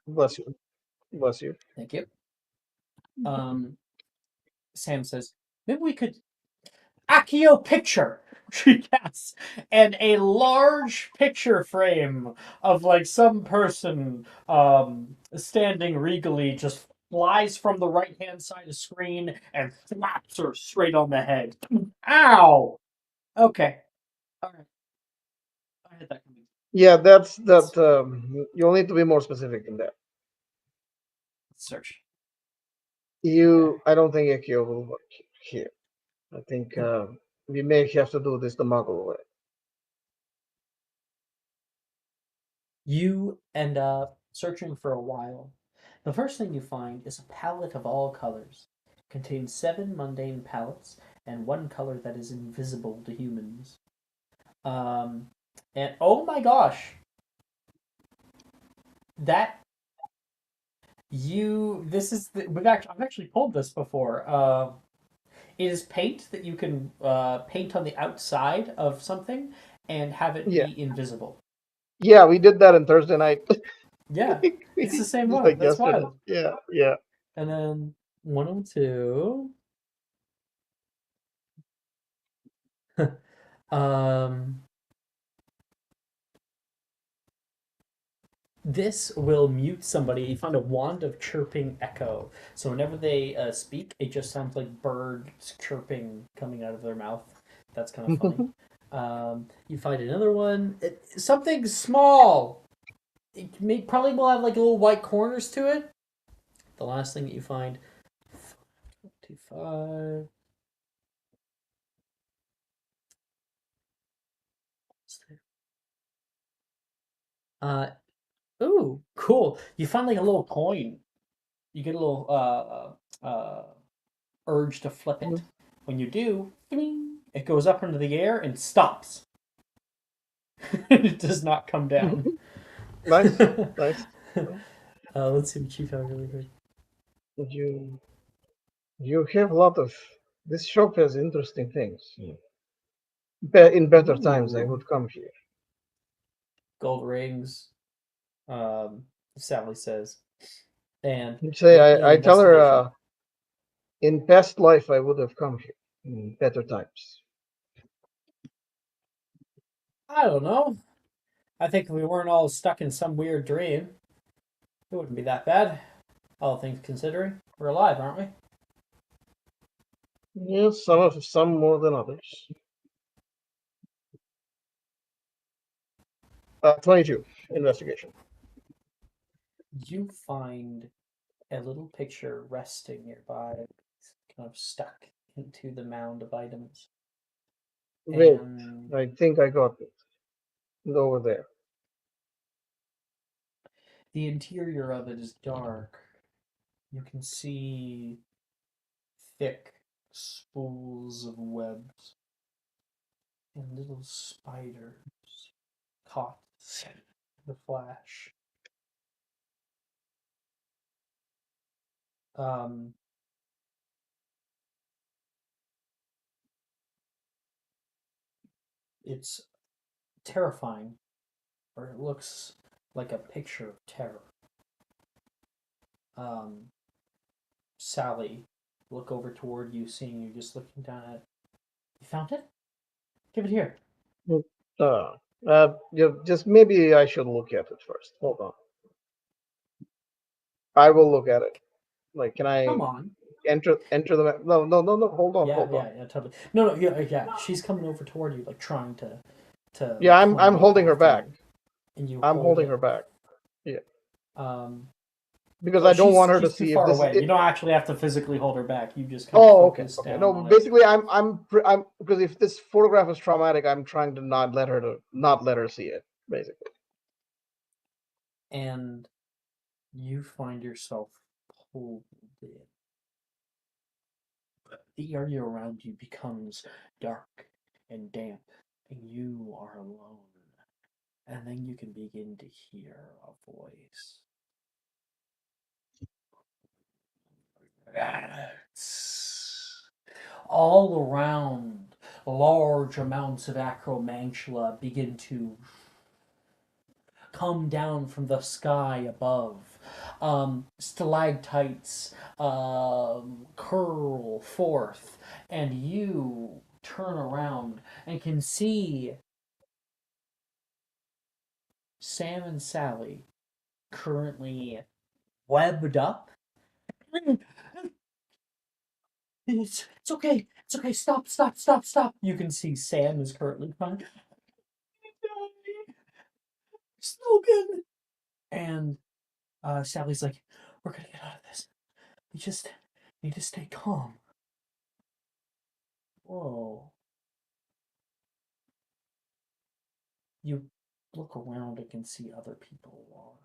I: Bless you. Bless you.
B: Thank you. Sam says, maybe we could Accio picture. She casts, and a large picture frame of some person standing regally just flies from the right hand side of the screen and slaps her straight on the head. Ow! Okay. All right. I had that coming.
I: Yeah, that's that. You'll need to be more specific than that.
B: Search.
I: I don't think Akio will work here. I think we may have to do this the Muggle way.
B: You end up searching for a while. The first thing you find is a palette of all colors. It contains 7 mundane palettes and 1 color that is invisible to humans. And oh my gosh, I've actually pulled this before. It is paint that you can paint on the outside of something and have it be invisible.
I: Yeah, we did that on Thursday night.
B: Yeah, it's the same
I: Just
B: one.
I: like
B: That's
I: yesterday.
B: wild.
I: Yeah, yeah.
B: And then 102. um, this will mute somebody. You find a wand of chirping echo. So whenever they speak, it just sounds like birds chirping coming out of their mouth. That's kind of funny. You find another one. Something small. Probably will have like little white corners to it. The last thing that you find. 25. Ooh, cool. You find like a little coin. You get a little urge to flip it. When you do, ding, it goes up into the air and stops. It does not come down.
I: Nice, nice.
B: Let's see what you found really quick.
I: You have a lot of. This shop has interesting things. In better times, I would come here.
B: Gold rings, Sally says. And
I: Say,
B: make me an
I: I tell her,
B: investigation.
I: in past life, I would have come here. In better times.
B: I don't know. I think if we weren't all stuck in some weird dream, it wouldn't be that bad. All things considering, we're alive, aren't we?
I: Yes, some more than others. 22 investigation.
B: You find a little picture resting nearby, kind of stuck into the mound of items.
I: Wait,
B: And
I: I think I got it. Over there.
B: the interior of it is dark. You can see thick spools of webs and little spiders caught in the flash. It's terrifying, or it looks like a picture of terror. Sally, look over toward you, seeing you just looking down at it. You found it? Give it here.
I: Just maybe I should look at it first. Hold on. I will look at it. Like, can I
B: Come on.
I: enter the map? No. Hold on.
B: Yeah, totally. No, yeah. She's coming over toward you, like trying to.
I: Yeah,
B: like,
I: I'm holding her back.
B: And you.
I: I'm holding
B: it.
I: her back. Yeah. Because
B: Well,
I: I don't want her to
B: she's
I: see
B: too
I: if
B: far
I: this.
B: away. You don't actually have to physically hold her back. You just kind of
I: Oh, okay.
B: focus
I: Okay.
B: down
I: No,
B: on
I: basically, I'm because if this photograph is traumatic, I'm trying to not let her see it. Basically.
B: And you find yourself pulled in. The area around you becomes dark and damp, and you are alone. And then you can begin to hear a voice. All around, large amounts of acromantula begin to come down from the sky above. Stalactites curl forth, and you turn around and can see Sam and Sally currently webbed up. It's okay. It's okay. Stop. You can see Sam is currently crying. Slogan. And Sally's like, we're gonna get out of this. We just need to stay calm. Whoa. You look around and can see other people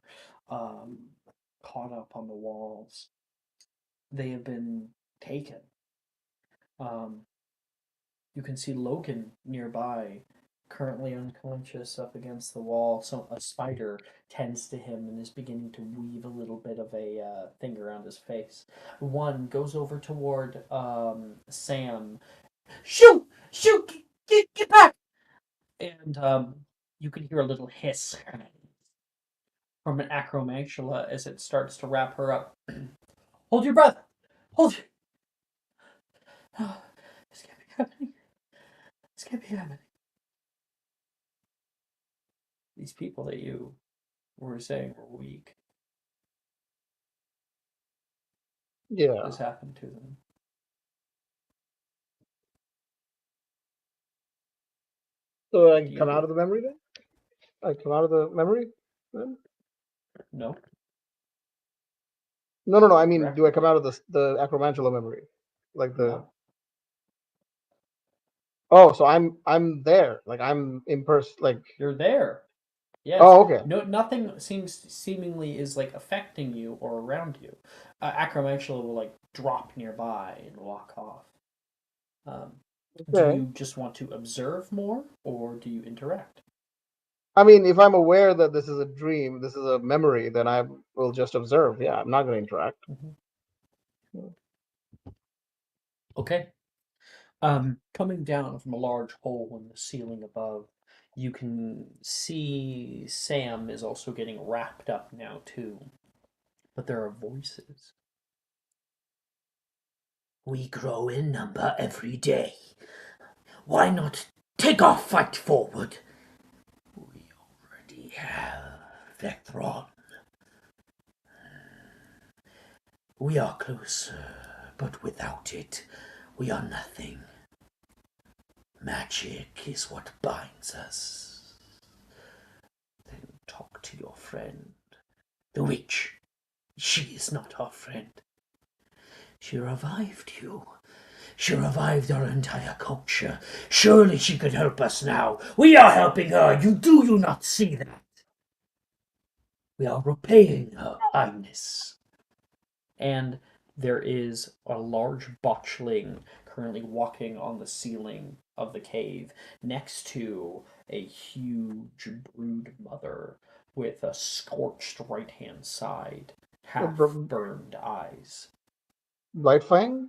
B: are caught up on the walls. They have been taken. You can see Logan nearby, currently unconscious up against the wall. So a spider tends to him and is beginning to weave a little bit of a thing around his face. One goes over toward Sam. Shoot! Get back! And you can hear a little hiss. from an acromantula as it starts to wrap her up. Hold your breath! Hold your... This can't be happening. This can't be happening. These people that you were saying were weak.
I: Yeah.
B: This happened to them.
I: So I come out of the memory then? I come out of the memory then?
B: No.
I: No. I mean, do I come out of the acromantula memory? Like the.
B: No.
I: Oh, so I'm there. Like I'm in person. Like
B: You're there. Yes.
I: Oh, okay.
B: No, nothing seemingly is like affecting you or around you. Acromantula will like drop nearby and walk off. Do
I: Okay.
B: you just want to observe more, or do you interact?
I: I mean, if I'm aware that this is a dream, this is a memory, then I will just observe. Yeah, I'm not going to interact.
B: Okay. Coming down from a large hole in the ceiling above, you can see Sam is also getting wrapped up now too. But there are voices.
L: We grow in number every day. Why not take our fight forward? We already have Vectron. We are closer, but without it, we are nothing. Magic is what binds us. Then talk to your friend, the witch. She is not our friend. She revived you. She revived our entire culture. Surely she could help us now. We are helping her. Do you not see that? We are repaying her kindness.
B: And there is a large botchling currently walking on the ceiling of the cave next to a huge brood mother with a scorched right hand side, half burned eyes.
I: Blightfang?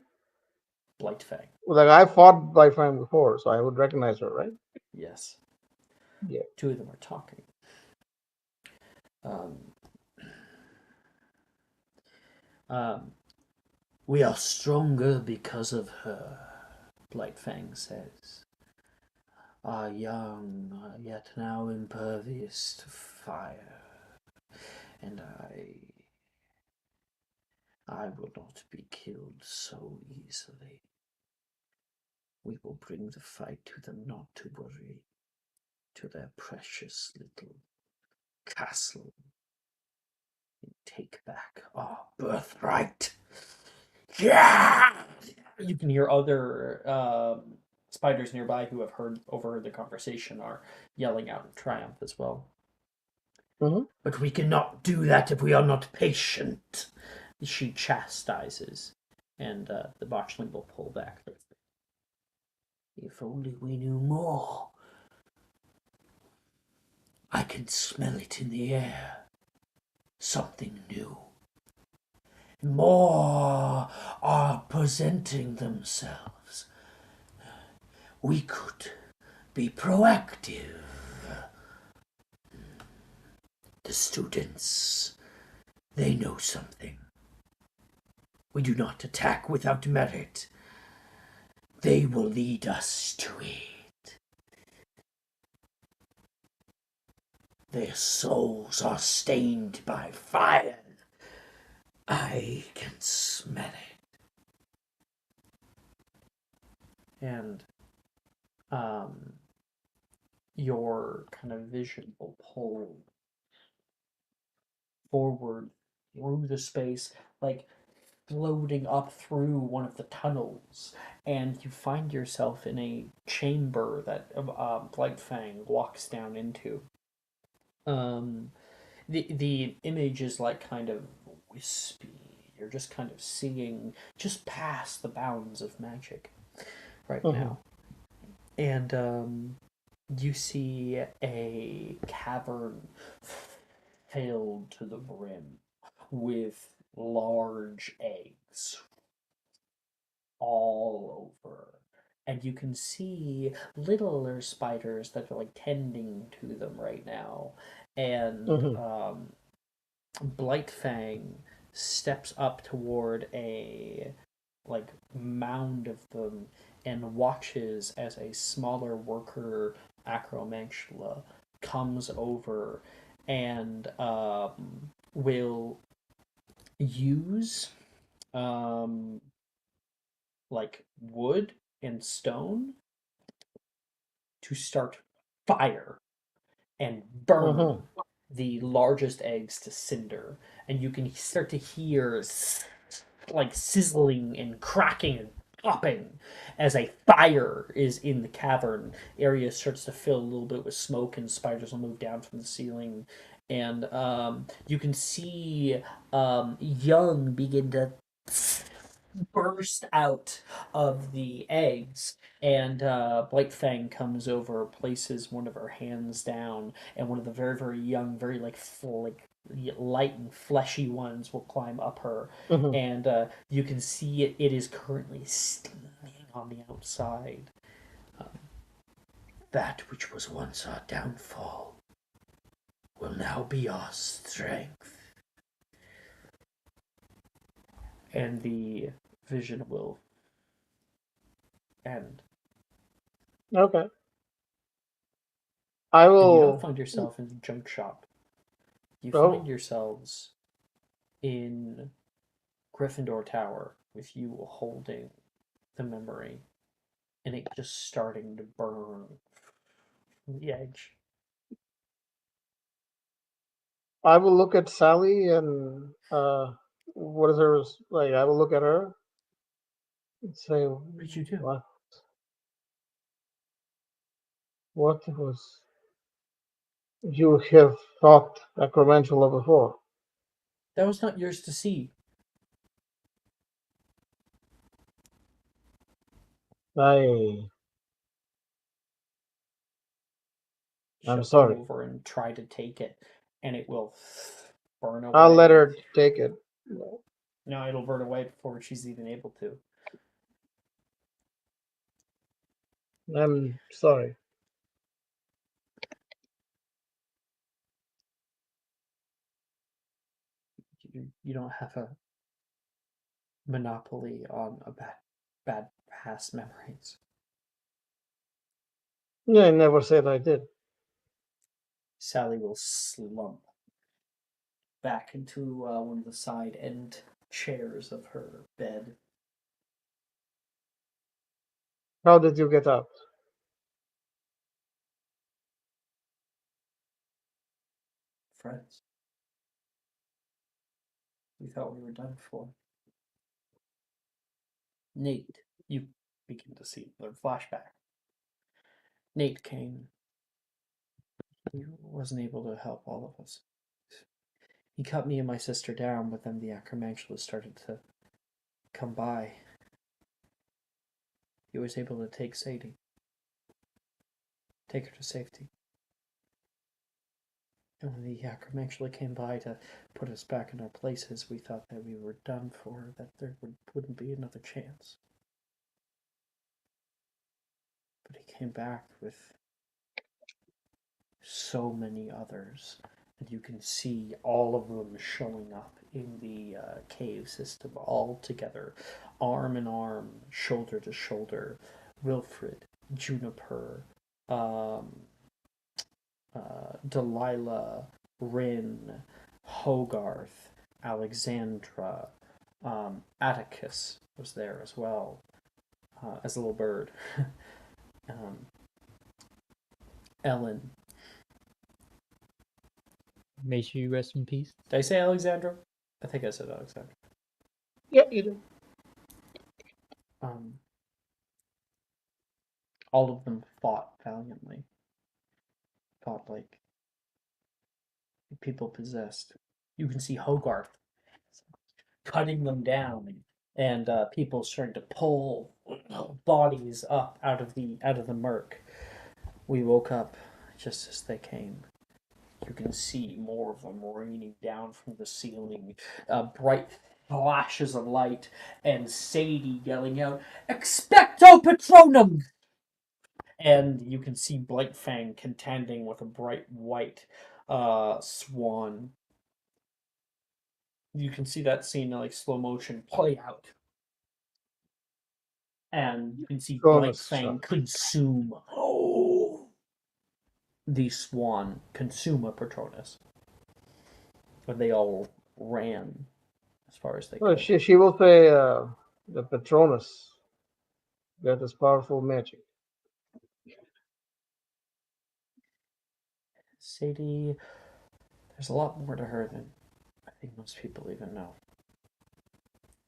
B: Blightfang.
I: Like I fought Blightfang before, so I would recognize her, right?
B: Yes.
I: Yeah.
B: Two of them are talking.
L: We are stronger because of her, Blightfang says. Are young, yet now impervious to fire. And I will not be killed so easily. We will bring the fight to them, not to worry, to their precious little castle, and take back our birthright. Yeah!
B: You can hear other spiders nearby who have overheard the conversation are yelling out in triumph as well.
I: Mm-hmm.
L: But we cannot do that if we are not patient.
B: She chastises, and the botchling will pull back.
L: If only we knew more. I can smell it in the air. Something new. More are presenting themselves. We could be proactive. The students, they know something. We do not attack without merit. They will lead us to it. Their souls are stained by fire. I can smell it.
B: And your kind of vision will pull forward through the space, like floating up through one of the tunnels, and you find yourself in a chamber that Blightfang walks down into. The image is like kind of wispy. You're just kind of seeing just past the bounds of magic right now. And you see a cavern filled to the brim with large eggs all over. And you can see littler spiders that are like tending to them right now. And Blightfang steps up toward a mound of them and watches as a smaller worker acromantula comes over and will use wood and stone to start fire and burn the largest eggs to cinder, and you can start to hear sizzling and cracking and popping as a fire is in the cavern. Area starts to fill a little bit with smoke, and spiders will move down from the ceiling, and you can see young begin to burst out of the eggs, and Blightfang comes over, places one of her hands down, and one of the very, very young, very light and fleshy ones will climb up her, and you can see it is currently steaming on the outside.
L: That which was once our downfall will now be our strength.
B: And the vision will end.
I: Okay. I
B: And you
I: will.
B: don't find yourself in the junk shop. You
I: Oh.
B: find yourselves in Gryffindor Tower with you holding the memory and it just starting to burn from the edge.
I: I will look at Sally and what is her like? I will look at her and say,
B: What did you do?
I: What was you have thought Acromantula before?
B: That was not yours to see.
I: I'm
B: She'll
I: sorry.
B: go over and try to take it, and it will burn away.
I: I'll let her take it.
B: No, it'll burn away before she's even able to.
I: I'm sorry.
B: You don't have a monopoly on a bad past memories.
I: Yeah, I never said I did.
B: Sally will slump back into one of the side end chairs of her bed.
I: How did you get out?
B: Friends. We thought we were done for. Nate, you begin to see the flashback. Nate came. He wasn't able to help all of us. He cut me and my sister down, but then the acromantula started to come by. He was able to take Sadie. Take her to safety. And when the acromantula came by to put us back in our places, we thought that we were done for, that there wouldn't be another chance. But he came back with so many others, and you can see all of them showing up in the cave system all together, arm in arm, shoulder to shoulder. Wilfred, Juniper, Delilah, Rin, Hogarth, Alexandra, Atticus was there as well, as a little bird. Ellen.
C: May she rest in peace.
B: Did I say Alexandra? I think I said Alexandra.
I: Yeah, you did.
B: All of them fought valiantly. Fought like people possessed. You can see Hogarth cutting them down, and people starting to pull bodies up out of the murk. We woke up just as they came. You can see more of them raining down from the ceiling, bright flashes of light, and Sadie yelling out, "Expecto Patronum!" And you can see Blightfang contending with a bright white swan. you can see that scene like slow motion play out. And you can see Blight
I: Cronus
B: Fang
I: shot.
B: consume the swan, consume a Patronus. And they all ran as far as they
I: Well,
B: could.
I: she will say the Patronus that is powerful magic.
B: Sadie, there's a lot more to her than I think most people even know.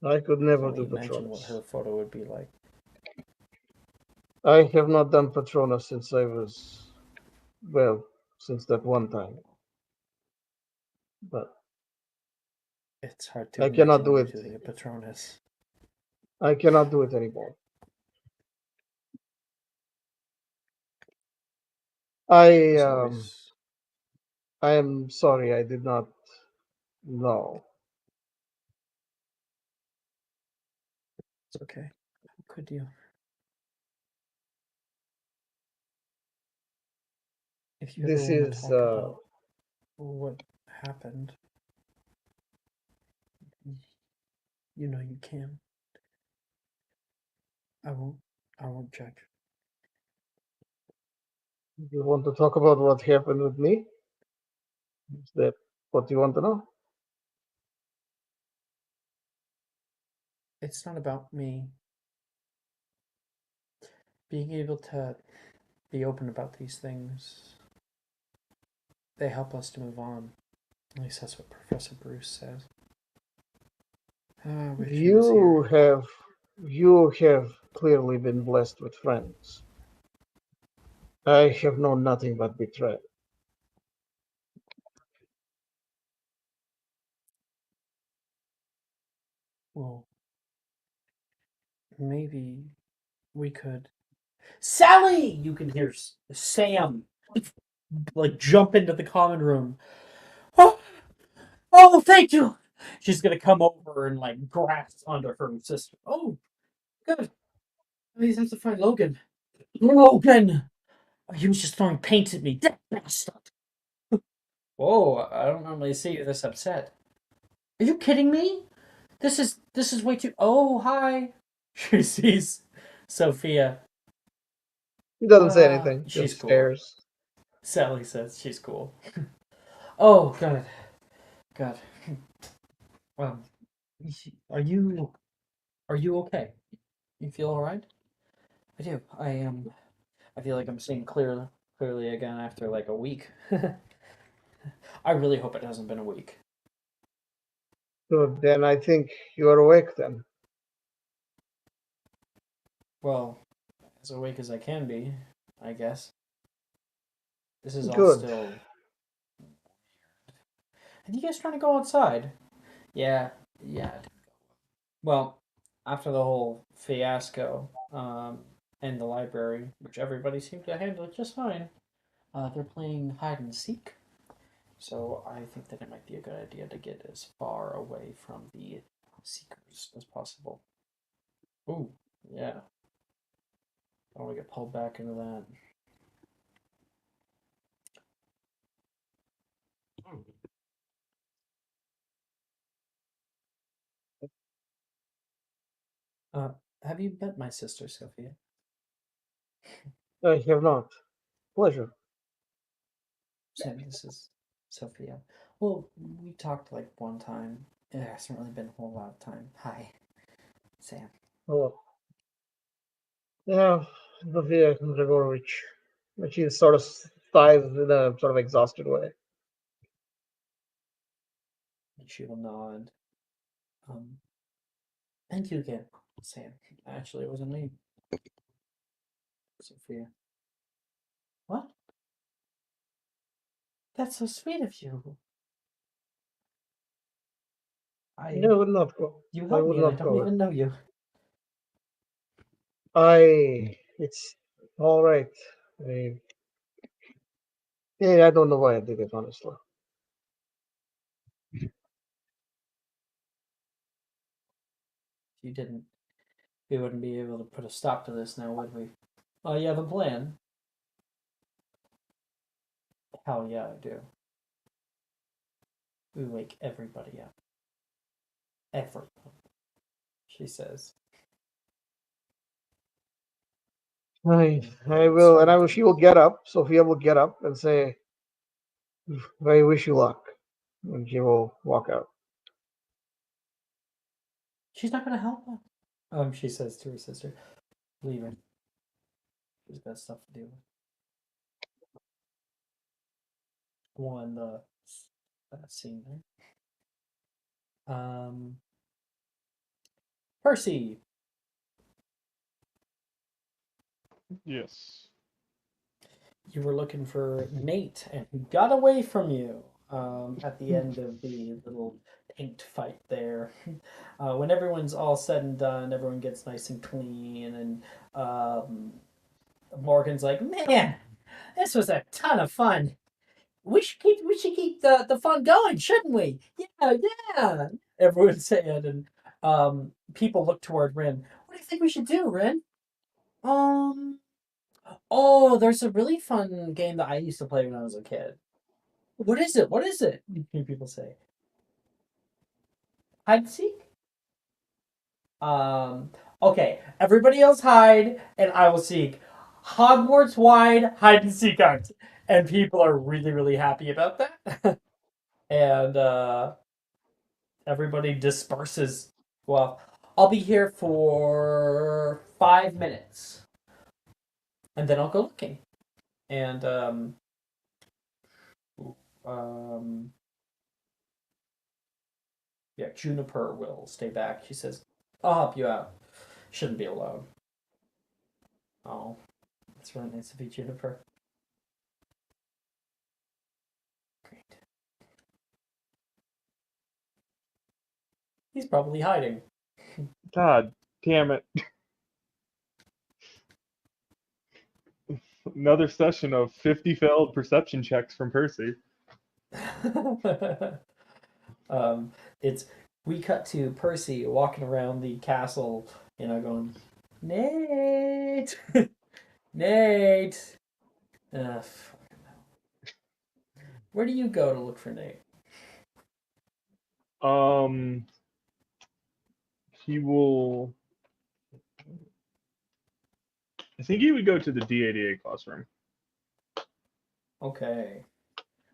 I: I could
B: I
I: never
B: can
I: do
B: only imagine what
I: Patronus.
B: her photo would be like.
I: I have not done Patronus since I was, well, since that one time. But
B: It's hard to
I: I cannot
B: imagine
I: do
B: you
I: it.
B: doing a Patronus.
I: I cannot do it anymore.
B: There's
I: I
B: always
I: I am sorry. I did not know.
B: it's okay. How could you? If you ever
I: This
B: want to
I: is
B: talk about what happened, you know you can. I won't. I won't judge.
I: you want to talk about what happened with me? Is that what you want to know?
B: It's not about me. Being able to be open about these things, they help us to move on. At least that's what Professor Bruce says. I wish he was here.
I: You have clearly been blessed with friends. I have known nothing but betrayal.
B: Well, maybe we could. Sally! You can hear Sam like jump into the common room. Oh, oh, thank you. She's gonna come over and like grasp onto her sister. Oh, good. I just have to find Logan. Logan! He was just throwing paint at me. That bastard. Whoa, I don't normally see you this upset. Are you kidding me? This is way too. Oh, hi. She sees Sophia.
I: He doesn't say anything,
B: She's
I: just
B: cool.
I: stares.
B: Sally says she's cool. Oh, God. Are you okay? You feel all right? I do. I am. I feel like I'm seeing clearly again after like a week. I really hope it hasn't been a week.
I: So then I think you are awake then.
B: Well, as awake as I can be, I guess. This is all
I: Good.
B: still. Are you guys trying to go outside? Yeah. Well, after the whole fiasco in the library, which everybody seemed to handle just fine, they're playing hide and seek. So I think that it might be a good idea to get as far away from the seekers as possible. Ooh, yeah. I don't want to get pulled back into that. Have you met my sister, Sophia?
I: I have not. Pleasure.
B: Sam, this is Sophia. Well, we talked like one time. It hasn't really been a whole lot of time. Hi, Sam.
I: Hello. Yeah, Zofia Gregorovich. She sort of sighs in a sort of exhausted way.
B: And she will nod. Thank you again, Sam. Actually, it wasn't me. Sophia. What? That's so sweet of you.
I: I would not go.
B: You
I: I
B: helped
I: would
B: me and I
I: not
B: don't
I: go.
B: even know you.
I: It's all right. I, yeah, I don't know why I did it, honestly.
B: If you didn't, we wouldn't be able to put a stop to this now, would we? Oh, you have a plan? Hell yeah, I do. We wake everybody up. Everyone, she says.
I: I will, and she will get up. Sophia will get up and say, "I wish you luck," and she will walk out.
B: She's not going to help us. She says to her sister, leave her. She's got stuff to do. One, that scene there. Percy.
A: Yes.
B: You were looking for Nate, and he got away from you at the end of the little tanked fight there. When everyone's all said and done, everyone gets nice and clean, and Morgan's like, "Man, this was a ton of fun. We should keep the fun going, shouldn't we? Yeah." Everyone's saying, and people look toward Ren. What do you think we should do, Ren? Oh, there's a really fun game that I used to play when I was a kid. What is it? What is it? You hear people say. Hide and seek? Okay, everybody else hide, and I will seek. Hogwarts wide hide and seek art. And people are really, really happy about that. And everybody disperses. Well, I'll be here for 5 minutes. And then I'll go looking. And yeah, Juniper will stay back. She says, I'll help you out. Shouldn't be alone. Oh, that's really nice of you, Juniper. Great. He's probably hiding.
A: God damn it. Another session of 50 failed perception checks from Percy.
B: We cut to Percy walking around the castle, going, Nate, Nate. Where do you go to look for Nate?
A: He will. I think he would go to the D88 classroom.
B: Okay.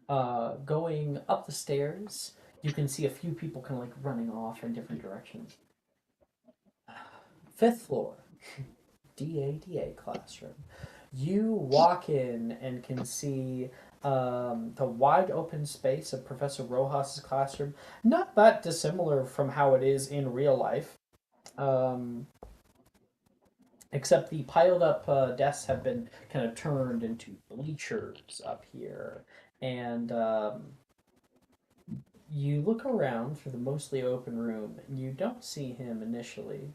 B: Going up the stairs, you can see a few people kind of like running off in different directions. 5th floor, DADA classroom. You walk in and can see the wide open space of Professor Rojas's classroom. Not that dissimilar from how it is in real life. Except the piled up desks have been kind of turned into bleachers up here. And you look around for the mostly open room, and you don't see him initially.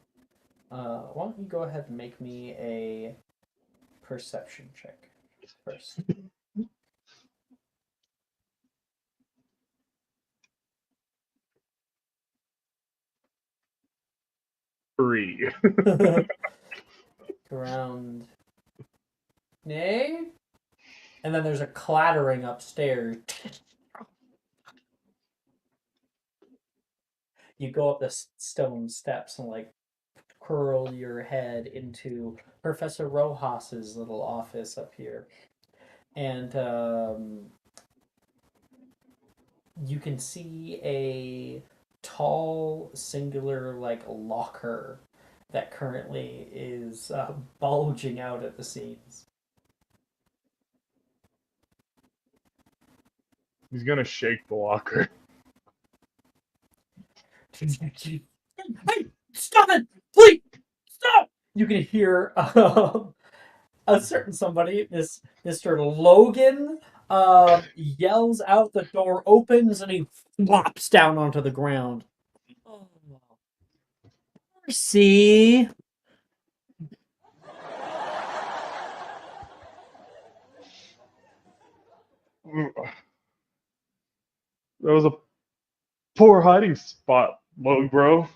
B: Why don't you go ahead and make me a perception check first?
A: 3.
B: Around. Nay? And then there's a clattering upstairs. You go up the stone steps and like curl your head into Professor Rojas's little office up here. And you can see a tall, singular, like, locker that currently is bulging out at the seams.
A: He's gonna shake the locker.
B: Hey, stop it! Please, stop! You can hear a certain somebody, this Mr. Logan, yells out. The door opens and he flops down onto the ground. Oh, Percy.
A: That was a poor hiding spot, Log Bro.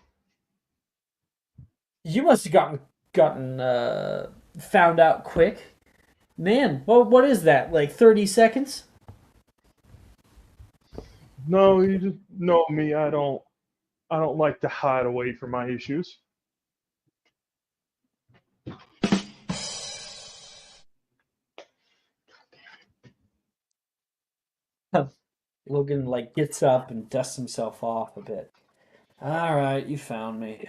B: You must have gotten found out quick. Man, what is that? Like 30 seconds?
A: No, you just know me. I don't I don't like to hide away from my issues.
B: Logan like gets up and dusts himself off a bit. All right, you found me.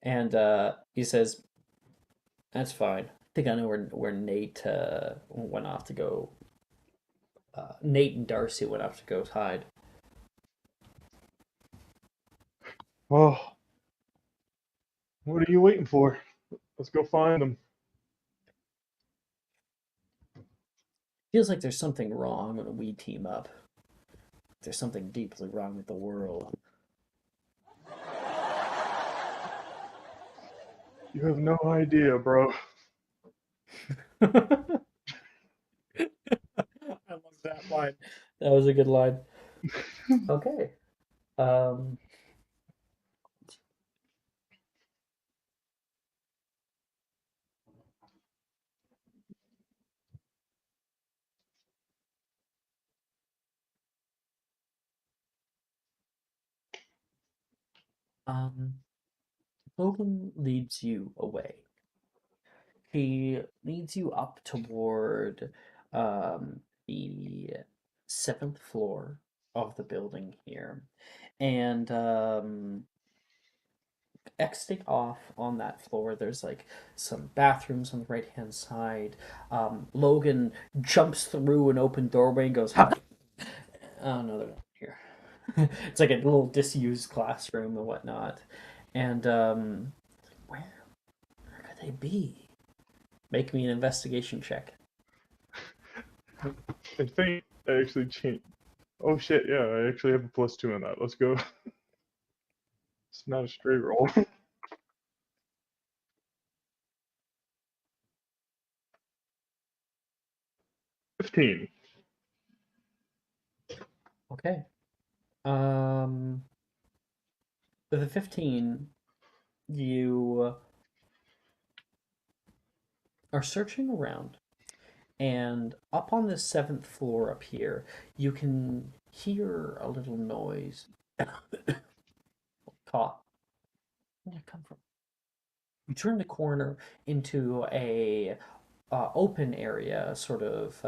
B: And he says, "That's fine. I think I know where Nate went off to go. Nate and Darcy went off to go hide."
A: Well, what are you waiting for? Let's go find them.
B: Feels like there's something wrong when we team up. There's something deeply wrong with the world.
A: You have no idea, bro.
B: I love that line. That was a good line. Okay. Logan leads you away. He leads you up toward the seventh floor of the building here. And exiting off on that floor, there's like some bathrooms on the right hand side. Logan jumps through an open doorway and goes, "Ha!" Oh no, they're not here. It's like a little disused classroom and whatnot. And where could they be? Make me an investigation check.
A: I think I actually changed. Oh shit, yeah, I actually have a +2 in that. Let's go. It's not a straight roll. 15.
B: Okay. With a 15, you are searching around, and up on the seventh floor up here, you can hear a little noise. Cough. Where did it come from? You turn the corner into a open area, sort of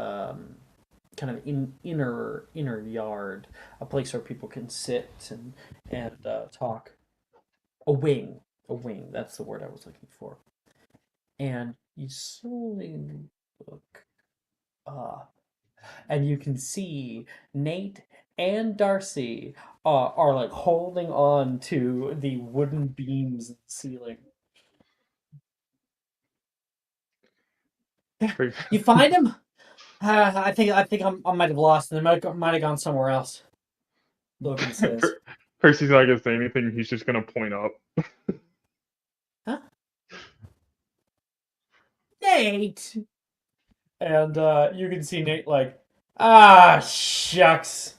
B: kind of inner yard, a place where people can sit and talk. A wing, a wing. That's the word I was looking for. And you slowly look up, and you can see Nate and Darcy are like holding on to the wooden beams in the ceiling. You find him? I think I might have lost him. They might have gone somewhere else. Logan says.
A: Percy's not gonna say anything. He's just gonna point up.
B: Huh? Nate! And you can see Nate like, shucks.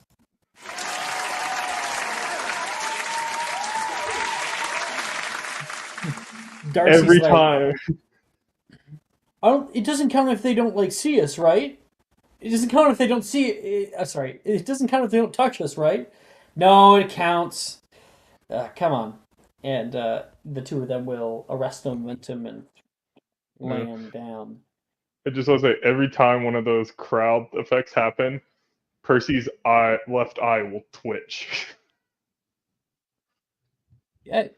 B: Darcy's
A: Every
B: like,
A: time.
B: it doesn't count if they don't like see us, right? It doesn't count if they don't see it. Sorry, it doesn't count if they don't touch us, right? No, it counts. Come on. And the two of them will arrest momentum and lay him down.
A: I just want to say, every time one of those crowd effects happen, Percy's left eye will twitch.
B: Yeah,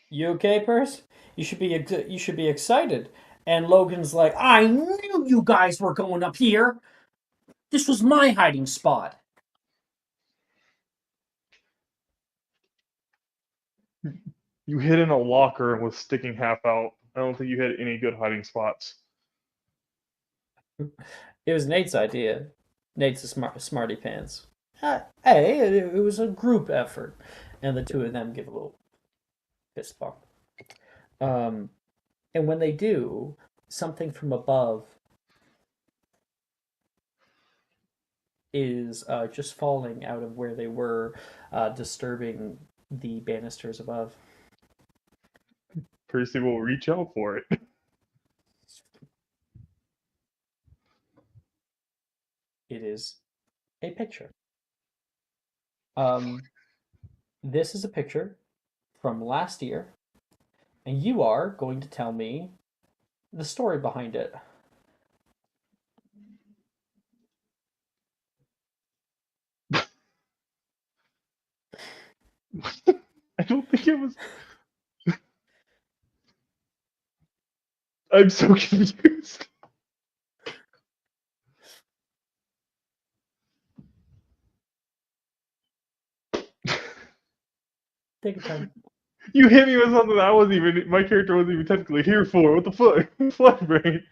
B: you okay, Perce? You should be excited. And Logan's like, I knew you guys were going up here. This was my hiding spot.
A: You hid in a locker and was sticking half out. I don't think you had any good hiding spots.
B: It was Nate's idea. Nate's a smarty pants. Hey, it was a group effort, and the two of them give a little fist bump. And when they do, something from above is just falling out of where they were, disturbing the banisters above.
A: Percy will reach out for it.
B: It is a picture. This is a picture from last year, and you are going to tell me the story behind it.
A: I don't think it was. I'm so confused.
B: Take your time.
A: You hit me with something that I wasn't even. My character wasn't even technically here for. What the fuck? Fly brain.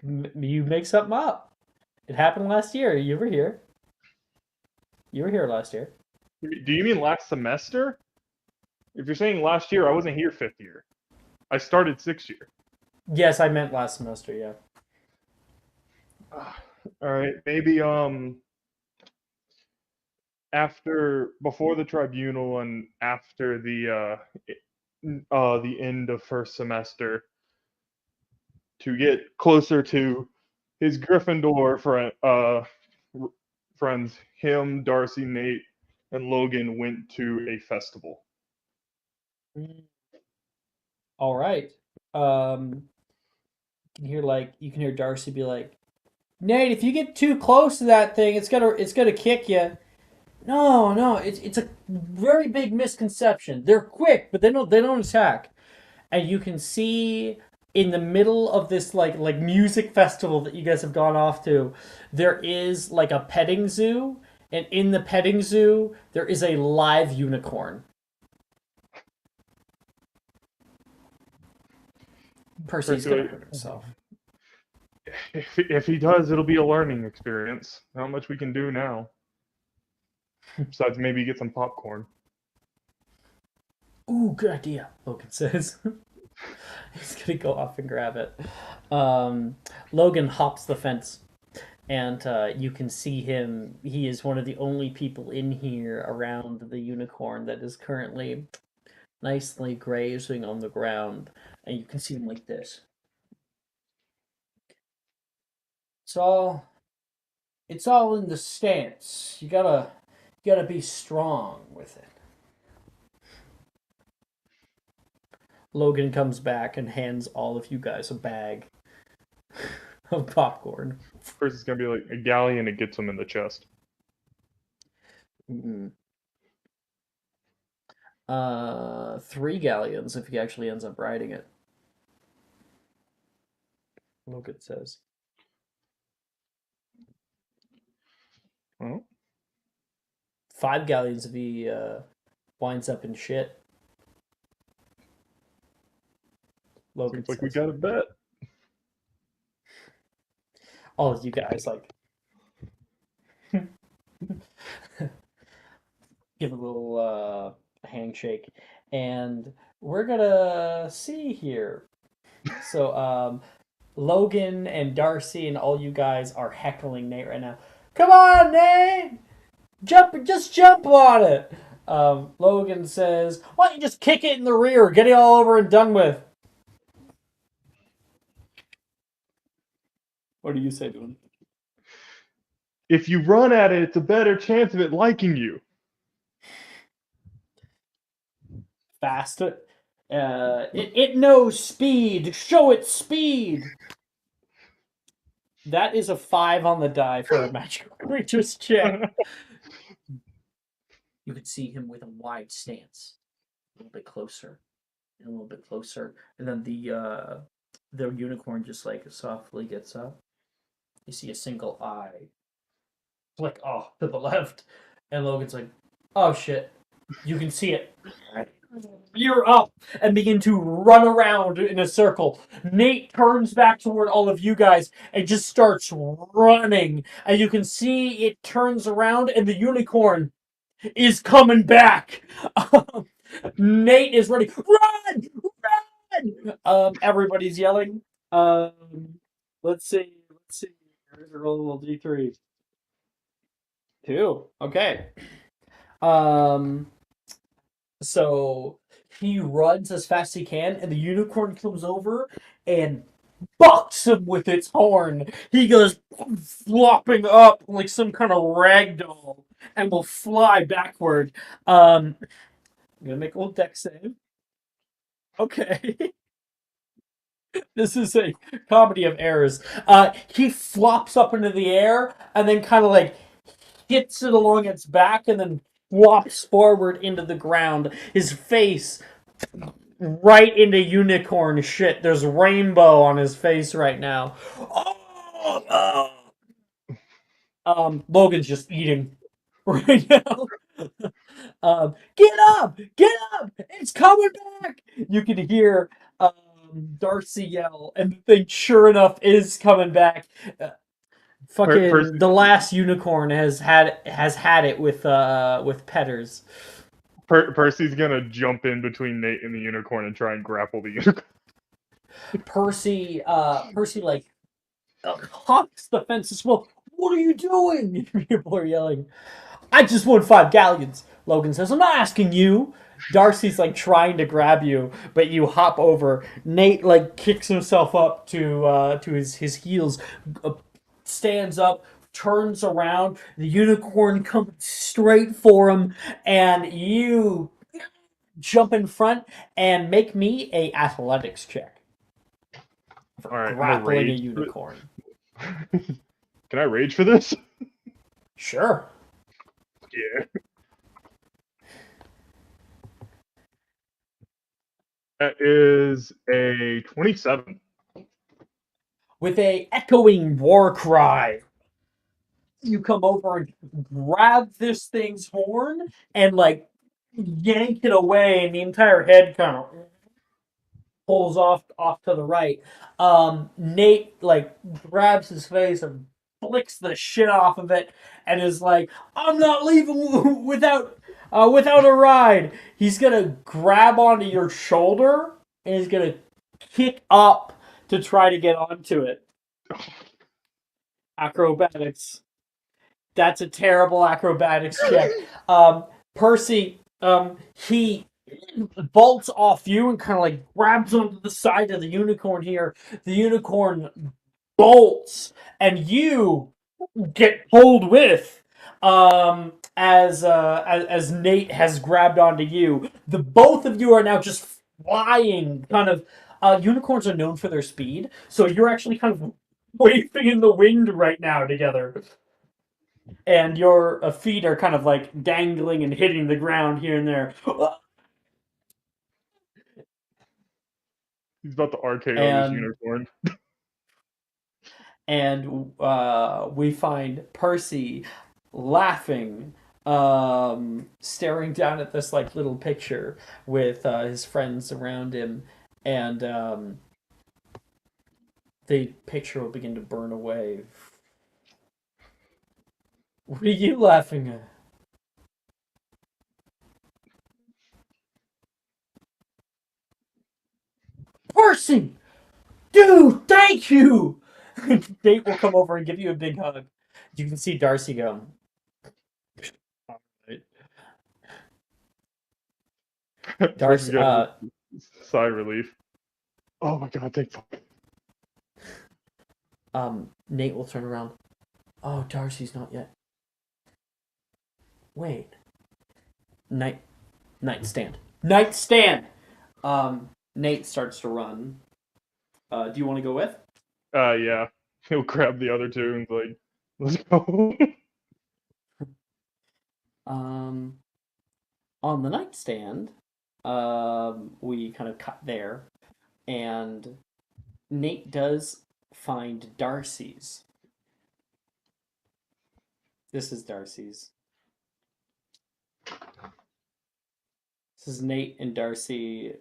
B: You make something up. It happened last year. You were here. You were here last year.
A: Do you mean last semester? If you're saying last year, I wasn't here 5th year. I started 6th year.
B: Yes, I meant last semester. Yeah.
A: All right, maybe before the tribunal and after the end of first semester, to get closer to his Gryffindor friends, him, Darcy, Nate, and Logan went to a festival.
B: All right. You can hear Darcy be like, "Nate, if you get too close to that thing, it's gonna kick you." No, it's a very big misconception. They're quick, but they don't attack. And you can see in the middle of this like music festival that you guys have gone off to, there is like a petting zoo, and in the petting zoo there is a live unicorn. Percy's gonna hurt himself.
A: If he does, it'll be a learning experience. Not much we can do now. Besides maybe get some popcorn.
B: Ooh, good idea, Logan says. He's gonna go off and grab it. Logan hops the fence, and you can see him. He is one of the only people in here around the unicorn that is currently nicely grazing on the ground, and you can see him like this. It's all in the stance. You gotta be strong with it. Logan comes back and hands all of you guys a bag of popcorn.
A: First, it's gonna be like a galleon. It gets him in the chest.
B: Mm-hmm. 3 galleons if he actually ends up riding it. Logan says.
A: Oh.
B: 5 galleons if he winds up in shit. Logan
A: Seems like we got a bet.
B: All of you guys like give a little handshake, and we're gonna see here. So Logan and Darcy and all you guys are heckling Nate right now. Come on, Nate! Just jump on it! Logan says, why don't you just kick it in the rear, get it all over and done with? What do you say to him?
A: If you run at it, it's a better chance of it liking you.
B: Fast. It knows speed. Show it speed. That is a 5 on the die for a magical creature's check. You could see him with a wide stance, a little bit closer, and a little bit closer, and then the unicorn just like softly gets up. You see a single eye flick off to the left, and Logan's like, "Oh shit!" You can see it. You're up and begin to run around in a circle. Nate turns back toward all of you guys and just starts running. And you can see it turns around and the unicorn is coming back. Nate is ready. Run! Run! Everybody's yelling. Let's see. Here's a roll a little D3. 2. Okay. So he runs as fast as he can, and the unicorn comes over and bucks him with its horn. He goes flopping up like some kind of rag doll and will fly backward. I'm gonna make a little deck save. Okay. This is a comedy of errors. He flops up into the air and then kind of like hits it along its back and then flops forward into the ground. His face right into unicorn shit. There's rainbow on his face right now. Logan's just eating right now. Get up! Get up! It's coming back! You can hear Darcy yell, and the thing, sure enough, is coming back. Fucking the last unicorn has had it with Petters.
A: Percy's gonna jump in between Nate and the unicorn and try and grapple the unicorn.
B: Percy like hawks the fences. Well, what are you doing? People are yelling. I just won 5 galleons. Logan says, I'm not asking you. Darcy's like trying to grab you, but you hop over. Nate like kicks himself up to his heels, stands up, turns around. The unicorn comes straight for him, and you jump in front and make me a athletics check for grappling a unicorn.
A: Can I rage for this?
B: Sure.
A: Yeah. That is a 27.
B: With a echoing war cry, you come over and grab this thing's horn and like yank it away, and the entire head kind of pulls off to the right. Nate like grabs his face and flicks the shit off of it, and is like, "I'm not leaving without a ride." He's gonna grab onto your shoulder and he's gonna kick up to try to get onto it. Acrobatics. That's a terrible acrobatics check. Percy, he bolts off you and kind of like grabs onto the side of the unicorn here. The unicorn bolts, and you get pulled with as Nate has grabbed onto you. The both of you are now just flying, kind of. Unicorns are known for their speed, so you're actually kind of waving in the wind right now together. And your feet are kind of like dangling and hitting the ground here and there.
A: He's about to RKO this unicorn.
B: And we find Percy laughing, staring down at this like little picture with his friends around him, and the picture will begin to burn away. What are you laughing at? Percy! Dude, thank you! Nate will come over and give you a big hug. You can see Darcy go.
A: Darcy sigh of relief. Oh my god, thank fuck.
B: Nate will turn around. Oh, Darcy's not yet. Wait. Nightstand. Nate starts to run. Do you want to go with?
A: Yeah. He'll grab the other two and like, let's go.
B: On the nightstand, we kind of cut there, and Nate does find Darcy's. This is Darcy's. This is Nate and Darcy,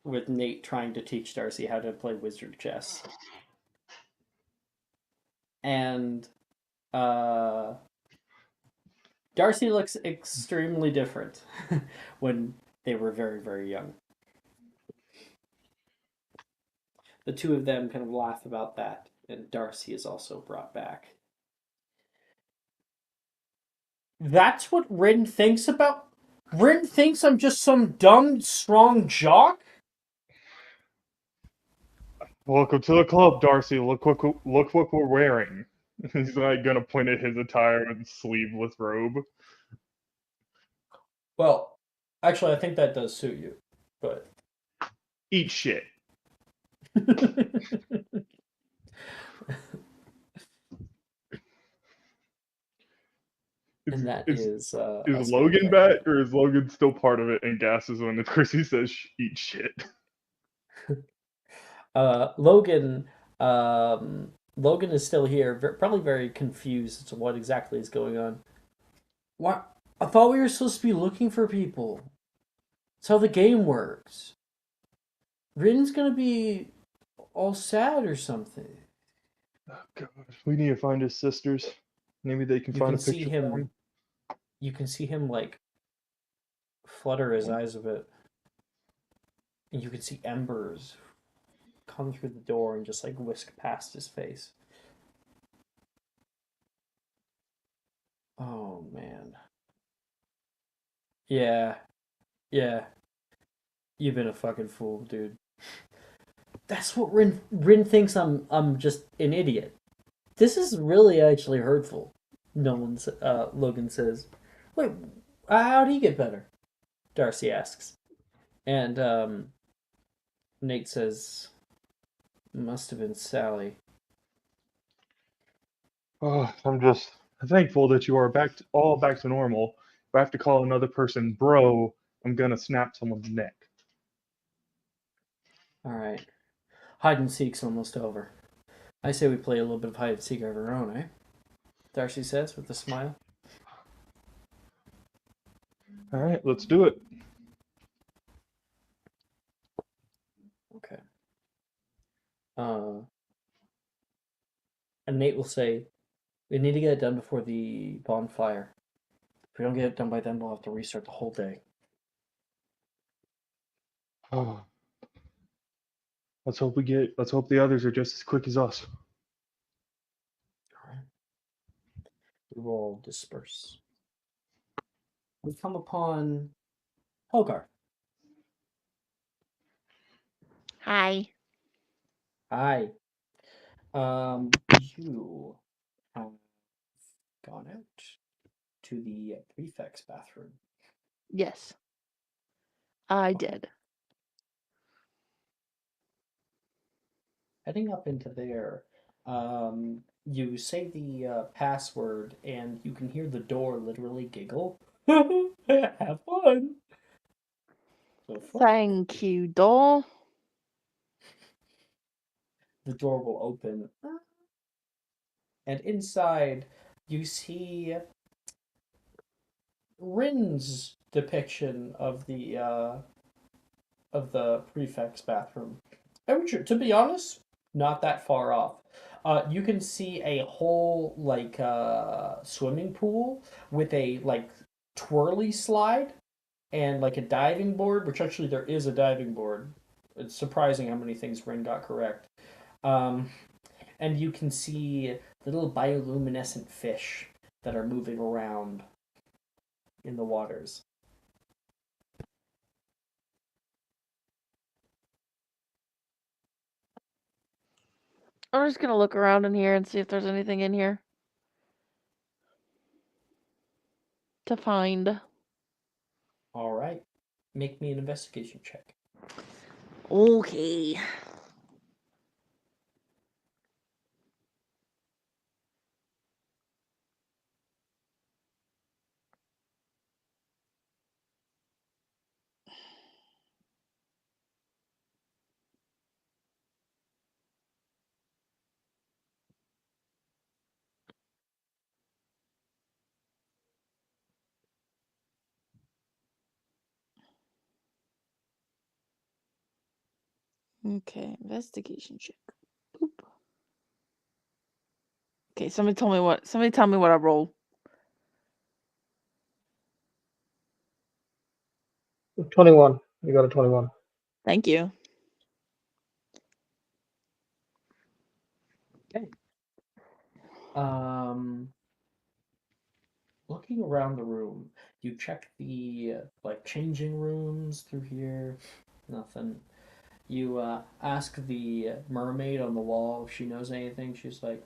B: with Nate trying to teach Darcy how to play wizard chess. And Darcy looks extremely different when they were very, very young. The two of them kind of laugh about that, and Darcy is also brought back. That's what Rin thinks about? Rin thinks I'm just some dumb, strong jock?
A: Welcome to the club, Darcy. Look what we're wearing. He's like gonna point at his attire with sleeveless robe.
B: Well, actually, I think that does suit you, but
A: Eat shit.
B: and that
A: Is
B: is
A: is
B: us
A: Logan
B: right
A: back, or is Logan still part of it and gasses when Chrissy says eat shit?
B: Logan, Logan is still here, probably very confused as to what exactly is going on. What? I thought we were supposed to be looking for people. That's how the game works. Rin's gonna be all sad or something.
A: Oh god, we need to find his sisters. Maybe they can
B: You
A: find
B: can
A: a
B: see
A: picture for
B: him.
A: him.
B: You can see him like flutter his eyes a bit, and you can see embers come through the door and just like whisk past his face. Oh man. Yeah. Yeah. You've been a fucking fool, dude. That's what Rin thinks I'm just an idiot. This is really actually hurtful. Logan says. Wait, how'd he get better? Darcy asks. And Nate says, must have been Sally.
A: Oh, I'm just thankful that you are all back to normal. If I have to call another person bro, I'm gonna snap someone's neck.
B: Alright. Hide and seek's almost over. I say we play a little bit of hide and seek of our own, eh? Darcy says with a smile.
A: Alright, let's do it.
B: Okay. And Nate will say, we need to get it done before the bonfire. If we don't get it done by then, we'll have to restart the whole day.
A: Oh. Let's hope the others are just as quick as us.
B: Alright. We will disperse. We come upon Hogarth.
M: Hi.
B: Hi. You have gone out to the prefect's bathroom.
M: Yes. I
B: Okay.
M: did.
B: Heading up into there, you say the password, and you can hear the door literally giggle. Have fun. So
M: Thank you, door.
B: the door will open, and inside you see Rin's depiction of the prefect's bathroom. To be honest, not that far off. You can see a whole like swimming pool with a like twirly slide and like a diving board, which actually there is a diving board. It's surprising how many things Rin got correct. Um, and you can see the little bioluminescent fish that are moving around in the waters.
M: I'm just gonna look around in here and see if there's anything in here to find.
B: All right, make me an investigation check.
M: Okay. Okay, investigation check. Boop. Okay, somebody tell me what I rolled.
I: 21. You got a 21.
M: Thank you.
B: Okay. Looking around the room, you check the like changing rooms through here. Nothing. You ask the mermaid on the wall if she knows anything. She's like,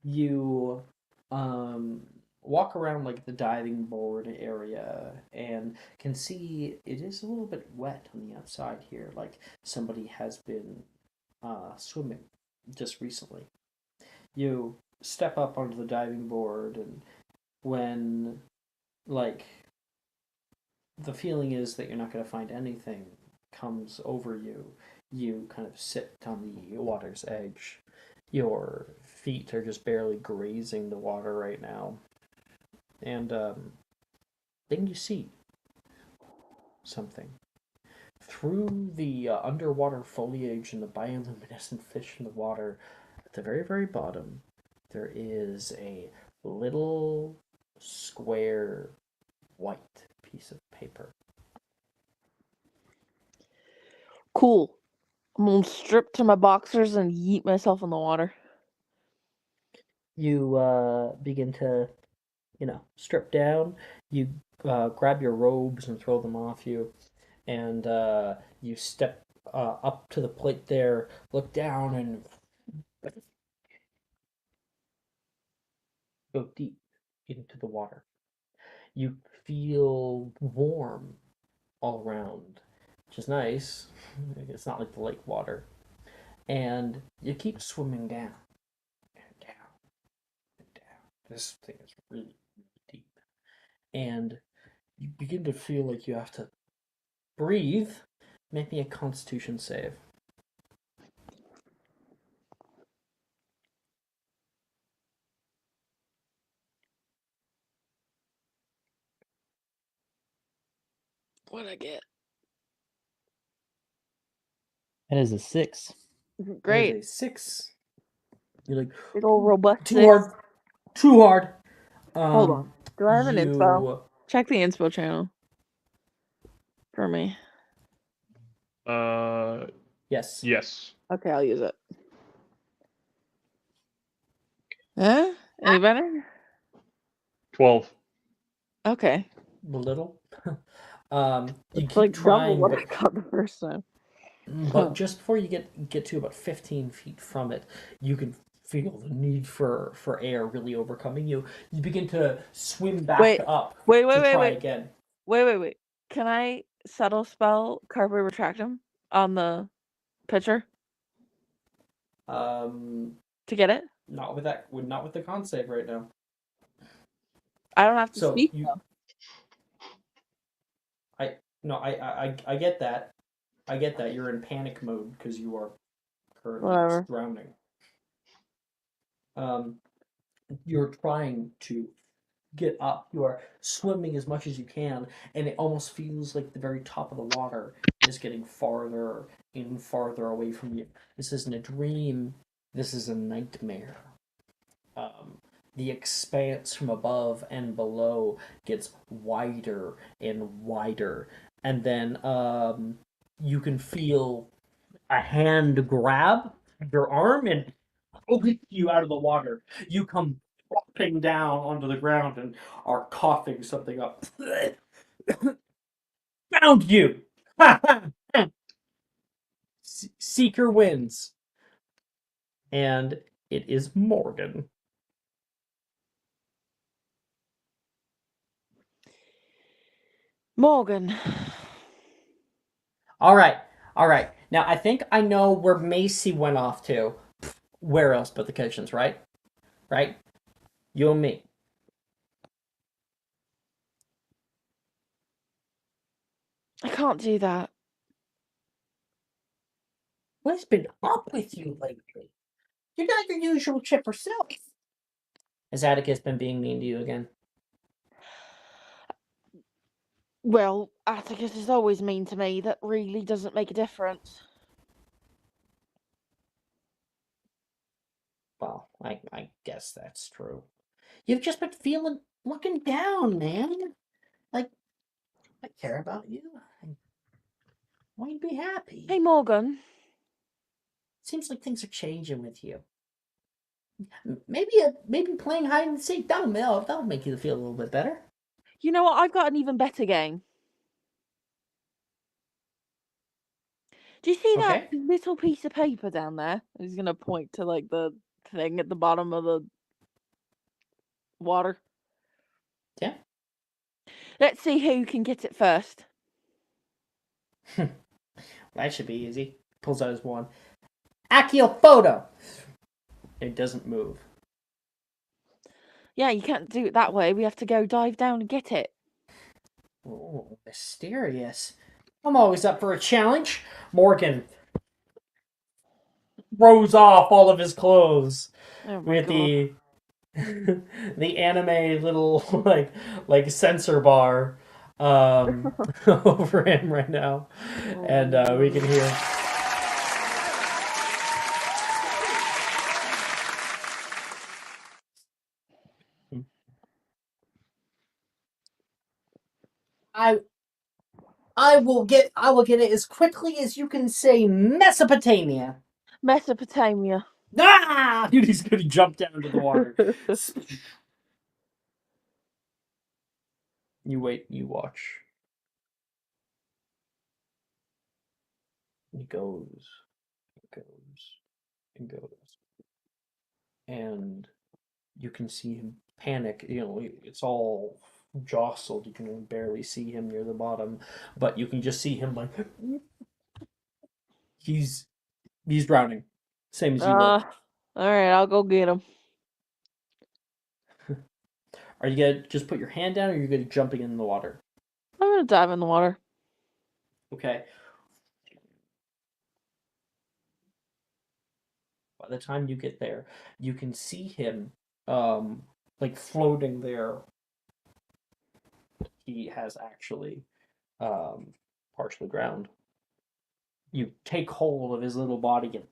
B: You walk around like the diving board area and can see it is a little bit wet on the outside here. Like somebody has been swimming just recently. You step up onto the diving board, and when like the feeling is that you're not going to find anything comes over you, you kind of sit on the water's edge. Your feet are just barely grazing the water right now. And then you see something. Through the underwater foliage and the bioluminescent fish in the water, at the very, very bottom, there is a little square white piece of paper.
M: Cool. I'm gonna strip to my boxers and yeet myself in the water.
B: You begin to, strip down. You grab your robes and throw them off you, and you step up to the plate there, look down, and go deep into the water. You feel warm all around, which is nice. It's not like the lake water. And you keep swimming down and down and down. This thing is really, really deep. And you begin to feel like you have to breathe. Make me a constitution save.
M: What'd I get?
C: That is a 6.
M: Great.
B: That is a 6. You're like,
M: Big old robust
B: too
M: 6.
B: hard. Too hard.
M: Hold on. Do I have an inspo?
B: You
M: Check the inspo channel. For me.
B: Yes.
A: Yes.
M: Okay, I'll use it. Huh? Any better?
A: 12.
M: Okay.
B: A little. You
M: It's
B: keep
M: like double
B: trying,
M: what
B: but
M: I got the first time.
B: but just before you get to about 15 feet from it, you can feel the need for air really overcoming you. You begin to swim back up
M: Wait.
B: to try again.
M: Wait. Can I subtle spell Carpe Retractum on the pitcher
B: To
M: get it?
B: Not with the con save right now.
M: I don't have to
B: So
M: speak
B: you,
M: though.
B: I get that. I get that you're in panic mode because you are currently
M: Whatever.
B: drowning. You're trying to get up. You are swimming as much as you can, and it almost feels like the very top of the water is getting farther and farther away from you. This isn't a dream. This is a nightmare. The expanse from above and below gets wider and wider, and then you can feel a hand grab your arm and lift you out of the water. You come dropping down onto the ground and are coughing something up. Found you! Seeker wins. And it is Morgan.
M: Morgan.
B: All right. Now I think I know where Macy went off to. Where else but the kitchens, right? Right? You and me.
M: I can't do that.
B: What's been up with you lately? You're not your usual chipper self. Has Atticus been being mean to you again?
M: Well, Atticus is always mean to me. That really doesn't make a difference.
B: Well, I guess that's true. You've just been looking down, man. Like, I care about you. I want you to be happy.
M: Hey, Morgan.
B: Seems like things are changing with you. Maybe playing hide and seek, that'll make you feel a little bit better.
M: You know what? I've got an even better game. Do you see
B: Okay.
M: that little piece of paper down there? He's gonna point to like the thing at the bottom of the water.
B: Yeah.
M: Let's see who can get it first.
B: That should be easy. Pulls out his wand. Accio photo. It doesn't move.
M: Yeah, you can't do it that way. We have to go dive down and get it.
B: Oh, mysterious. I'm always up for a challenge. Morgan throws off all of his clothes with the the anime little like sensor bar over him right now, and we can hear. I will get it as quickly as you can say Mesopotamia.
M: Mesopotamia.
B: Ah! He's gonna jump down into the water. You wait, you watch. He goes, and goes. And you can see him panic. You know, it's all jostled. You can barely see him near the bottom, but you can just see him like he's drowning. Same as you were.
M: All right, I'll go get him.
B: Are you gonna just put your hand down, or are you gonna jumping in the water?
M: I'm gonna dive in the water.
B: Okay. By the time you get there, you can see him like floating there. He has actually partially drowned. You take hold of his little body and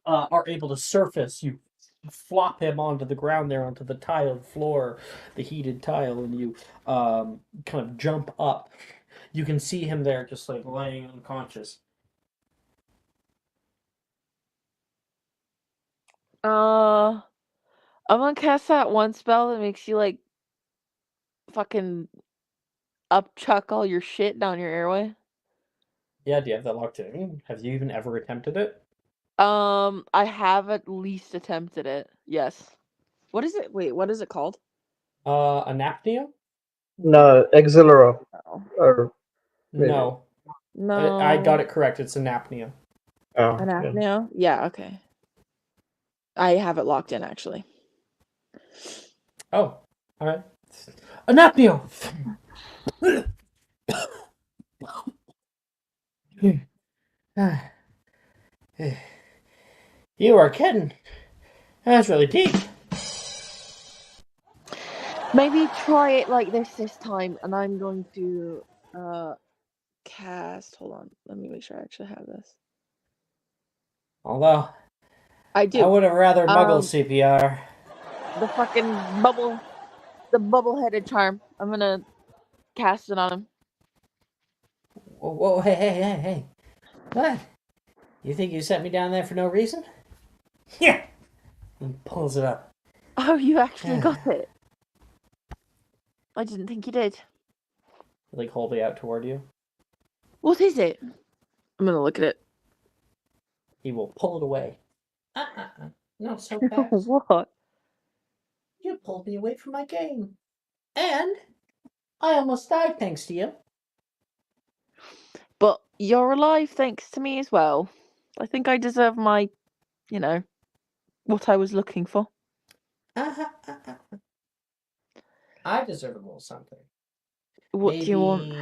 B: are able to surface. You flop him onto the ground there, onto the tiled floor, the heated tile, and you kind of jump up. You can see him there just like laying unconscious.
M: I'm gonna cast that one spell that makes you like fucking upchuck all your shit down your airway.
B: Yeah, do you have that locked in? Have you even ever attempted it?
M: I have at least attempted it. Yes. What is it? Wait, what is it called?
B: Anapnea?
I: No, Exilero. Or maybe.
B: No.
M: No.
B: I got it correct. It's anapnea.
I: Oh,
M: An
I: yeah.
M: apnea? Yeah, okay. I have it locked in actually.
B: Oh, all right. Anapnea. You are kidding. That's really deep.
M: Maybe try it like this time, and I'm going to cast. Hold on, let me make sure I actually have this.
B: Although
M: I do.
B: I would have rather muggle CPR.
M: The fucking bubble-headed charm. I'm gonna cast it on him.
B: Whoa, hey. What? You think you set me down there for no reason? Yeah. He pulls it up.
M: Oh, you actually got it. I didn't think you did.
B: Like holding out toward you.
M: What is it? I'm gonna look at it.
B: He will pull it away. Not so fast.
M: What?
B: You pulled me away from my game. And I almost died thanks to you.
M: But you're alive thanks to me as well. I think I deserve my, what I was looking for.
B: I deserve a little something.
M: What do you want?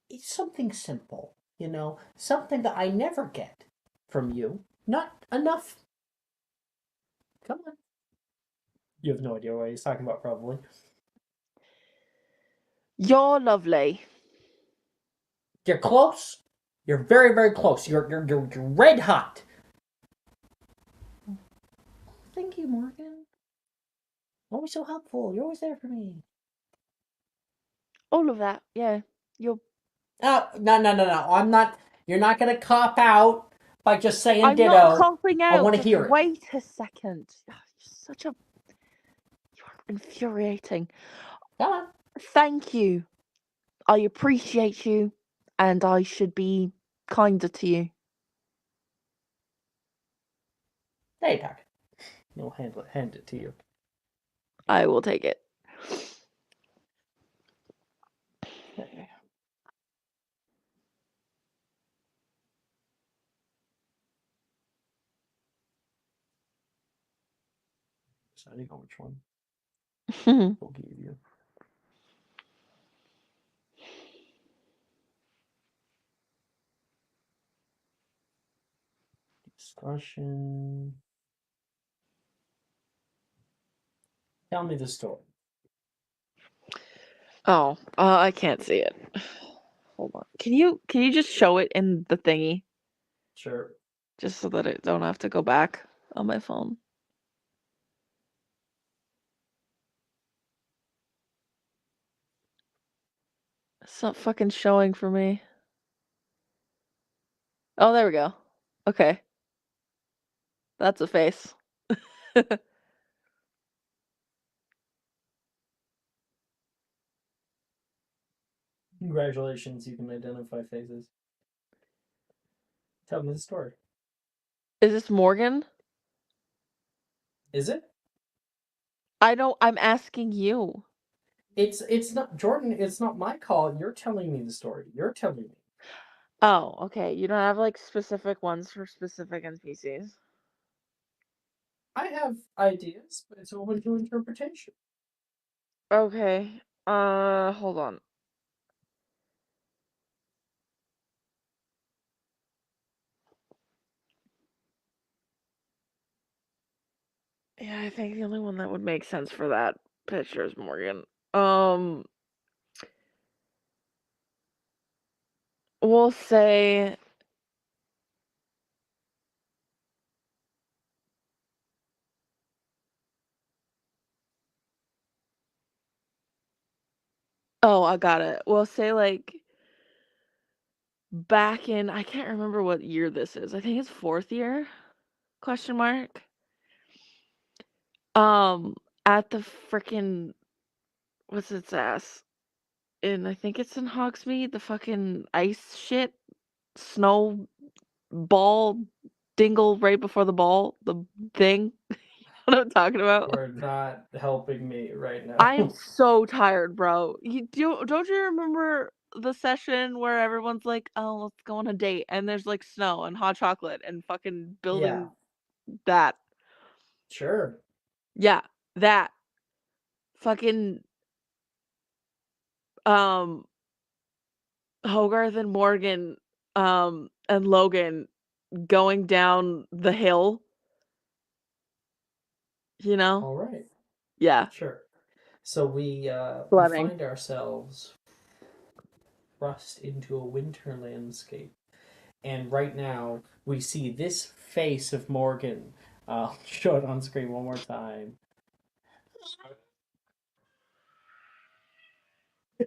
B: It's something simple, something that I never get from you. Not enough. Come on. You have no idea what he's talking about, probably.
M: You're lovely.
B: You're close. You're very, very close. You're red hot. Thank you, Morgan. Always so helpful. You're always there for me.
M: All of that, yeah. You're.
B: Oh, no. I'm not. You're not gonna cop out by just saying
M: I'm
B: ditto.
M: not copping out.
B: I want to
M: Just
B: hear it.
M: wait a second. You're infuriating.
B: Come on.
M: Thank you. I appreciate you, and I should be kinder to you.
B: Hey, Doc. He'll hand it to you.
M: I will take it.
B: Okay. Deciding on which one we'll give you. Discussion. Tell me the story.
M: Oh, I can't see it. Hold on. Can you just show it in the thingy?
B: Sure.
M: Just so that I don't have to go back on my phone. It's not fucking showing for me. Oh, there we go. Okay. That's a face.
B: Congratulations, you can identify faces. Tell me the story.
M: Is this Morgan?
B: Is it?
M: I'm asking you.
B: It's not Jordan, it's not my call. You're telling me the story. You're telling me.
M: Oh, okay. You don't have like specific ones for specific NPCs.
B: I have ideas, but it's open to interpretation.
M: Okay. Hold on. Yeah, I think the only one that would make sense for that picture is Morgan. We'll say oh, I got it. We'll say like back in I can't remember what year this is. I think it's 4th year? Question mark. At the frickin' what's its ass? I think it's in Hogsmeade, the fucking ice shit, snow ball dingle right before the ball, the thing. You know what I'm talking about?
B: You're not helping me right now.
M: I'm so tired, bro. Don't you remember the session where everyone's like, "Oh, let's go on a date," and there's like snow and hot chocolate and fucking building that.
B: Sure.
M: Yeah, that. Fucking Hogarth and Morgan and Logan going down the hill. You know?
B: All right.
M: Yeah.
B: Sure. So we
M: Fleming.
B: find ourselves thrust into a winter landscape. And right now, we see this face of Morgan. I'll show it on screen one more time.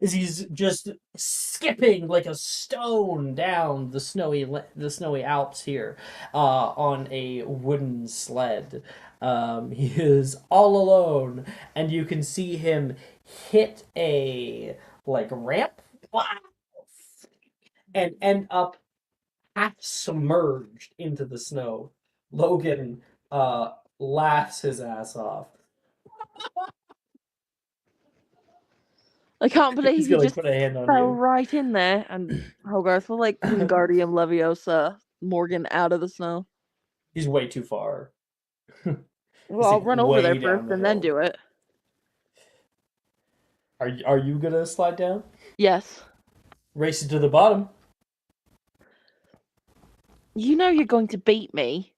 B: As he's just skipping like a stone down the snowy Alps here on a wooden sled. He is all alone, and you can see him hit a like ramp and end up half submerged into the snow. Logan laughs his ass off.
M: I can't believe
B: He's
M: you
B: gonna
M: just
B: put a hand on
M: fell
B: you.
M: right in there, and Hogarth will like Wingardium Leviosa Morgan out of the snow.
B: He's way too far.
M: Well, I'll
B: like,
M: run over there
B: way down
M: first
B: the
M: and then
B: hill.
M: do it.
B: Are you gonna slide down?
M: Yes.
B: Race it to the bottom.
M: You know you're going to beat me,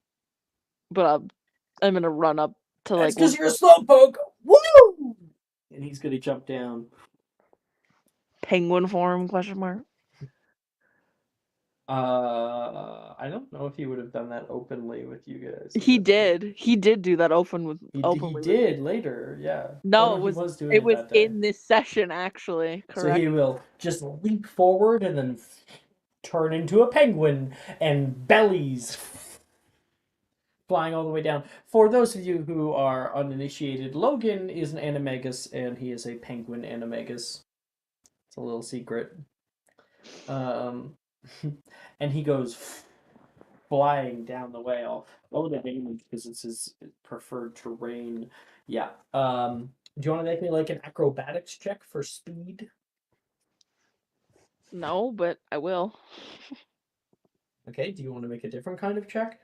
M: but I'm gonna run up to
B: That's
M: like.
B: because you're a slowpoke. Woo! And he's gonna jump down.
M: Penguin form? Question mark.
B: I don't know if he would have done that openly with you guys.
M: He did. He did do that openly.
B: He
M: with
B: did
M: me.
B: later, yeah.
M: No,
B: he was doing
M: it was
B: that day.
M: in this session actually. Correct.
B: So he will just leap forward and then turn into a penguin and bellies flying all the way down. For those of you who are uninitiated, Logan is an animagus and he is a penguin animagus. It's a little secret. And he goes flying down the way. I'll roll the damage because it's his preferred terrain. Yeah. Do you want to make me like an acrobatics check for speed?
M: No, but I will.
B: Okay. Do you want to make a different kind of check?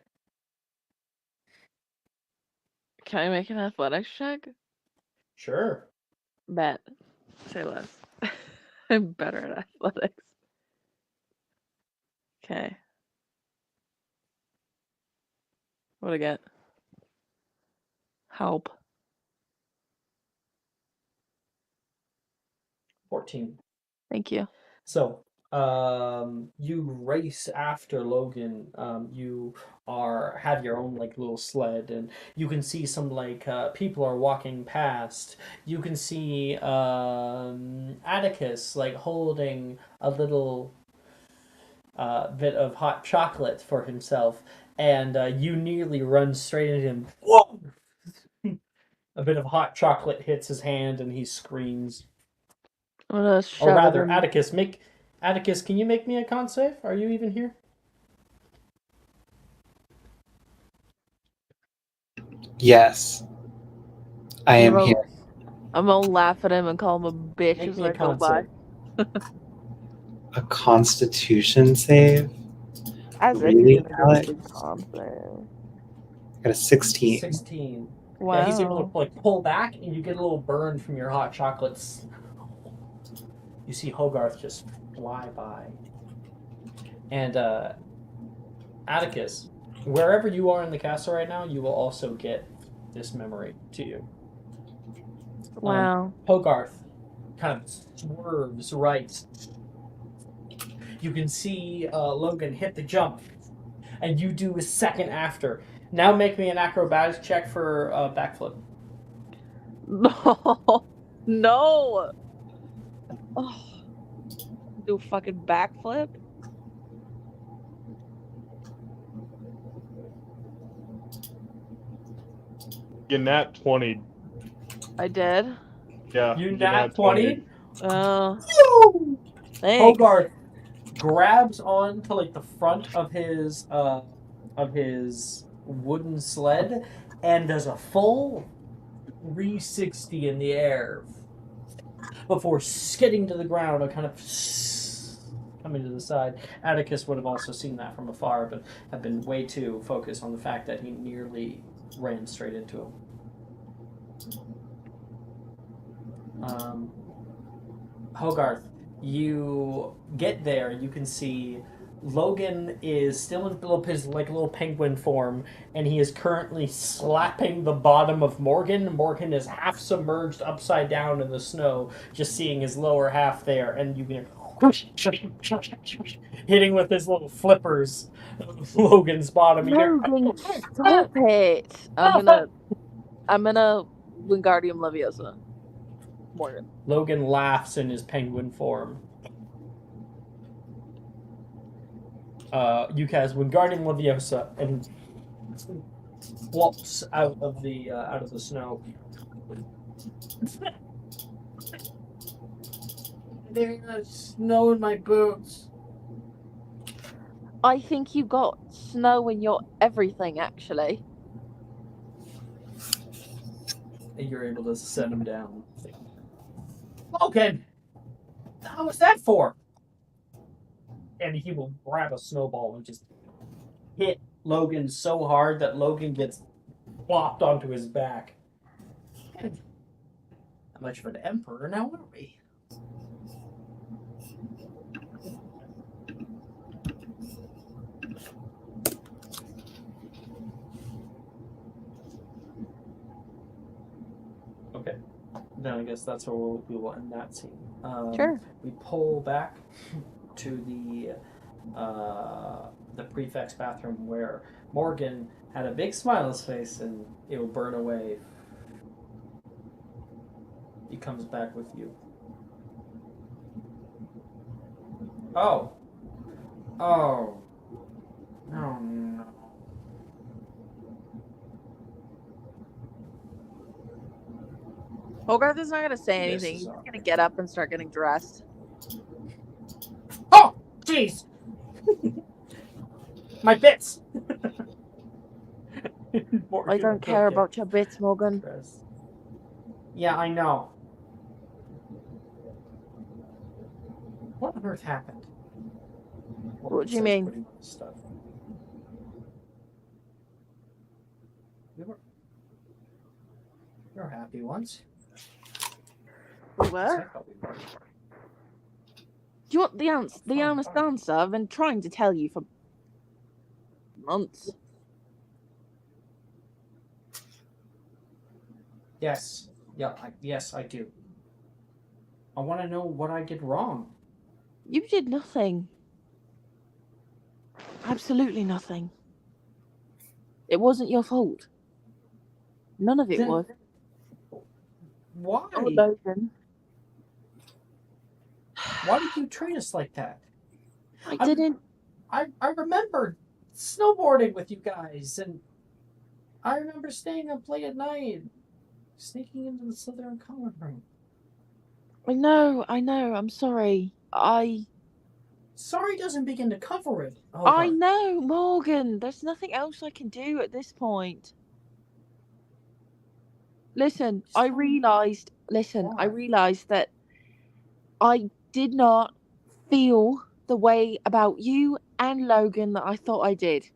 M: Can I make an athletics check?
B: Sure.
M: Bet. Say less. I'm better at athletics. Okay. What'd I get? Help.
B: 14.
M: Thank you.
B: So, you race after Logan. You have your own like little sled, and you can see some like people are walking past. You can see Atticus like holding a little bit of hot chocolate for himself, and you nearly run straight at him. Whoa! A bit of hot chocolate hits his hand, and he screams.
M: I'm gonna
B: Or
M: shove
B: rather,
M: it in.
B: Atticus, can you make me a con save? Are you even here?
G: Yes, I am
M: I'm
G: here.
M: gonna laugh at him and call him a bitch
B: Make
M: as
B: me a
M: I go
B: con
M: by.
B: save.
G: A Constitution save?
M: As if
G: Really,
M: you're gonna give
G: Alex?
M: me a con save.
G: Got a 16.
B: 16.
M: Wow.
B: Yeah, he's able to like pull back, and you get a little burn from your hot chocolates. You see Hogarth just fly by. And Atticus, wherever you are in the castle right now, you will also get this memory to you.
M: Wow.
B: Hogarth kind of swerves right. You can see Logan hit the jump, and you do a second after. Now make me an acrobatics check for backflip.
M: No. No. Oh. Do a fucking backflip?
A: You nat 20.
M: I did.
A: Yeah,
B: You
A: you
B: nat 20?
M: Thanks.
B: Hogarth grabs onto like the front of his wooden sled and does a full 360 in the air before skidding to the ground and kind of coming to the side. Atticus would have also seen that from afar, but have been way too focused on the fact that he nearly ran straight into him. Hogarth, you get there, you can see Logan is still in his like little penguin form, and he is currently slapping the bottom of Morgan. Morgan is half submerged upside down in the snow, just seeing his lower half there, and you can hitting with his little flippers Logan's bottom. You hear,
M: Logan, stop it. I'm gonna Wingardium Leviosa. Morgan.
B: Logan laughs in his penguin form. You cast Wingardium Leviosa and flops out of the snow. There's snow in my boots.
M: I think you got snow in your everything, actually.
B: And you're able to set him down. Logan! How was that for? And he will grab a snowball and just hit Logan so hard that Logan gets plopped onto his back. How much of an emperor now are we? Okay. Then I guess that's where we will end that scene.
M: Sure.
B: We pull back to the prefect's bathroom where Morgan had a big smile on his face, and it will burn away. He comes back with you. Oh. Oh. Oh no.
M: Hogarth is not gonna say
B: This
M: anything.
B: is
M: He's
B: awkward.
M: gonna get up and start getting dressed.
B: Jeez! My bits!
M: I don't care about your bits, Morgan.
B: Yeah, I know. What on earth happened?
M: What do you mean?
B: Putting on the stuff. We were happy once.
M: We were? Do you want the honest answer? I've been trying to tell you for months.
B: Yes. Yeah, yes, I do. I want to know what I did wrong.
M: You did nothing. Absolutely nothing. It wasn't your fault. None of it
B: Then
M: was.
B: Why?
M: Oh, Logan.
B: Why did you treat us like that?
M: I didn't.
B: I remember snowboarding with you guys, and I remember staying up late at night, sneaking into the Slytherin common room.
M: I know. I'm sorry.
B: Sorry doesn't begin to cover it.
M: I know, Morgan. There's nothing else I can do at this point. Listen, I realised that I did not feel the way about you and Logan that I thought I did.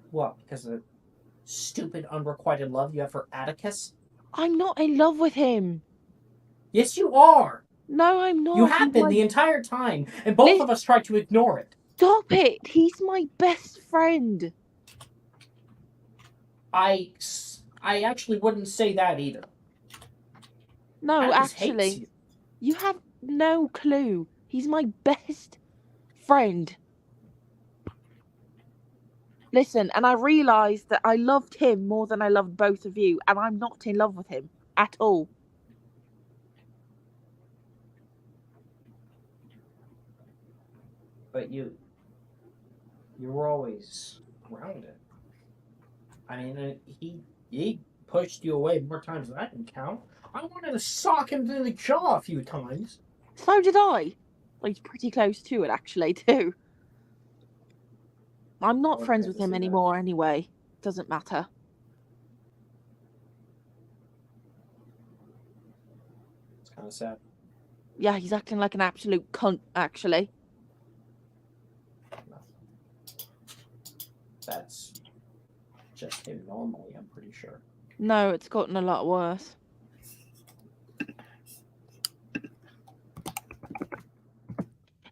B: What, because of the stupid unrequited love you have for Atticus?
M: I'm not in love with him.
B: Yes, you are.
M: No, I'm not.
B: You have been the entire time, and both of us tried to ignore it.
M: Stop it. He's my best friend.
B: I actually wouldn't say that either.
M: No,
B: Atticus hates
M: actually, you have no clue. He's my best friend. Listen, and I realised that I loved him more than I loved both of you, and I'm not in love with him at all.
B: But you were always around it. I mean, he pushed you away more times than I can count. I wanted to sock him to the jaw a few times.
M: So did I. Like, pretty close to it, actually, too. I'm not friends with him anymore anyway. Doesn't matter.
B: It's kind of sad.
M: Yeah, he's acting like an absolute cunt, actually.
B: That's just him normally, I'm pretty sure.
M: No, it's gotten a lot worse.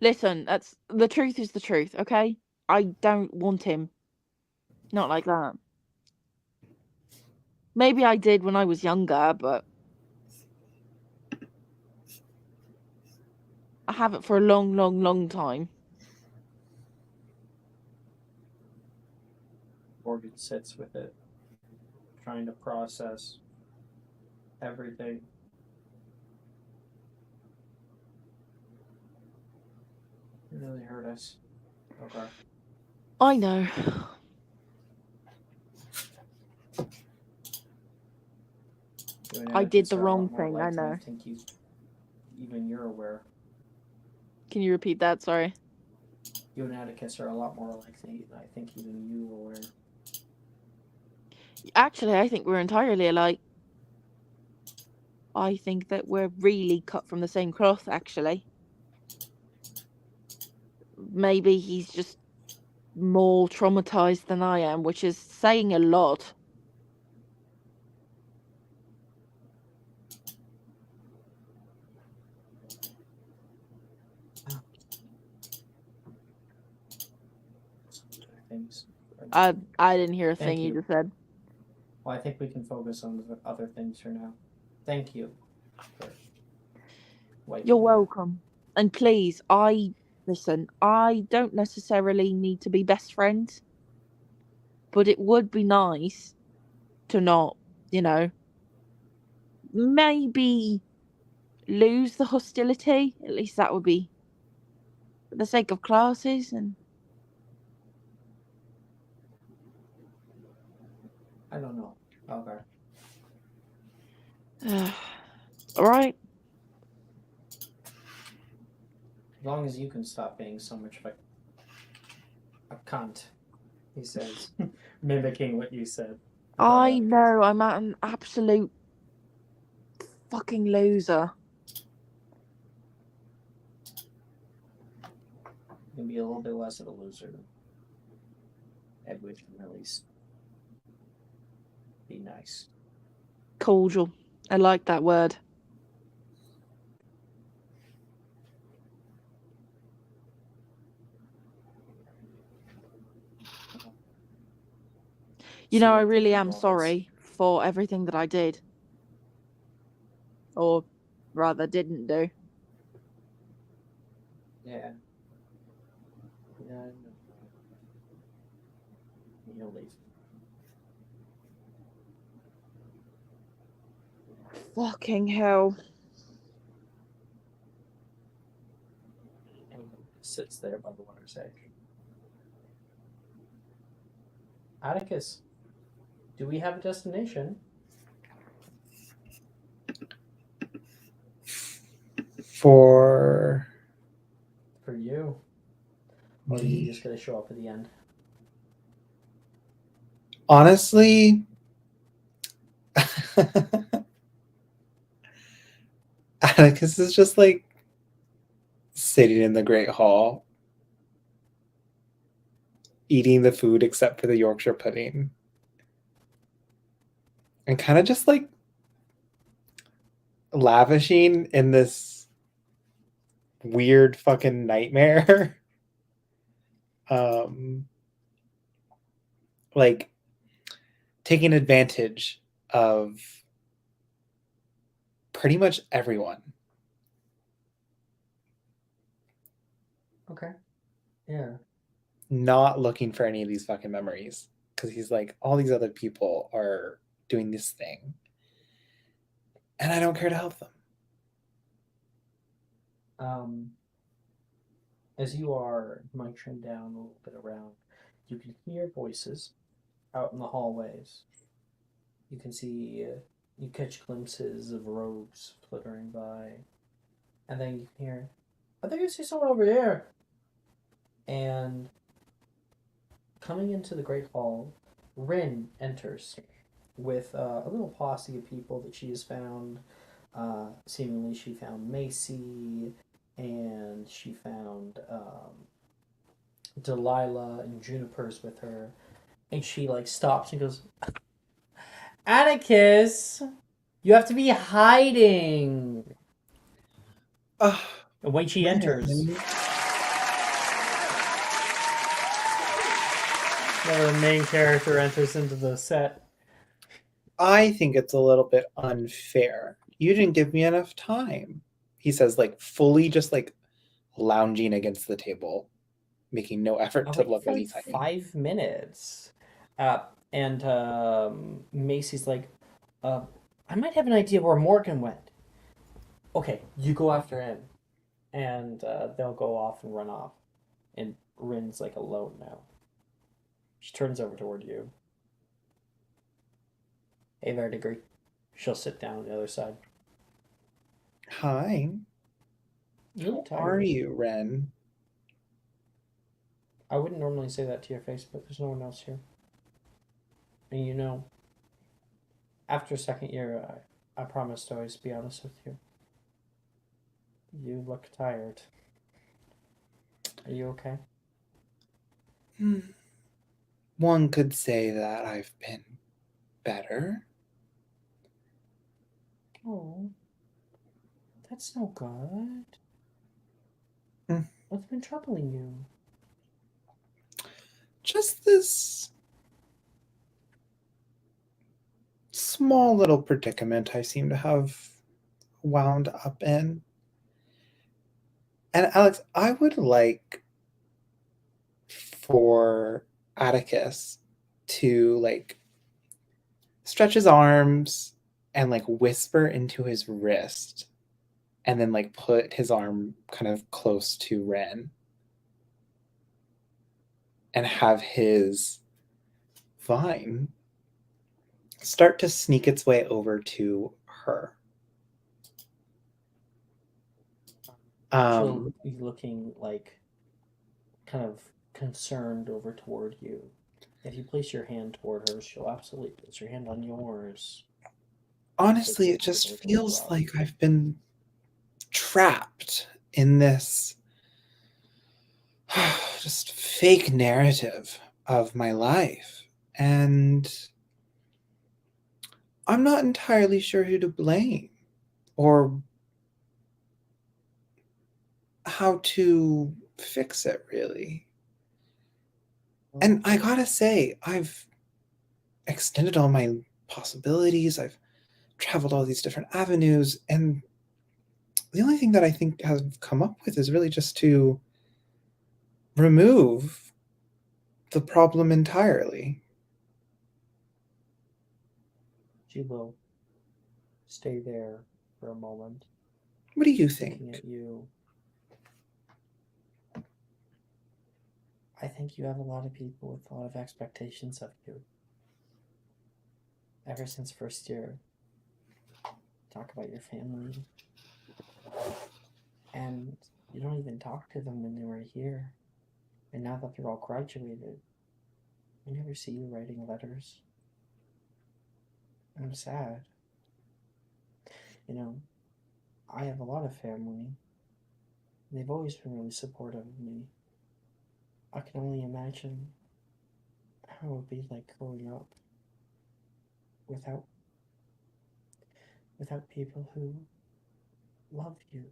M: Listen, the truth is the truth, okay? I don't want him. Not like that. Maybe I did when I was younger, but I haven't for a long, long, long time.
B: Morgan sits with it, trying to process everything. It really hurt us. Okay.
M: I know. I did the wrong thing, I know.
B: I think even you're aware.
M: Can you repeat that? Sorry.
B: You and Atticus are a lot more alike than I think even you are aware.
M: Actually, I think we're entirely alike. I think that we're really cut from the same cloth, actually. Maybe he's just more traumatized than I am, which is saying a lot. I didn't hear a thing you just said.
B: Well, I think we can focus on the other things for now. Thank you.
M: You're welcome. And please, listen, I don't necessarily need to be best friends, but it would be nice to not, maybe lose the hostility. At least that would be for the sake of classes and...
B: I don't know. Okay.
M: All right.
B: As long as you can stop being so much of a cunt, he says, mimicking what you said.
M: I know, I'm an absolute fucking loser.
B: You can be a little bit less of a loser. Edwidge can at least be nice.
M: Cordial. I like that word. You know, I really am sorry for everything that I did. Or rather, didn't do.
B: Yeah. Yeah, I know. He'll leave.
M: Fucking hell.
B: And sits there by the water's edge. Atticus, do we have a destination?
G: For
B: you. Or are you just going to show up at the end?
G: honestly, Atticus is just like sitting in the Great Hall, eating the food except for the Yorkshire pudding, and kind of just like lavishing in this weird fucking nightmare. Like taking advantage of pretty much everyone.
B: Okay. Yeah.
G: Not looking for any of these fucking memories because he's like, all these other people are doing this thing and I don't care to help them.
B: As you are munching down a little bit around, you can hear voices out in the hallways. You can see, you catch glimpses of robes flittering by, and then you can hear, I think I see someone over here. And coming into the Great Hall, Rin enters with a little posse of people that she has found. Seemingly, she found Macy, and she found Delilah and Juniper's with her, and she like stops and goes, Atticus, you have to be hiding. And when she enters, the main character enters into the set.
G: I think it's a little bit unfair. You didn't give me enough time. He says, like fully just like lounging against the table, making no effort to look any tiny.
B: 5 minutes. And Macy's like, I might have an idea where Morgan went. Okay, you go after him. And they'll go off and run off. And Rin's like alone now. She turns over toward you. Hey, Verdigris. She'll sit down on the other side.
G: Hi.
B: Really
G: How are you, Ren?
B: I wouldn't normally say that to your face, but there's no one else here. And you know, after second year, I promised to always be honest with you. You look tired. Are you okay?
G: One could say that I've been better.
B: Oh, that's no good. What's been troubling you?
G: Just this small little predicament I seem to have wound up in. And Alex, I would like for Atticus to like stretch his arms and like whisper into his wrist and then like put his arm kind of close to Ren and have his vine start to sneak its way over to her.
B: She'll be looking like kind of concerned over toward you. If you place your hand toward her, she'll absolutely place her hand on yours.
G: Honestly, it just feels like I've been trapped in this just fake narrative of my life. And I'm not entirely sure who to blame or how to fix it, really. And I gotta say, I've extended all my possibilities. I've traveled all these different avenues. And the only thing that I think I've come up with is really just to remove the problem entirely.
B: She will stay there for a moment.
G: What do you think?
B: Looking at you. I think you have a lot of people with a lot of expectations of you. Ever since first year. Talk about your family. And you don't even talk to them when they were here. And now that they're all graduated, I never see you writing letters. I'm sad. You know, I have a lot of family. They've always been really supportive of me. I can only imagine how it would be like growing up without people who love you.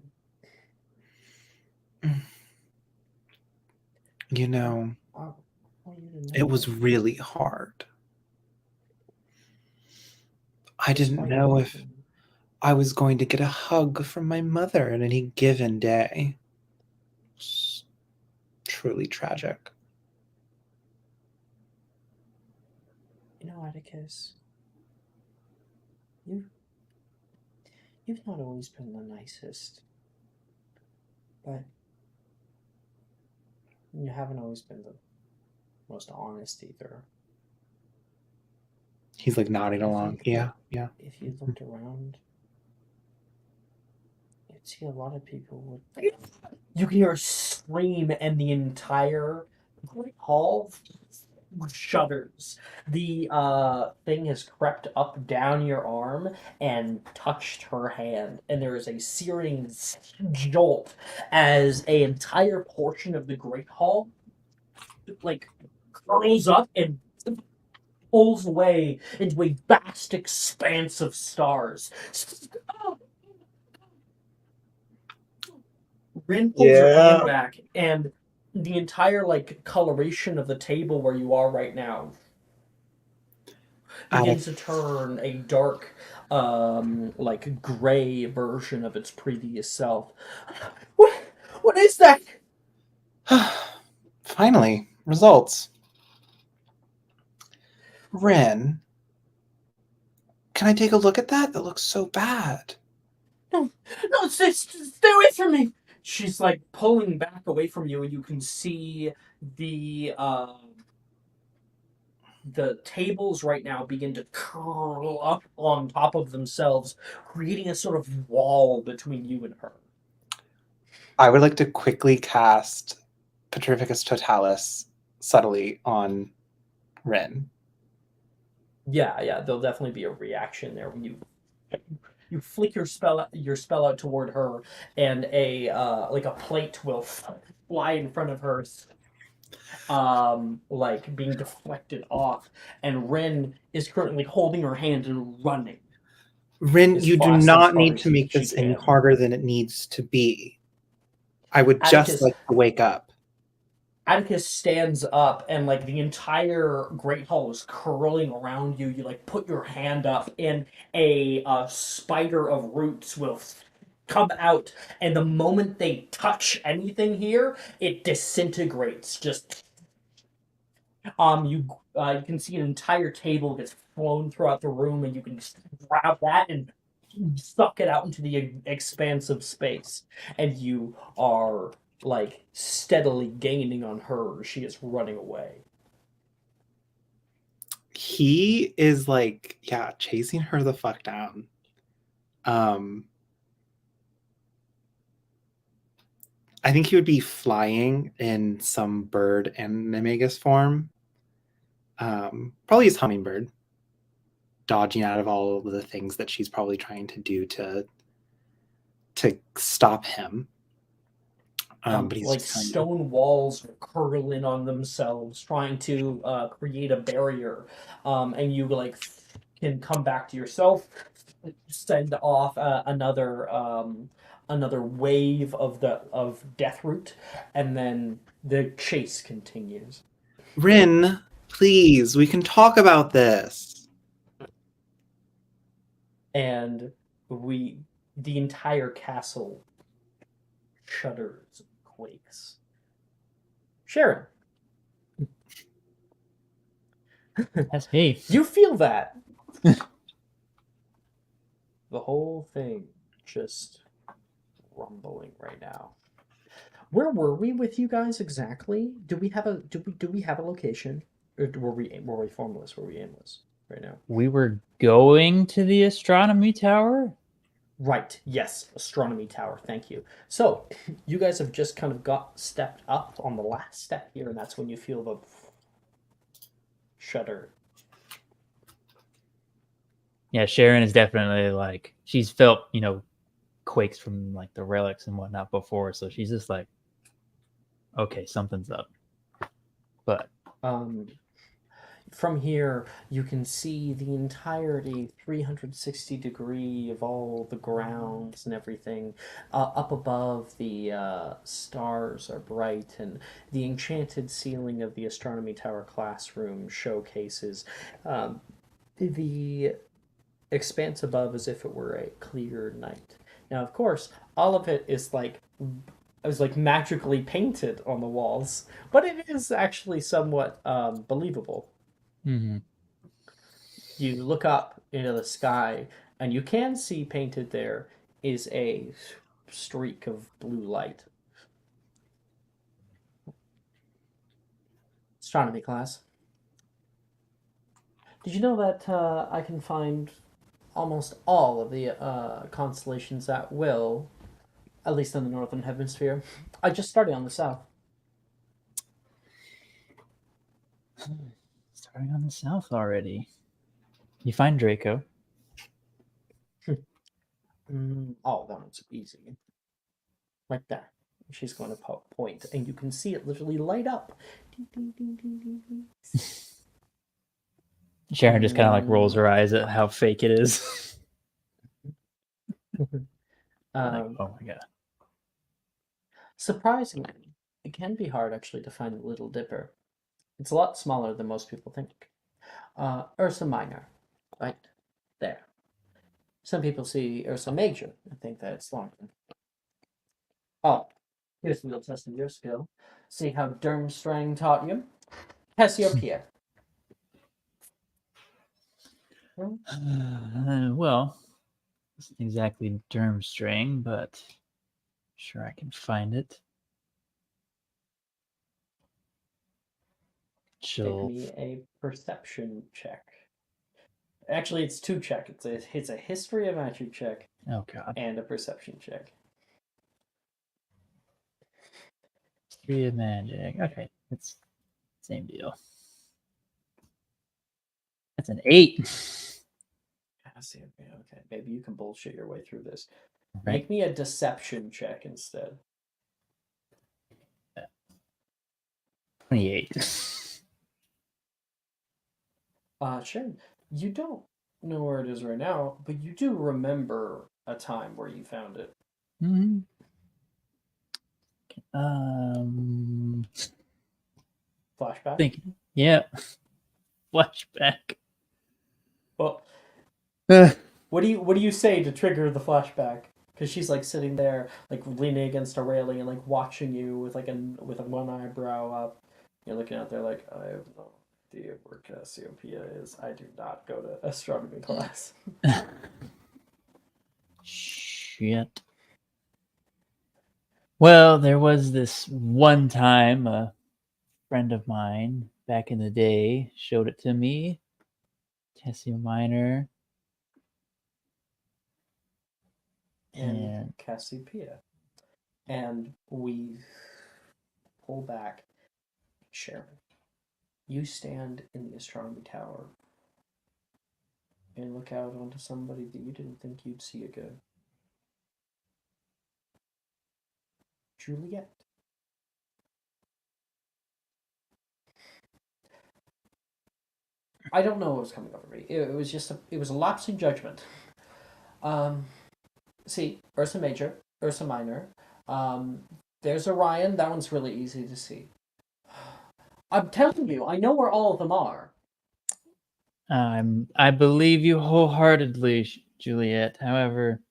G: You know, it was really hard. I didn't know if I was going to get a hug from my mother on any given day. It's truly tragic.
B: You know, Atticus, you've not always been the nicest, but you haven't always been the most honest either.
G: He's like nodding along. Yeah.
B: If you looked around, you'd see a lot of people with. You can hear a scream, and the entire great hall shudders. The thing has crept up down your arm and touched her hand, and there is a searing jolt as an entire portion of the great hall like curls up and pulls away into a vast expanse of stars. Rin pulls her hand back, and the entire coloration of the table where you are right now begins to turn a dark, gray version of its previous self. What is that?
G: Finally, results. Ren, can I take a look at that? That looks so bad.
B: No, stay away from me. She's pulling back away from you, and you can see the tables right now begin to curl up on top of themselves, creating a sort of wall between you and her.
G: I would like to quickly cast Petrificus Totalis subtly on Ren.
B: Yeah, there'll definitely be a reaction there when you flick your spell out toward her, and a plate will fly in front of her, being deflected off, and Ren is currently holding her hand and running.
G: Ren, you do not need to make this any harder than it needs to be. I would just like to wake up.
B: Atticus stands up, and the entire great hall is curling around you. You put your hand up, and a spider of roots will come out, and the moment they touch anything here, it disintegrates. Just you can see an entire table gets flown throughout the room, and you can just grab that and suck it out into the expanse of space, and you are steadily gaining on her. She is running away.
G: He is chasing her the fuck down. I think he would be flying in some bird animagus form. Probably his hummingbird, dodging out of all of the things that she's probably trying to do to stop him. But he's
B: Like
G: just kind of,
B: stone walls curl in on themselves, trying to create a barrier, and you like can come back to yourself, send off another wave of Deathroot, and then the chase continues.
G: Rin, please, we can talk about this.
B: And the entire castle shudders and quakes. Sharon,
C: That's me.
B: you feel that. The whole thing just rumbling right now. Where were we with you guys exactly? Do we have a location, or were we formless? Were we aimless right now?
C: We were going to the astronomy tower.
B: Right. Yes, astronomy tower. Thank you. So you guys have just kind of stepped up on the last step here, and that's when you feel the shudder.
C: Yeah, Sharon is definitely like, she's felt, quakes from like the relics and whatnot before, so she's just like, okay, something's up. But
B: from here, you can see the entirety 360 degree of all the grounds and everything. Up above, the stars are bright, and the enchanted ceiling of the astronomy tower classroom showcases the expanse above as if it were a clear night. Now, of course, all of it is like magically painted on the walls, but it is actually somewhat believable.
C: Mm-hmm.
B: You look up into the sky, and you can see painted there is a streak of blue light. Astronomy class. Did you know that I can find almost all of the constellations at will, at least in the northern hemisphere? I just started on the south.
C: Starting on the south already. You find Draco.
B: Oh, that one's easy. Right there. She's going to point, and you can see it literally light up.
C: Sharon just kind of like rolls her eyes at how fake it is. Like, oh my god.
B: Surprisingly, it can be hard actually to find the Little Dipper. It's a lot smaller than most people think. Ursa Minor, right there. Some people see Ursa Major and think that it's larger. Oh, here's the little test of your skill. See how Durmstrang taught you? Cassiopeia.
C: Well, it's not exactly Durmstrang, but sure I can find it.
B: Make me a perception check. Actually, it's two check. It's a history of magic check.
C: Oh god.
B: And a perception check.
C: History of magic. Okay, it's same deal. That's an 8.
B: Okay, maybe you can bullshit your way through this.
C: Right.
B: Make me a deception check instead.
C: 28.
B: Sure. You don't know where it is right now, but you do remember a time where you found it.
C: Mm-hmm.
B: Flashback?
C: Yeah. Flashback.
B: Well, what do you say to trigger the flashback? Because she's like sitting there, like leaning against a railing and like watching you with with one eyebrow up. You're looking out there like, I have no idea where Cassiopeia is. I do not go to astronomy class.
C: Shit. Well, there was this one time a friend of mine back in the day showed it to me. Cassia Minor.
B: And Cassiopeia. And we pull back. Sharon, you stand in the astronomy tower and look out onto somebody that you didn't think you'd see again. Juliet. I don't know what was coming over me. It was just it was a lapse in judgment. See, Ursa Major, Ursa Minor. There's Orion. That one's really easy to see. I'm telling you, I know where all of them are.
C: I believe you wholeheartedly, Juliet. However,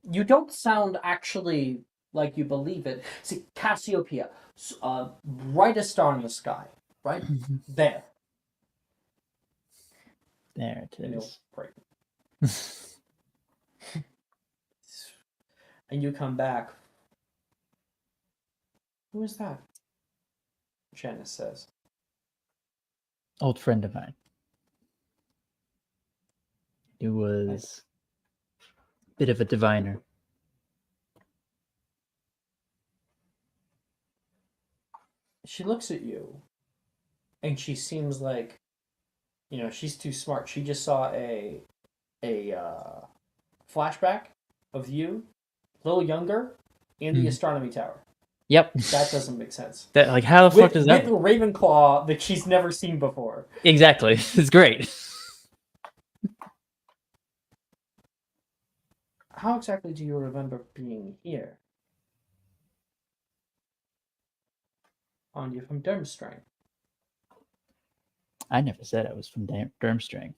B: You don't sound actually like you believe it. See, Cassiopeia, brightest star in the sky, right there.
C: There it is.
B: Right. And you come back. Who is that? Janice says.
C: Old friend of mine. He was a bit of a diviner.
B: She looks at you, and she seems like, she's too smart. She just saw a flashback of you, a little younger, in the astronomy tower.
C: Yep.
B: That doesn't make sense.
C: That how the fuck does that?
B: With Ravenclaw that she's never seen before.
C: Exactly. It's great.
B: How exactly do you remember being here? On you from Durmstrang.
C: I never said I was from Durmstrang.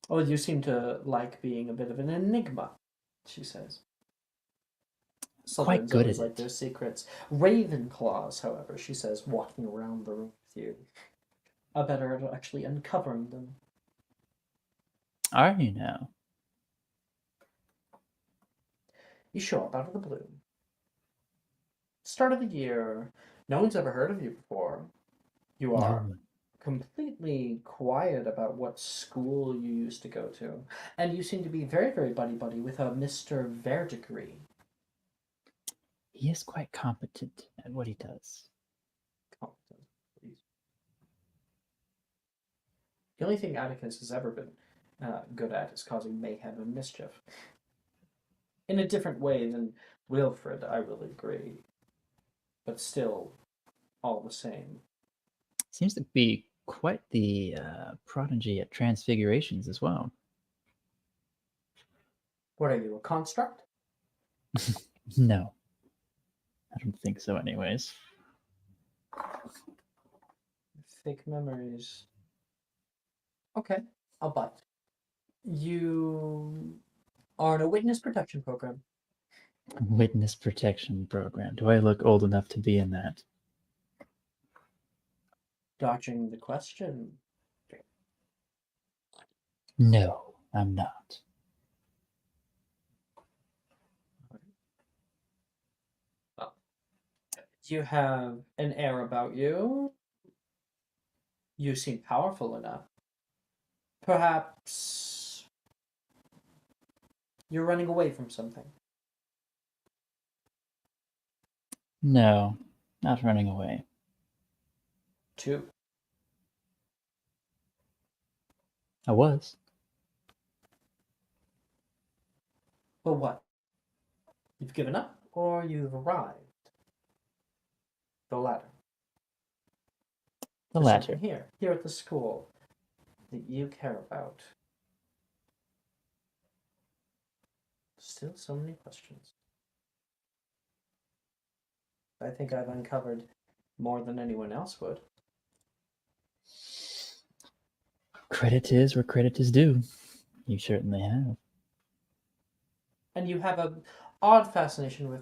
B: Oh, you seem to like being a bit of an enigma, she says.
C: Quite good
B: always
C: at
B: like their secrets. Ravenclaws, however, she says, walking around the room with you, are better at actually uncovering them.
C: Are you now?
B: You show up out of the blue. Start of the year. No one's ever heard of you before. You are completely quiet about what school you used to go to. And you seem to be very, very buddy-buddy with a Mr. Verdigris.
C: He is quite competent at what he does.
B: Competent, please. The only thing Atticus has ever been good at is causing mayhem and mischief. In a different way than Wilfred, I will agree. But still, all the same.
C: Seems to be quite the prodigy at transfigurations as well.
B: What are you, a construct?
C: No. I don't think so anyways.
B: Fake memories. Okay, I'll buy it. You are in a witness protection program.
C: Witness protection program. Do I look old enough to be in that?
B: Dodging the question.
C: No, I'm not.
B: Well, you have an air about you. You seem powerful enough. Perhaps you're running away from something.
C: No, not running away.
B: 2.
C: I was.
B: But what? You've given up, or you've arrived? The latter.
C: The
B: There's
C: latter.
B: something here at the school, that you care about. Still so many questions. I think I've uncovered more than anyone else would.
C: Credit is where credit is due. You certainly have.
B: And you have an odd fascination with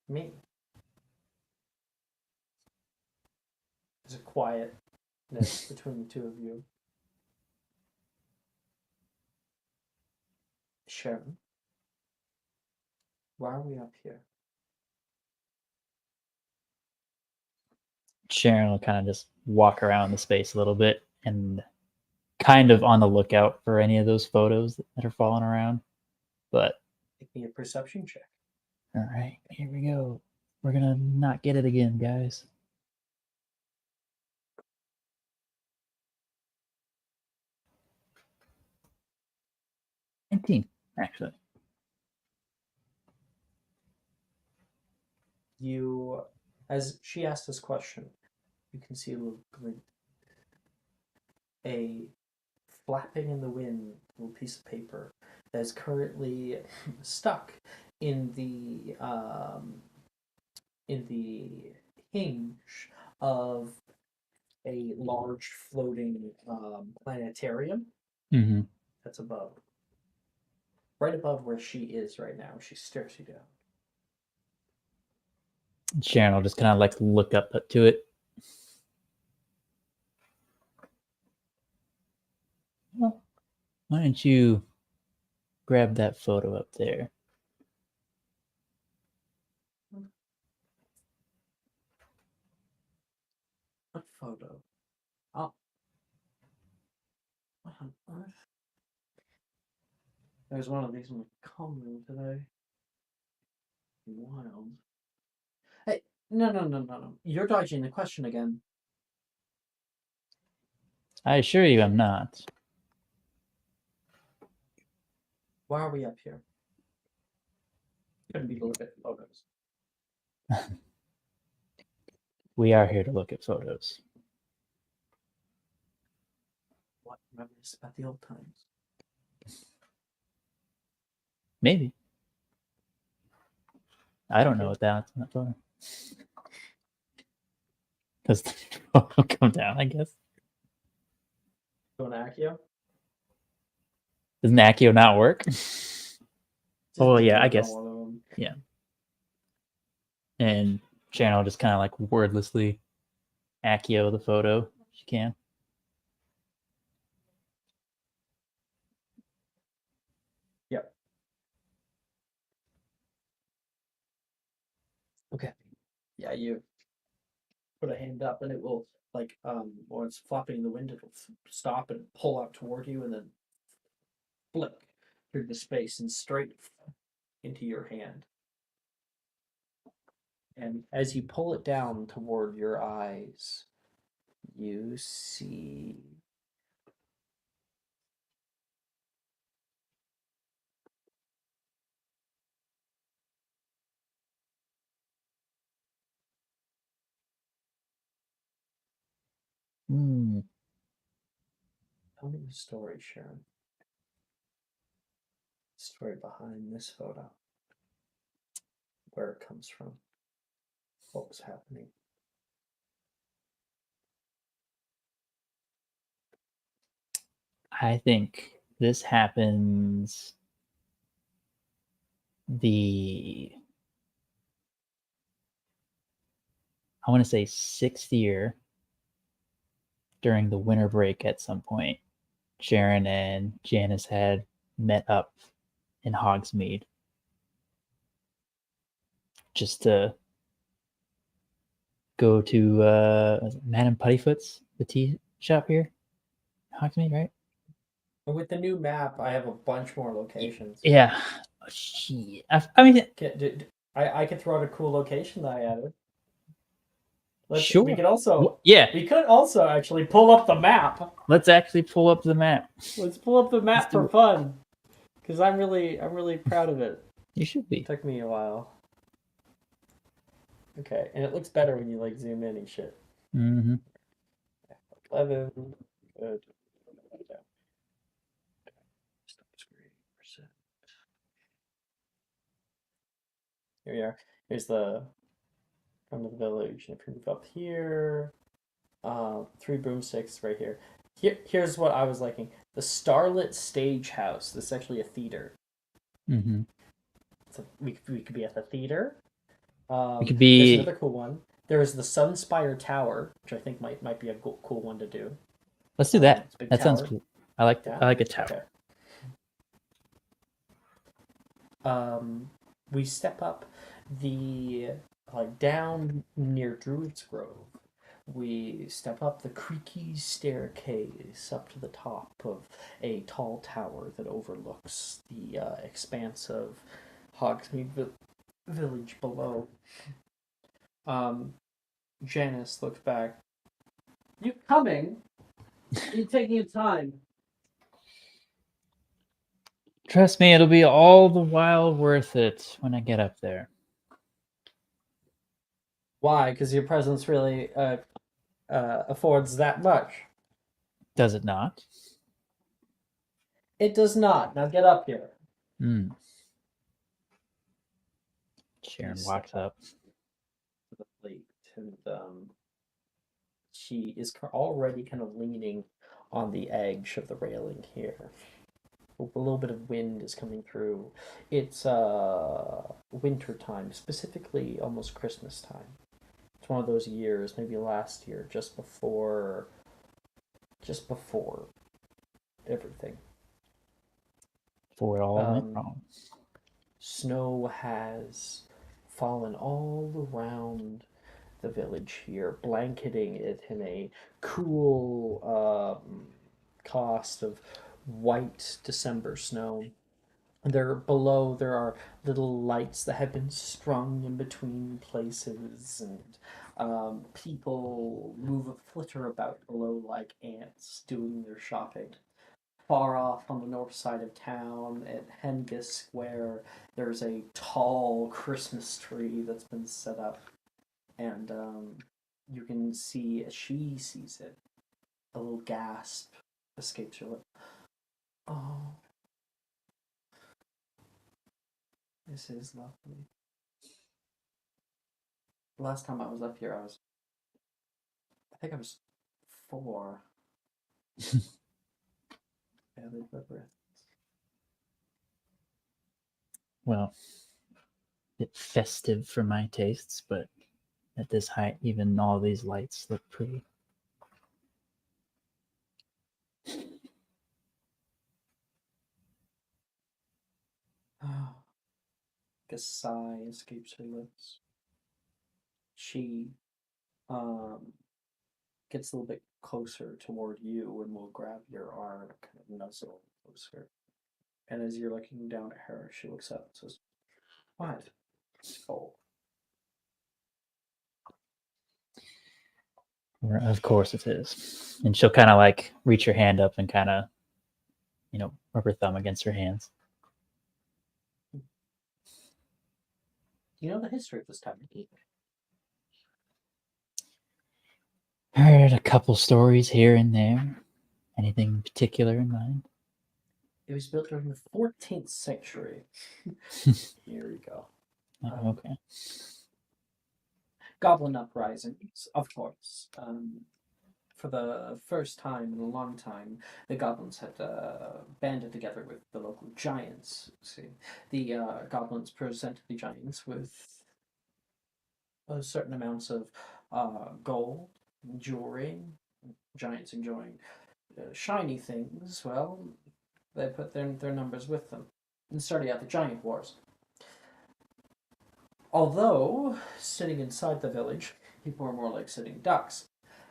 B: me. There's a quietness between the two of you. Sharon, why are we up here?
C: Sharon will kind of just walk around the space a little bit. and kind of on the lookout for any of those photos that are falling around. But
B: Make me a perception check.
C: all right, here we go. We're gonna not get it again, guys. Actually.
B: You, as she asked this question, you can see a little glint. A flapping in the wind little piece of paper that is currently stuck in the hinge of a large floating planetarium
C: Mm-hmm.
B: that's above. Right above where she is right now. She stares you down.
C: Sharon will just kind of like look up to it. Well, why don't you grab that photo up there?
B: What photo? Oh. What on earth? There's one of these in the common room today. Wild. Hey, no. You're dodging the question again.
C: I assure you I'm not.
B: Why are we up here? Couldn't be to look at photos.
C: We are here to look at photos.
B: What reminisce about the old times?
C: Maybe. I don't know what that's not for. Does the photo come down, I guess?
B: Going to Accio?
C: Doesn't Accio not work? Oh, yeah, I guess.
B: One of them.
C: Yeah. And Sharon will just kind of like wordlessly Accio the photo if she can.
B: Yep. Okay. Yeah, you put a hand up and it will, like, when it's flopping in the wind, it'll stop and pull out toward you and then flick through the space and straight into your hand. And as you pull it down toward your eyes, you see Tell me the story, Sharon. The story behind this photo. Where it comes from. What was happening.
C: I think this happens I want to say 6th year during the winter break at some point. Sharon and Janice had met up in Hogsmeade just to go to Madame Puttyfoot's, the tea shop here. Hogsmeade, right?
B: And with the new map, I have a bunch more locations.
C: Yeah. I mean,
B: I could throw out a cool location that I added.
C: Sure.
B: We could also, we could also actually pull up the map.
C: Let's actually pull up the map.
B: Let's pull up the map for fun, because I'm really proud of it.
C: You should be.
B: It took me a while. Okay, and it looks better when you like zoom in and shit.
C: Mm-hmm.
B: 11. Good. Here we are. Here's the front of the village. If you move up here, 3 broomsticks right here. Here's what I was liking: the Starlit Stage House. This is actually a theater.
C: Mm-hmm.
B: So we could be at the theater.
C: It could be.
B: There's another cool one. There is the Sunspire Tower, which I think might be a cool one to do.
C: Let's do that. That
B: tower.
C: sounds cool. I like a tower.
B: Okay. We step up the down near Druid's Grove. we step up the creaky staircase up to the top of a tall tower that overlooks the expanse of Hogsmeade Village below. Janice looks back. You coming? You taking your time?
C: Trust me, it'll be all the while worth it when I get up there.
B: Why? Because your presence really affords that much.
C: Does it not?
B: It does not. Now get up here.
C: Sharon walks up
B: to the plate, and she is already kind of leaning on the edge of the railing here. A little bit of wind is coming through. It's winter time, specifically almost Christmas time. It's one of those years, maybe last year, just before everything.
C: Before it all went wrong.
B: Snow has fallen all around the village here, blanketing it in a cool cast of white December snow. There below there are little lights that have been strung in between places, and people flitter about below like ants doing their shopping. Far off on the north side of town at Hengis Square, there's a tall Christmas tree that's been set up, and you can see as she sees it, a little gasp escapes her lip. Oh, this is lovely. The last time I was up here, I think I was 4. Barely remember.
C: Well, it's festive for my tastes, but at this height, even all these lights look pretty.
B: A sigh escapes her lips. She gets a little bit closer toward you and will grab your arm, kind of nuzzle closer. And as you're looking down at her, she looks up and says, "What? It's cold."
C: Of course it is. And she'll kind of like reach her hand up and kind of, rub her thumb against her hands.
B: Do you know the history of this time of year?
C: Heard a couple stories here and there. Anything particular in mind?
B: It was built during the 14th century. Here we go.
C: Okay.
B: Goblin uprisings, of course. For the first time in a long time, the goblins had banded together with the local giants. See, the goblins presented the giants with certain amounts of gold, jewelry. Giants enjoying shiny things. Well, they put their numbers with them and started out the giant wars. Although sitting inside the village, people were more like sitting ducks.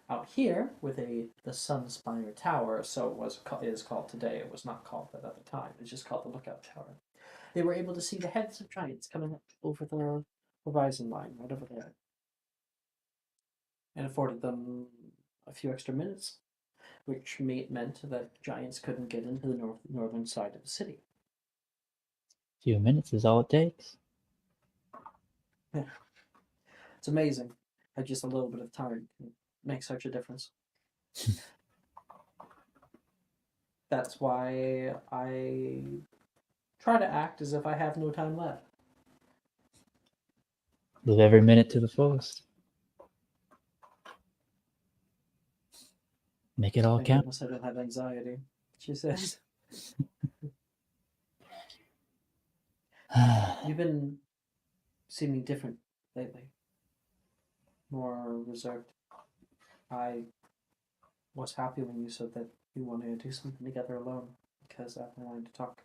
B: Out here, with the Sunspire Tower, so it is called today. It was not called that at the time. It's just called the Lookout Tower. They were able to see the heads of giants coming up over the horizon line, right over there, and afforded them a few extra minutes, which meant that giants couldn't get into the northern side of the city.
C: A few minutes is all it takes.
B: Yeah. It's amazing how just a little bit of time can make such a difference. That's why I try to act as if I have no time left.
C: Live every minute to the fullest. Make it all
B: Thank
C: count.
B: goodness I don't have anxiety, she says. You've been seeming different lately. More reserved. I was happy when you said that you wanted to do something together alone, because I've been wanting to talk.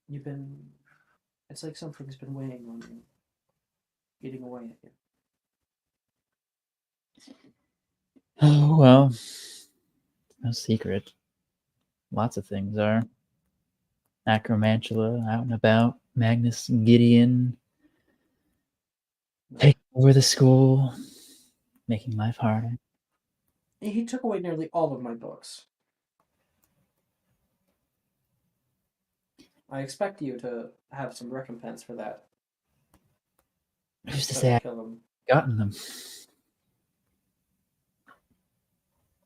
B: You've been It's like something's been weighing on you, eating away at you.
C: Oh, well, no secret. Lots of things are. Acromantula, out and about. Magnus Gideon, taking over the school, making life harder.
B: He took away nearly all of my books. I expect you to have some recompense for that.
C: Who's to
B: So
C: say I've
B: kill him.
C: gotten them?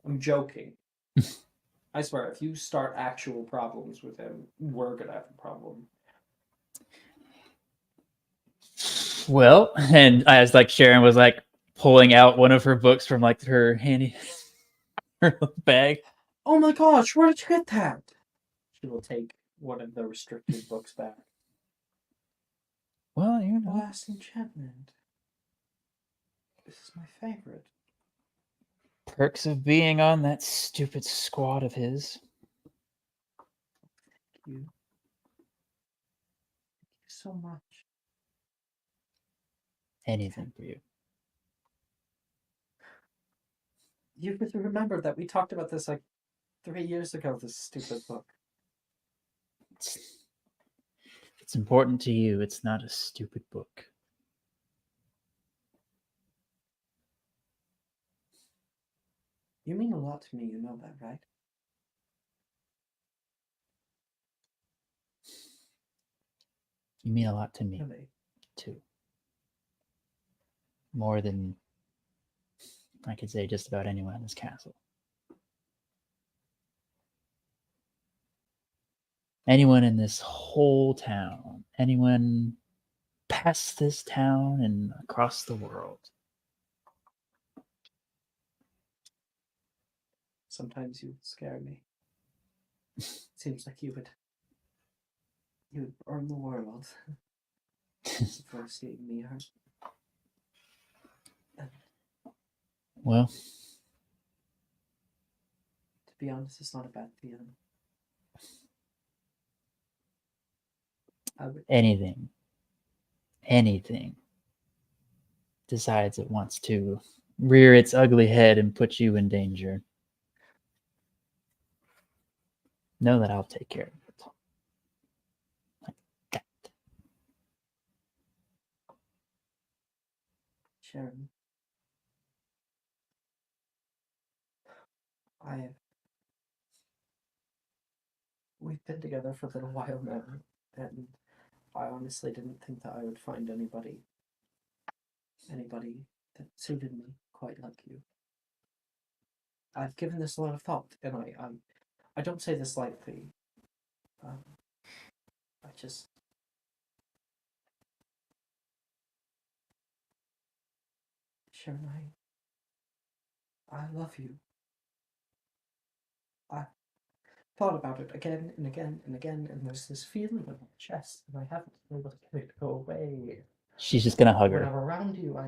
B: I'm joking. I swear, if you start actual problems with him, we're gonna have a problem.
C: Well, and as like Sharon was like pulling out one of her books from like her handy her bag.
B: Oh my gosh, where did you get that? She will take one of the restricted books back.
C: Well, you know.
B: Last Enchantment. This is my favorite.
C: Perks of being on that stupid squad of his.
B: Thank you. Thank you so much.
C: Anything for you.
B: You have to remember that we talked about this like 3 years ago, this stupid book.
C: It's important to you. It's not a stupid book.
B: You mean a lot to me, you know that, right?
C: You mean a lot to me,
B: Really?
C: too. More than I could say just about anyone in this castle. Anyone in this whole town. Anyone past this town and across the world.
B: Sometimes you scare me. Seems like you would burn the world before seeing me hurt. And
C: Well,
B: to be honest, it's not a bad feeling.
C: anything decides it wants to rear its ugly head and put you in danger, know that I'll take care of it. Like that.
B: Sharon, we've been together for a little while now, and I honestly didn't think that I would find anybody that suited me quite like you. I've given this a lot of thought, and I don't say this lightly. I just Sharon, I love you. I thought about it again and again and again, and there's this feeling in my chest, and I haven't been able to get it to go away.
C: She's just gonna hug her.
B: When I'm around you,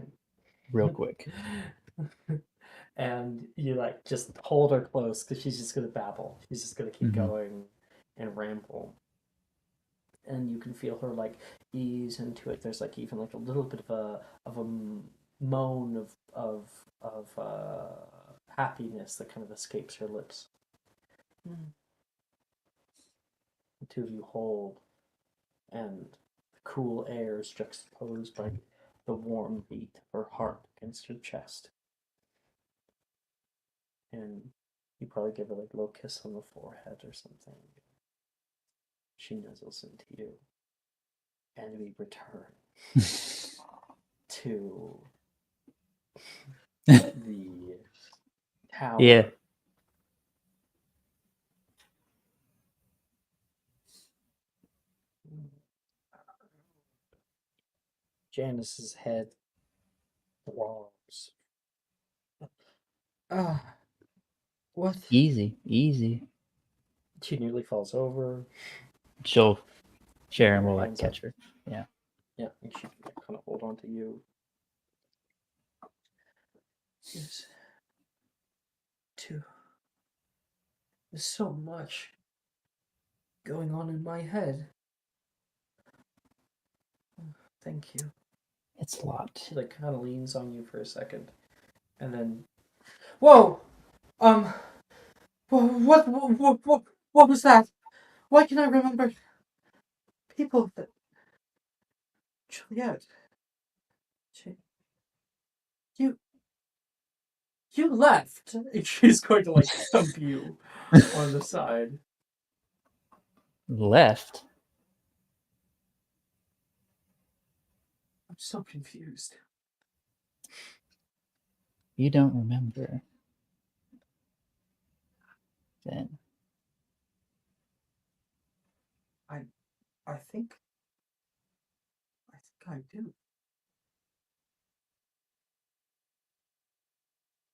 C: real quick.
B: And you like just hold her close because she's just gonna babble. She's just gonna keep going and ramble. And you can feel her like ease into it. There's like even like a little bit of a moan of happiness that kind of escapes her lips. The two of you hold, and the cool air is juxtaposed by the warm beat of her heart against your chest. And you probably give her like a little kiss on the forehead or something. She nuzzles into you. And we return to the tower.
C: Yeah.
B: Janice's head throbs. What?
C: Easy.
B: She nearly falls over.
C: Sharon will like catch her. Yeah.
B: Yeah, and she can like, kind of hold on to you. There's so much going on in my head. Thank you.
C: It's a lot.
B: She like kind of leans on you for a second, and then, whoa, what was that? Why can I remember people that Juliet? You left. And she's going to like thump you on the side.
C: Left?
B: I'm so confused.
C: You don't remember. Then.
B: I think I do.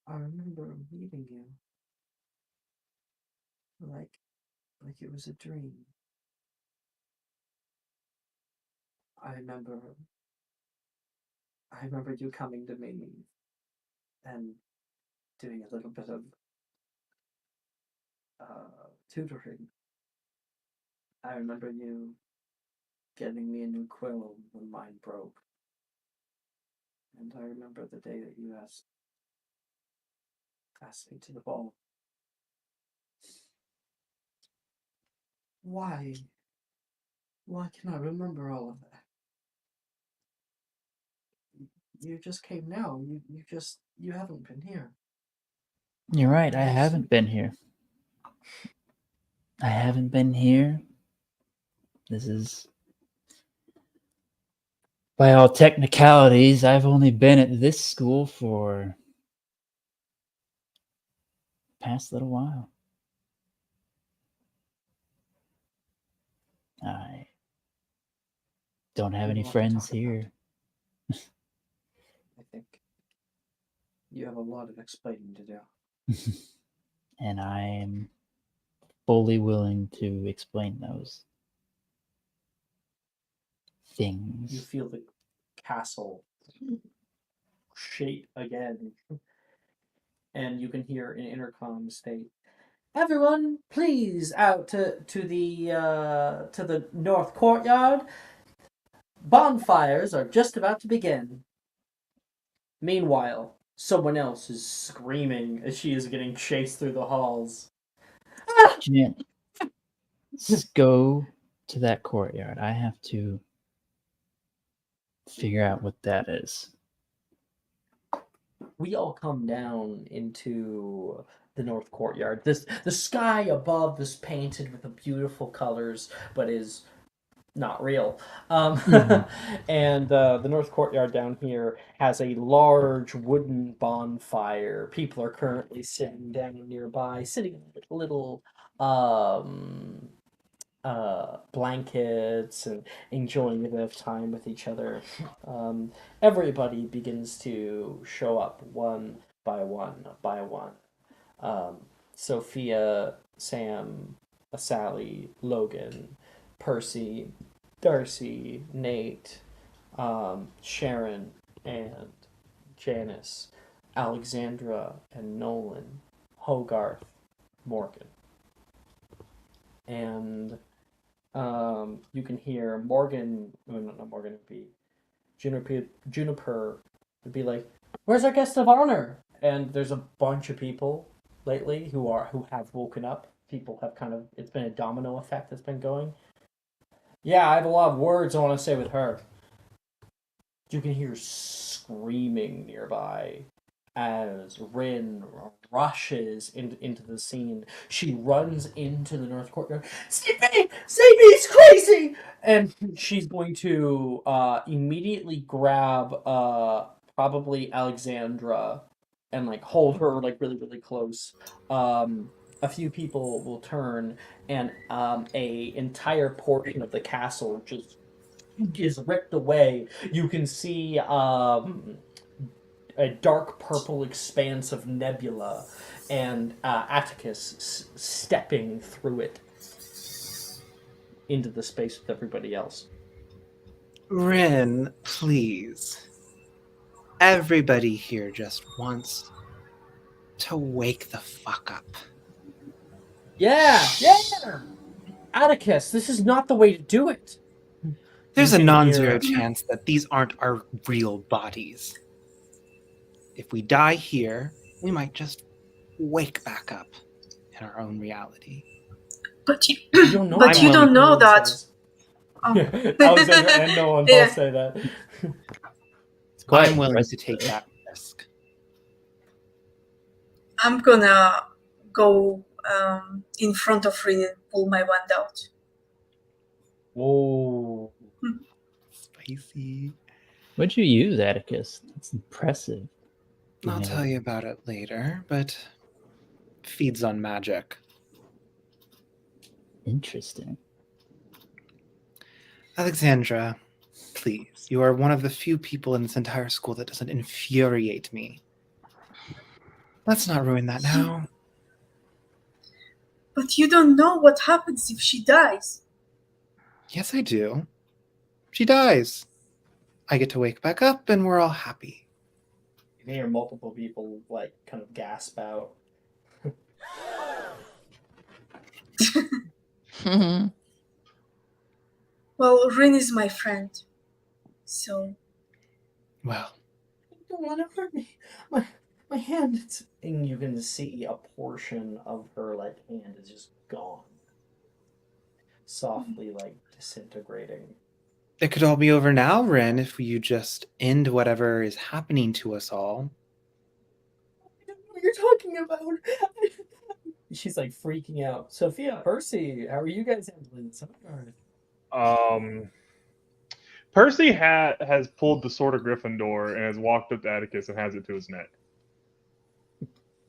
B: I remember meeting you. Like it was a dream. I remember you coming to me and doing a little bit of tutoring. I remember you getting me a new quill when mine broke. And I remember the day that you asked me to the ball. Why? Why can I remember all of that? You just came now. You haven't been here.
C: You're right, I haven't been here. I haven't been here. This is... By all technicalities, I've only been at this school for the past little while. I don't have any friends here.
B: I think you have a lot of explaining to do.
C: And I'm fully willing to explain those things.
B: You feel the castle shake again. And you can hear an intercom state, "Everyone, please out to the north courtyard. Bonfires are just about to begin." Meanwhile, someone else is screaming as she is getting chased through the halls.
C: Jen, let's go to that courtyard. I have to figure out what that is.
B: We all come down into the north courtyard. The sky above is painted with the beautiful colors, but is not real. And the north courtyard down here has a large wooden bonfire. People are currently sitting down nearby, sitting in little blankets and enjoying a bit of time with each other. Everybody begins to show up one by one by one. Sophia, Sam, Sally, Logan, Percy, Darcy, Nate, Sharon, and Janice, Alexandra, and Nolan, Hogarth, Morgan. And you can hear Morgan, not Morgan, it'd be Juniper would be like, "Where's our guest of honor?" And there's a bunch of people lately who have woken up. People have it's been a domino effect that's been going. "Yeah, I have a lot of words I want to say with her." You can hear screaming nearby as Rin rushes into the scene. She runs into the north courtyard. "Save me! Save me! He's crazy!" And she's going to immediately grab probably Alexandra and hold her really, really close. A few people will turn, and a entire portion of the castle just is ripped away. You can see a dark purple expanse of nebula, and Atticus stepping through it into the space with everybody else.
G: Rin, please. Everybody here just wants to wake the fuck up.
B: Yeah! Atticus, this is not the way to do it.
G: There's
B: You
G: a
B: can
G: non-zero
B: hear-
G: chance that these aren't our real bodies. If we die here, we might just wake back up in our own reality.
H: But you,
B: don't know
H: but
B: that,
H: you don't know
B: Rin
H: that.
B: says.
H: Oh.
B: Alexandra and Nolan
H: Yeah.
B: both say that.
C: It's quite
G: I'm willing to
C: impressive,
G: take
C: though.
G: that risk.
H: I'm gonna go in front of Rin and pull my wand out.
B: Whoa.
G: Spicy.
C: What'd you use, Atticus? That's impressive.
G: I'll tell you about it later, but feeds on magic.
C: Interesting.
G: Alexandra, please, you are one of the few people in this entire school that doesn't infuriate me. Let's not ruin that now.
H: But you don't know what happens if she dies.
G: Yes, I do. She dies. I get to wake back up and we're all happy.
B: You can hear multiple people like kind of gasp out.
H: Well, Rin is my friend. So.
G: Well.
B: You don't want to hurt me. My hand. And you can see a portion of her like hand is just gone. Softly like disintegrating.
G: It could all be over now, Ren, if you just end whatever is happening to us all.
B: I don't know what you're talking about. She's like freaking out. Sophia, Percy, how are you guys handling this?
A: Percy has pulled the sword of Gryffindor and has walked up to Atticus and has it to his neck.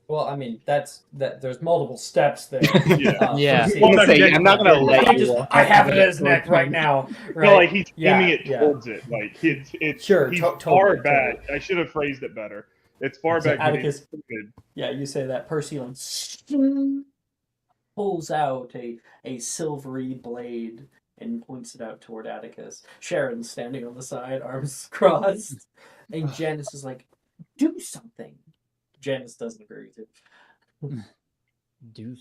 B: Well, I mean, there's multiple steps there.
A: Yeah.
C: Yeah.
B: Percy-
G: I'm gonna say, I'm not gonna let
B: I
G: you
B: just,
G: walk
B: I
G: up
B: have
G: to
B: it
G: the
B: in his neck right now. Right?
A: No, like he's aiming it
B: yeah.
A: towards it. Like it's
B: Sure,
A: he's
B: totally,
A: far back.
B: totally.
A: I should have phrased it better. It's far
B: So
A: back. but
B: Atticus,
A: it's-
B: yeah, you say that. Percy like pulls out a silvery blade and points it out toward Atticus. Sharon's standing on the side, arms crossed, and Janice is like, "Do something." Janice doesn't agree with it.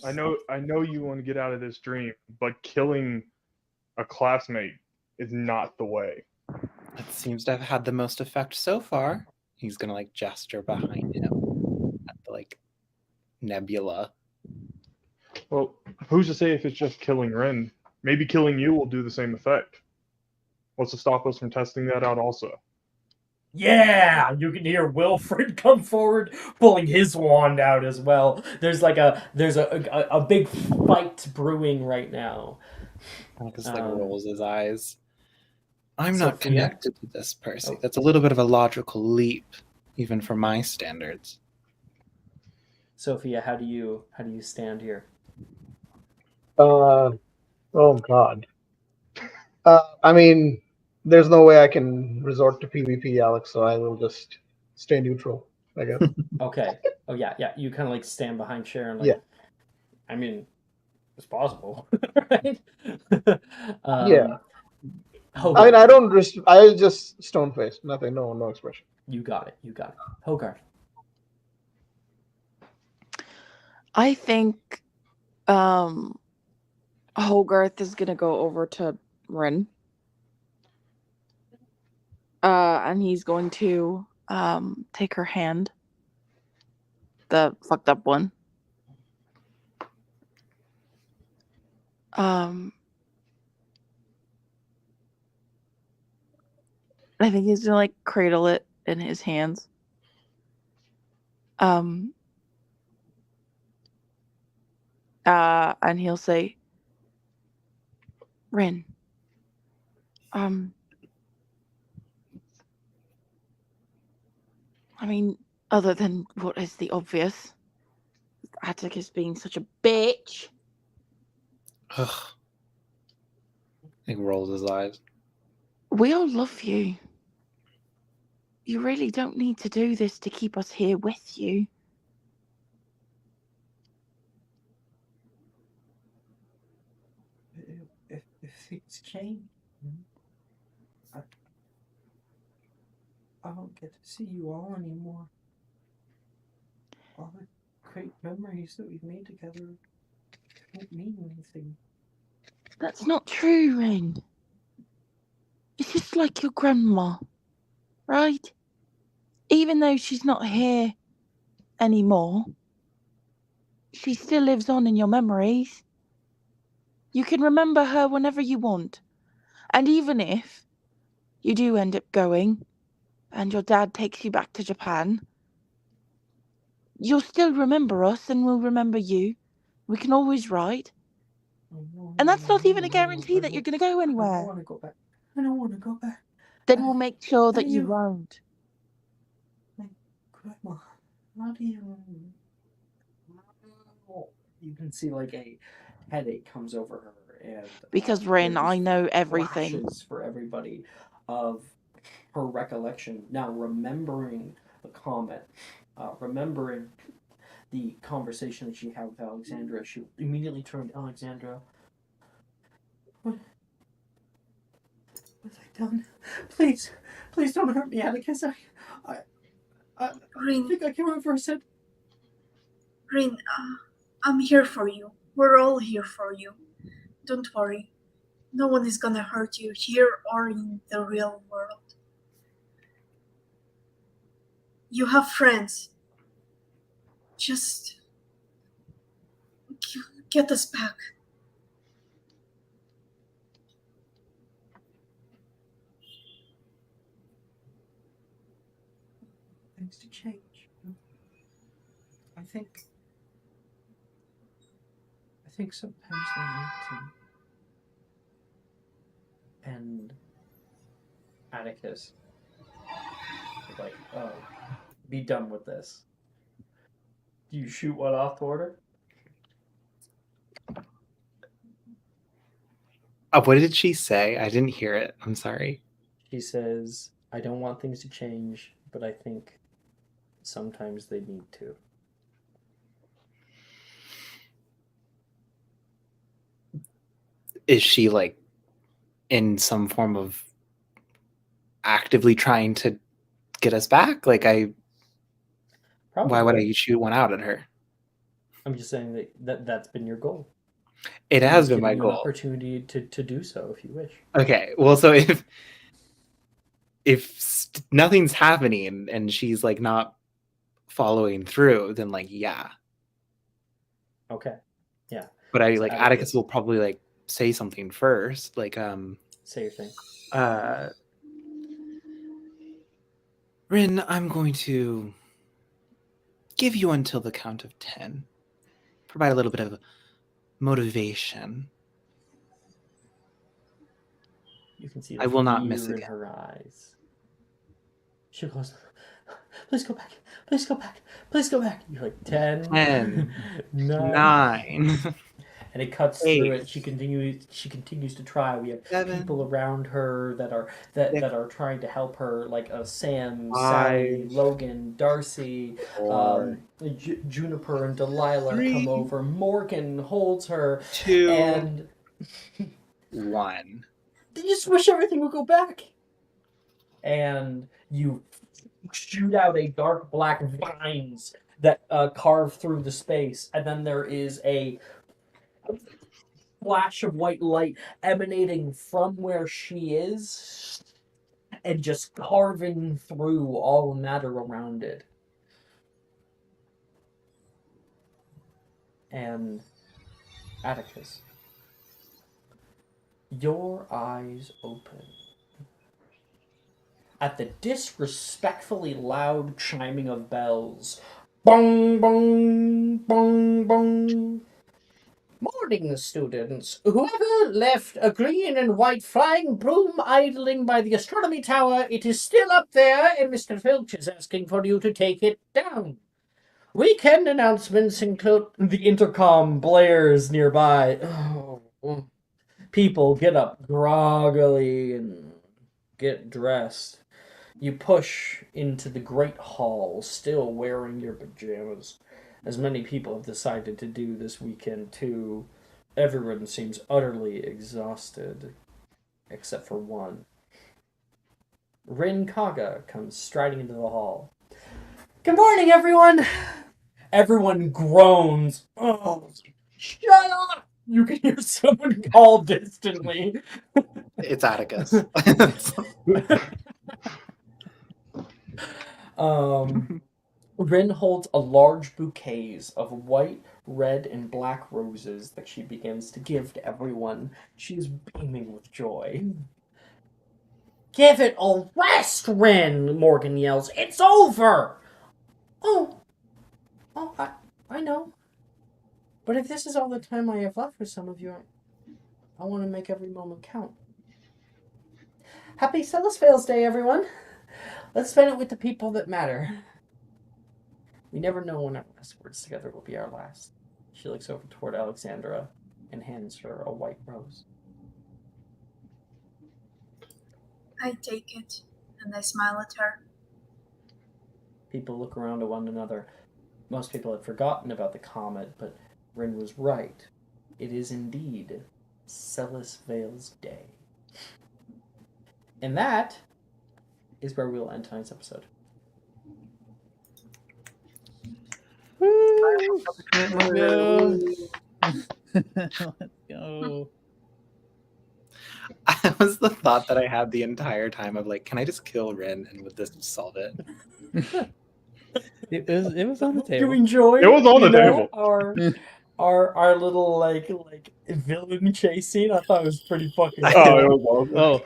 A: I know you want to get out of this dream, but killing a classmate is not the way.
G: It seems to have had the most effect so far. He's gonna like gesture behind him at the like nebula.
A: Well, who's to say if it's just killing Ren? Maybe killing you will do the same effect. What's to stop us from testing that out also?
B: Yeah, you can hear Wilfred come forward, pulling his wand out as well. There's a big fight brewing right now.
G: Atticus like rolls his eyes. I'm not
B: Sophia?
G: connected to this Percy. That's a little bit of a logical leap, even for my standards.
B: Sophia, how do you stand here?
I: Oh God. I mean, there's no way I can resort to PvP, Alex. So I will just stay neutral, I guess.
B: Okay. Oh yeah. You kind of like stand behind Sharon. Like,
I: Yeah.
B: I mean, it's possible, right?
I: Yeah.
B: Hogarth,
I: I mean, I don't. I just stone faced. Nothing. No expression.
B: You got it. Hogarth.
M: I think Hogarth is gonna go over to Rin. And he's going to take her hand. The fucked up one. I think he's gonna like cradle it in his hands. And he'll say, Rin, I mean, other than what is the obvious, Atticus being such a bitch.
G: Ugh. He rolls his eyes.
M: We all love you. You really don't need to do this to keep us here with you.
L: If things change, I don't get to see you all anymore. All the great memories that we've made together don't mean anything.
M: That's not true, Rin. It's just like your grandma, right? Even though she's not here anymore, she still lives on in your memories. You can remember her whenever you want. And even if you do end up going and your dad takes you back to Japan, you'll still remember us and we'll remember you. We can always write. And that's not even a guarantee that you're going to go
B: I don't
M: anywhere.
B: want to go back. I don't want to go back.
M: Then we'll make sure that you
B: you-
M: won't.
B: Grandma, how do you... You can see like a headache comes over her, and
M: Because, Rin,
B: there's
M: I know everything.
B: flashes for everybody of her recollection. Now, remembering the comment, remembering the conversation that she had with Alexandra, she immediately turned to Alexandra. What have I done? Please don't hurt me, Atticus. I
H: Rin,
B: think I can remember I said...
H: Rin, I'm here for you. We're all here for you. Don't worry. No one is gonna hurt you here or in the real world. You have friends. Just get us back.
B: Things to change. I think sometimes they need to. And Atticus is like, oh, be done with this. Do you shoot one off toward her?
G: What did she say? I didn't hear it. I'm sorry.
B: She says, I don't want things to change, but I think sometimes they need to.
G: Is she like in some form of actively trying to get us back? Like
B: Probably.
G: Why would I shoot one out at her?
B: I'm just saying that's been your goal.
G: It has been my
B: An
G: goal.
B: opportunity to do so if you wish.
G: Okay, well, so if nothing's happening and she's like not following through, then like yeah.
B: Okay, yeah.
G: But I like Atticus will probably like say something first, like
B: say your thing.
G: Rin, I'm going to give you until the count of 10. Provide a little bit of motivation.
B: You can see the
G: I will not miss
B: fear in
G: again.
B: her eyes. She goes, please go back. Please go back. Please go back. You're like 10, 9. And it cuts
G: 8.
B: through it. She continues to try. We have
G: 7.
B: people around her that are trying to help her, like Sam,
G: 5.
B: Sally, Logan, Darcy,
G: 4.
B: Juniper and Delilah
G: 3.
B: come over. Morgan holds her.
G: 2.
B: And
G: 1.
B: They just wish everything would go back. And you shoot out a dark black vines that carve through the space, and then there is a flash of white light emanating from where she is and just carving through all matter around it. And Atticus, your eyes open at the disrespectfully loud chiming of bells. Bong, bong, bong, bong. Morning, students. Whoever left a green and white flying broom idling by the astronomy tower, it is still up there, and Mr. Filch is asking for you to take it down. Weekend announcements include... The intercom blares nearby. Oh. People get up groggily and get dressed. You push into the great hall, still wearing your pajamas. As many people have decided to do this weekend, too. Everyone seems utterly exhausted, except for one. Rin Kaga comes striding into the hall. Good morning, everyone! Everyone groans. Oh, shut up! You can hear someone call distantly.
G: It's Atticus.
B: Rin holds a large bouquet of white, red, and black roses that she begins to give to everyone. She is beaming with joy. Give it a rest, Rin! Morgan yells. It's over! Oh, I know. But if this is all the time I have left for some of you, I want to make every moment count. Happy Celestials Day, everyone! Let's spend it with the people that matter. We never know when our last words together will be our last. She looks over toward Alexandra and hands her a white rose.
H: I take it and I smile at her.
B: People look around at one another. Most people had forgotten about the comet, but Rin was right. It is indeed Celis Vale's Day. And that is where we will end tonight's episode.
C: Woo! Let's go. Let's go.
G: That was the thought that I had the entire time of like, can I just kill Rin and would this solve it?
C: It was on the table.
B: You enjoy?
A: It was on the table.
B: Our little like villain chase scene. I thought it was pretty fucking cool.
A: Oh, it was awesome.
C: Oh,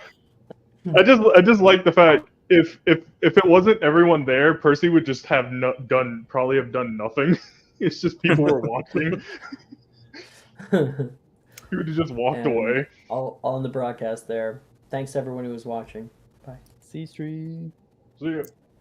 A: I just like the fact if it wasn't everyone there, Percy would just have probably have done nothing. It's just people were watching. He would have just walked away.
B: All on the broadcast there. Thanks to everyone who was watching. Bye.
C: C Street.
A: See ya.